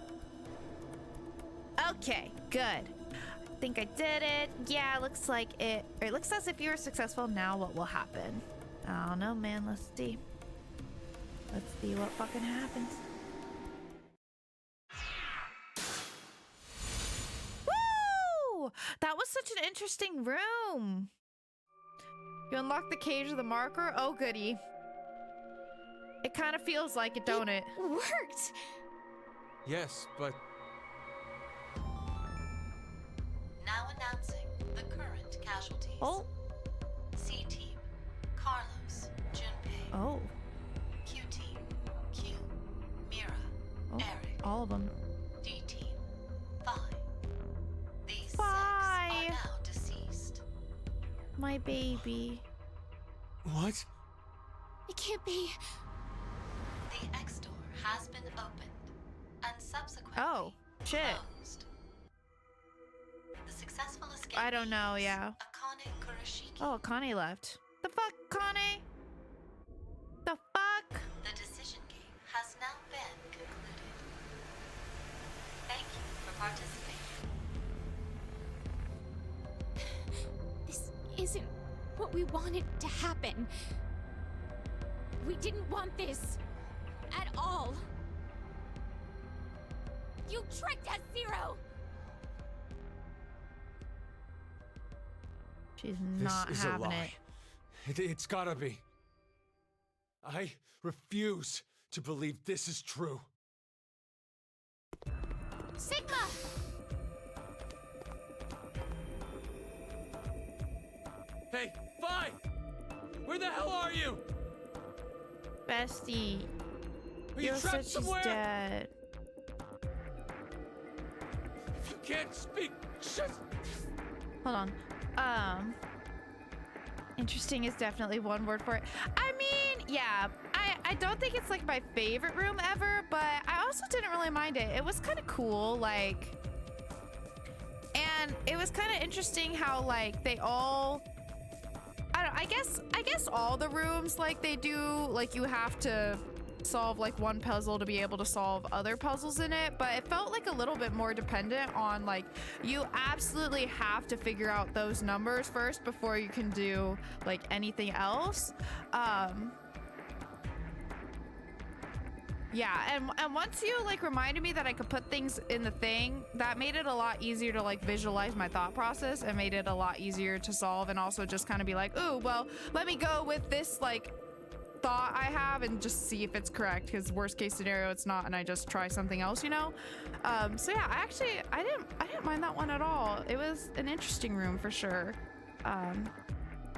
Okay, good. I think I did it. Yeah, looks like it. Or it looks as if you were successful. Now what will happen? I don't know, man. Let's see. Let's see what fucking happens. Woo! That was such an interesting room. You unlock the cage of the marker? Oh, goody. It kind of feels like it, don't it? Worked! Yes, but Now announcing the current casualties. Oh. C-Team, Carlos, Junpei. Oh. Q-Team, Q, Mira, Oh, Eric. all of them. D-Team, Phi. These Phi. 6 are now deceased. My baby. what? It can't be. The X door has been opened and subsequently Oh, shit. closed. The successful escape. I don't know, yeah. Akane Kurashiki. Oh, Connie left. The fuck, Connie? The fuck? The decision game has now been concluded. Thank you for participating. This isn't what we wanted to happen. We didn't want this. At all. You tricked us, Zero! She's not This is a having lie. It's gotta be. I refuse to believe this is true. Sigma! Hey, Phi! Where the hell are you? Bestie. Are you Yo said trapped she's somewhere? dead. If you can't speak, shut. Hold on. Interesting is definitely one word for it. I mean, yeah, I don't think it's like my favorite room ever, but I also didn't really mind it. It was kind of cool, like, and it was kind of interesting how like they all, I guess all the rooms like they do, like you have to solve like one puzzle to be able to solve other puzzles in it, but it felt like a little bit more dependent on like you absolutely have to figure out those numbers first before you can do like anything else. Yeah, and once you like reminded me that I could put things in the thing, that made it a lot easier to like visualize my thought process and made it a lot easier to solve, and also just kind of be like, ooh, well, let me go with this like thought I have and just see if it's correct, because worst case scenario it's not and I just try something else, you know. So yeah, I didn't mind that one at all. It was an interesting room for sure.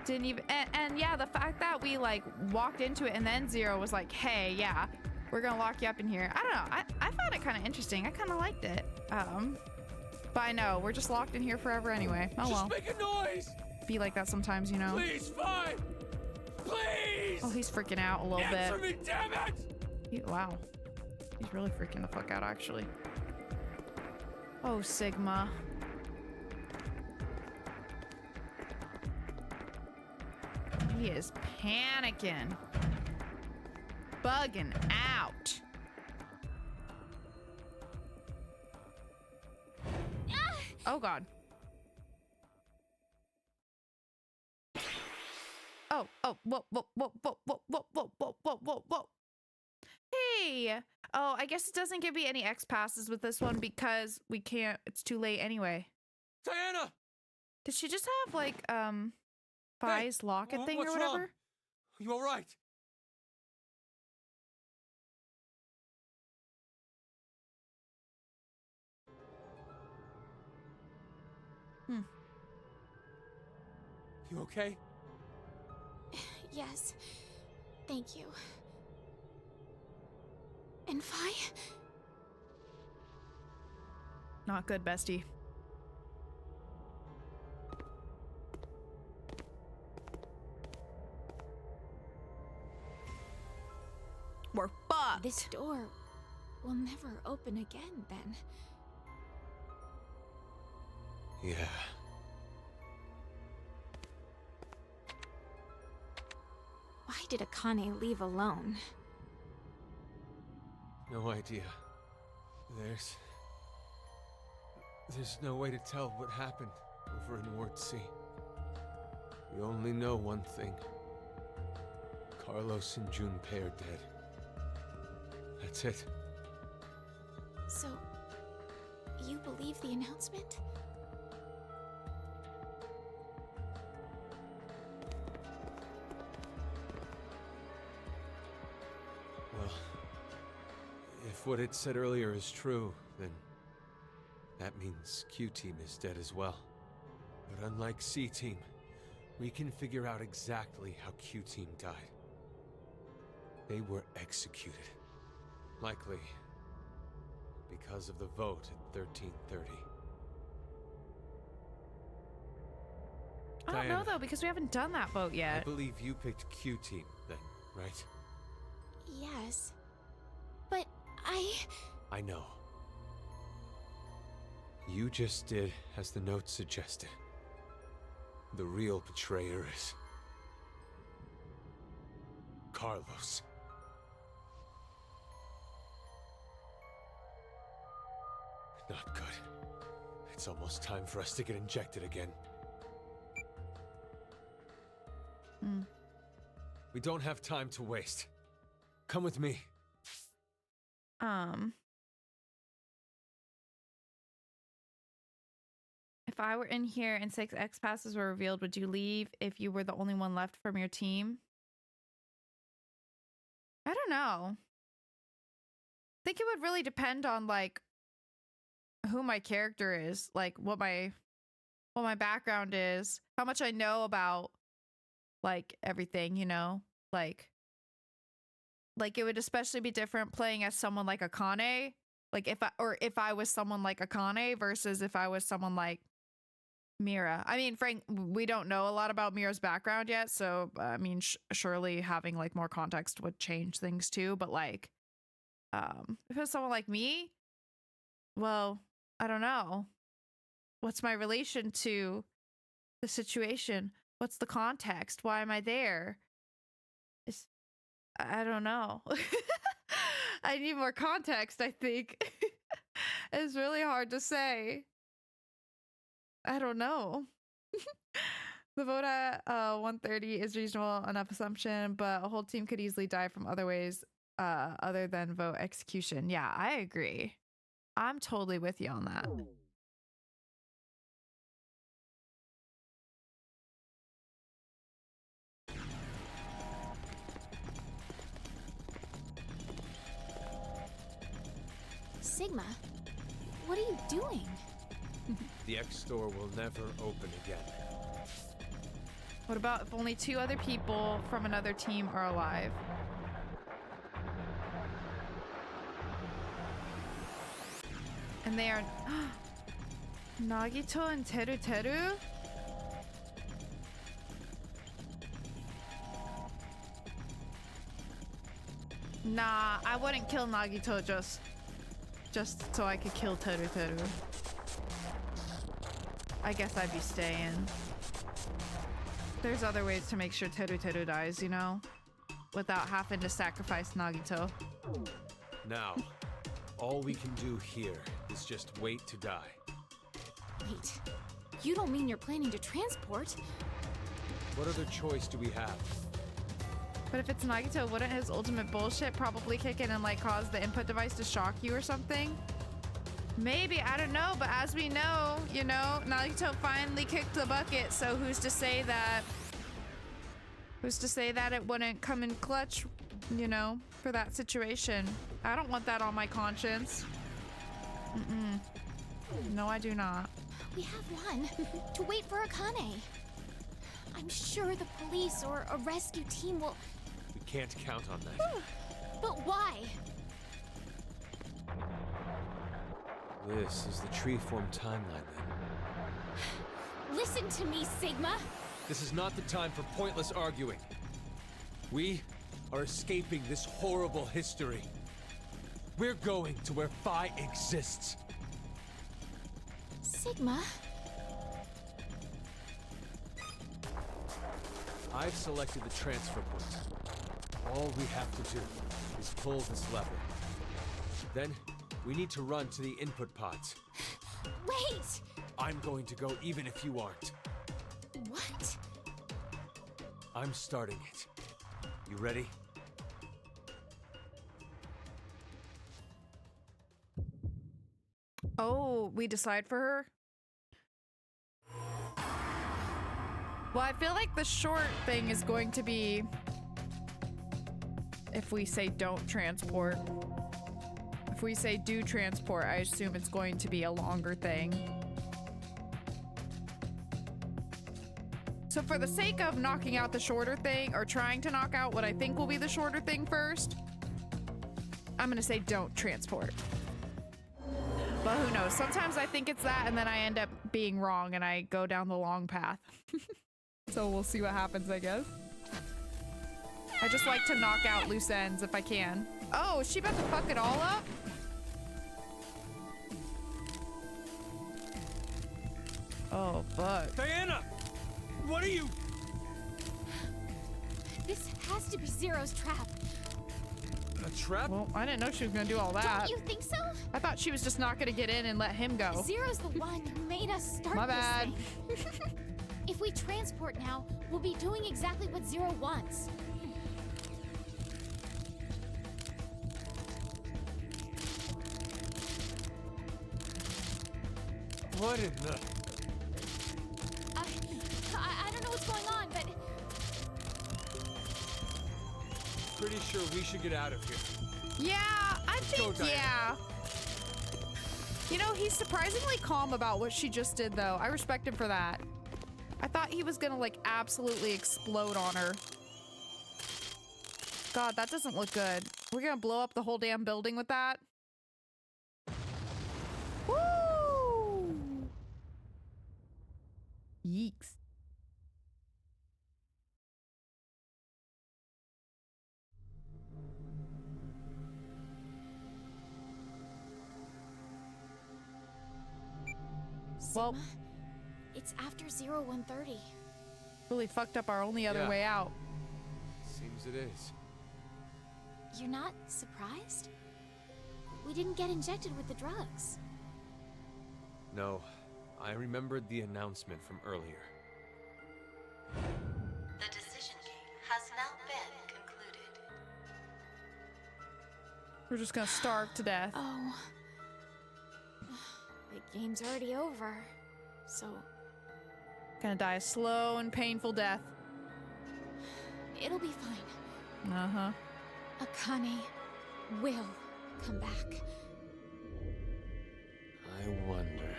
Didn't even and yeah, the fact that we like walked into it and then Zero was like, hey, yeah, we're gonna lock you up in here. I don't know, I found it kind of interesting. I kind of liked it. But I know we're just locked in here forever anyway. Oh well, Just make a noise! be like that sometimes, you know. Please, Phi! Please! Oh, he's freaking out a little Answer bit. me, damn it! Wow. He's really freaking the fuck out, actually. Oh, Sigma. He is panicking. Bugging out. Oh, God. Oh, whoa. Hey! Oh, I guess it doesn't give me any X passes with this one because we can't, it's too late anyway. Diana! Did she just have like, Phi's locket thing or what's whatever? wrong? You alright? You okay? Yes. Thank you. And Phi? Not good, bestie. We're fucked. This door will never open again, then. Yeah. Why did Akane leave alone? No idea. There's no way to tell what happened over in Ward C. We only know one thing. Carlos and Junpei are dead. That's it. So, you believe the announcement? Well, if what it said earlier is true, then that means Q-Team is dead as well. But unlike C-Team, we can figure out exactly how Q-Team died. They were executed. Likely because of the vote at 1330. I don't know, though, because we haven't done that vote yet. I believe you picked Q-Team then, right? Yes. But I know. You just did as the note suggested. The real betrayer is Carlos. Not good. It's almost time for us to get injected again. We don't have time to waste. Come with me. If I were in here and 6 X passes were revealed, would you leave if you were the only one left from your team? I don't know. I think it would really depend on like who my character is, like what my background is, how much I know about like everything, you know? Like it would especially be different playing as someone like Akane, like if I was someone like Akane versus if I was someone like Mira. I mean, Frank, we don't know a lot about Mira's background yet, so I mean, surely having like more context would change things too. But like, if it was someone like me, well, I don't know. What's my relation to the situation? What's the context? Why am I there? I don't know. I need more context, I think. It's really hard to say. I don't know. The vote at 130 is reasonable enough assumption, but a whole team could easily die from other ways other than vote execution. Yeah, I agree. I'm totally with you on that. Sigma, what are you doing? The X store will never open again. What about if only 2 other people from another team are alive? And they are Nagito and Teru? Nah, I wouldn't kill Nagito just so I could kill Teru. I guess I'd be staying. There's other ways to make sure Teru dies, you know? Without having to sacrifice Nagito. Now, all we can do here is just wait to die. Wait, you don't mean you're planning to transport? What other choice do we have? But if it's Nagito, wouldn't his ultimate bullshit probably kick in and like cause the input device to shock you or something? Maybe, I don't know, but as we know, you know, Nagito finally kicked the bucket, so who's to say that it wouldn't come in clutch, you know, for that situation? I don't want that on my conscience. No, I do not. We have one to wait for Akane. I'm sure the police or a rescue team will... We can't count on that. But why? This is the Treeform timeline, then. Listen to me, Sigma! This is not the time for pointless arguing. We are escaping this horrible history. We're going to where Phi exists. Sigma? I've selected the transfer point. All we have to do is pull this lever. Then, We need to run to the input pods. Wait! I'm going to go even if you aren't. What? I'm starting it. You ready? Oh, we decide for her? Well, I feel like the short thing is going to be if we say don't transport. If we say do transport, I assume it's going to be a longer thing. So for the sake of knocking out the shorter thing, or trying to knock out what I think will be the shorter thing first, I'm gonna say don't transport. But who knows? Sometimes I think it's that and then I end up being wrong and I go down the long path. So we'll see what happens, I guess. I just like to knock out loose ends if I can. Oh, is she about to fuck it all up? Oh, fuck. Diana! What are you? This has to be Zero's trap. A trap? Well, I didn't know she was gonna do all that. Don't you think so? I thought she was just not gonna get in and let him go. Zero's the one who made us start My bad. this thing. If we transport now, we'll be doing exactly what Zero wants. What in the... I don't know what's going on, but... Pretty sure we should get out of here. Yeah, I think, Diana. yeah. You know, he's surprisingly calm about what she just did, though. I respect him for that. I thought he was gonna, like, absolutely explode on her. God, that doesn't look good. We're gonna blow up the whole damn building with that. Woo! Yeeks. Well, it's after 0130. really fucked up our only other Yeah. way out. Seems it is. You're not surprised? We didn't get injected with the drugs. No, I remembered the announcement from earlier. The decision game has now been concluded. We're just gonna starve to death. Oh. The game's already over. So, Gonna die a slow and painful death. it'll be fine. Uh-huh. Akane will come back. I wonder...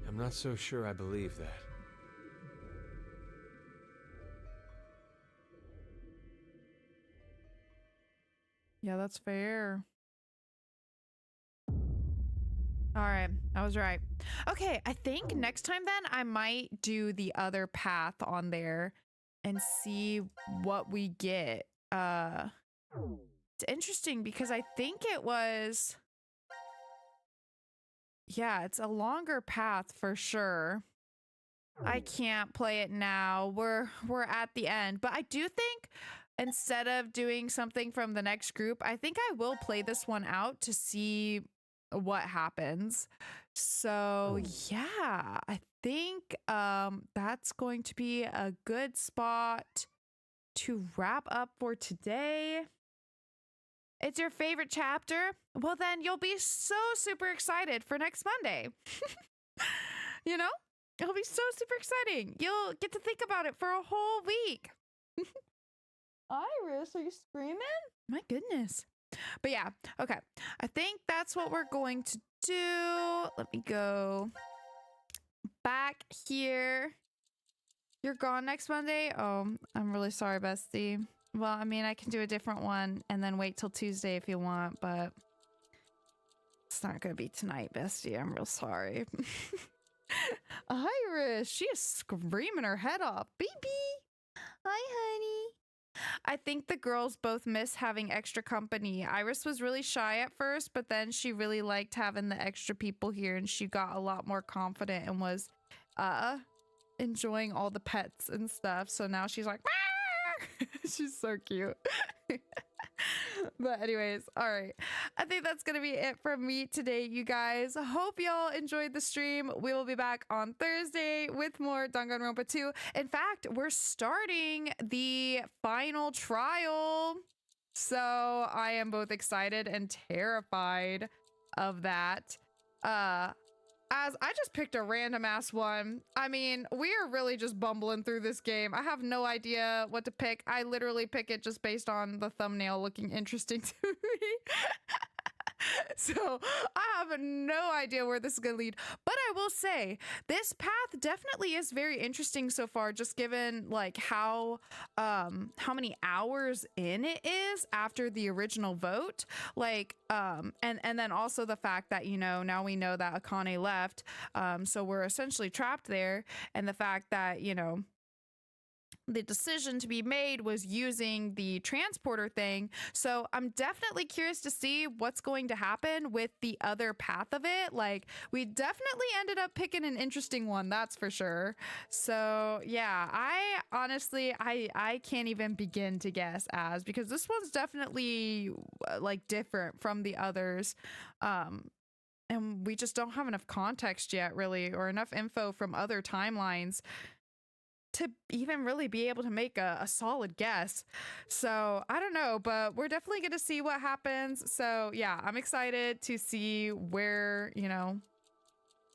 I'm not so sure I believe that. Yeah, that's fair. All right, I was right. Okay, I think next time then I might do the other path on there and see what we get. It's interesting because I think it was... Yeah, it's a longer path for sure. I can't play it now. We're at the end, but I do think instead of doing something from the next group, I think I will play this one out to see what happens. So yeah, I think that's going to be a good spot to wrap up for today. It's your favorite chapter? Well, then you'll be so super excited for next Monday. You know? It'll be so super exciting. You'll get to think about it for a whole week. Iris, are you screaming? My goodness. But yeah, okay. I think that's what we're going to do. Let me go back here. You're gone next Monday? Oh, I'm really sorry, bestie. Well, I mean, I can do a different one and then wait till Tuesday if you want, but it's not going to be tonight, bestie. I'm real sorry. Iris, she is screaming her head off. Baby. Hi, honey. I think the girls both miss having extra company. Iris was really shy at first, but then she really liked having the extra people here and she got a lot more confident and was enjoying all the pets and stuff. So now she's like, she's so cute. But anyways, all right. I think that's going to be it from me today, you guys. Hope y'all enjoyed the stream. We will be back on Thursday with more Danganronpa 2. In fact, we're starting the final trial. So I am both excited and terrified of that. As I just picked a random ass one. I mean, we are really just bumbling through this game. I have no idea what to pick. I literally pick it just based on the thumbnail looking interesting to me. So I have no idea where this is going to lead, but I will say this path definitely is very interesting so far, just given like how many hours in it is after the original vote, like and then also the fact that, you know, now we know that Akane left, so we're essentially trapped there, and the fact that, you know, the decision to be made was using the transporter thing. So I'm definitely curious to see what's going to happen with the other path of it. Like, we definitely ended up picking an interesting one, that's for sure. So yeah, I honestly, I can't even begin to guess because this one's definitely like different from the others. And we just don't have enough context yet, really, or enough info from other timelines to even really be able to make a solid guess. So I don't know, but we're definitely going to see what happens. So yeah, I'm excited to see where, you know,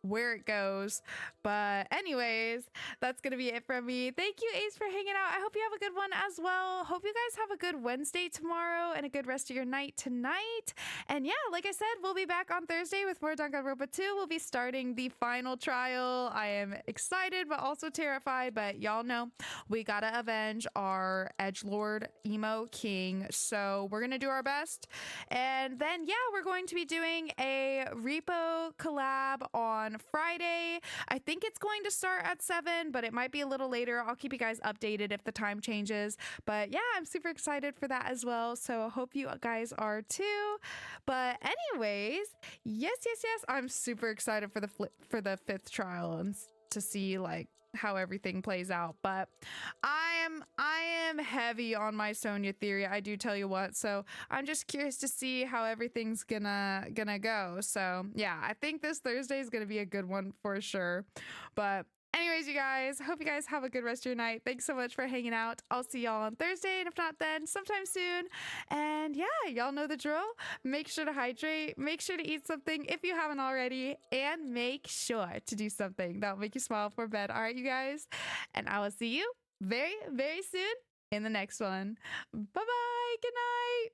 where it goes. But anyways, that's gonna be it from me. Thank you, Ace, for hanging out. I hope you have a good one as well. Hope you guys have a good Wednesday tomorrow and a good rest of your night tonight. And yeah, like I said, we'll be back on Thursday with more Danganronpa 2. We'll be starting the final trial. I am excited but also terrified, but y'all know we gotta avenge our edgelord emo king, so we're gonna do our best. And then yeah, we're going to be doing a repo collab on Friday. I think it's going to start at 7, but it might be a little later. I'll keep you guys updated if the time changes. But yeah, I'm super excited for that as well. So I hope you guys are too. But anyways, yes, I'm super excited for the 5th trial and to see like how everything plays out. But I am heavy on my Sonya theory, I do tell you what, so I'm just curious to see how everything's gonna go. So yeah, I think this Thursday is gonna be a good one for sure. But anyways, you guys, hope you guys have a good rest of your night. Thanks so much for hanging out. I'll see y'all on Thursday, and if not then, sometime soon. And yeah, y'all know the drill. Make sure to hydrate, make sure to eat something if you haven't already, and make sure to do something that'll make you smile before bed. All right, you guys? And I will see you very, very soon in the next one. Bye-bye. Good night.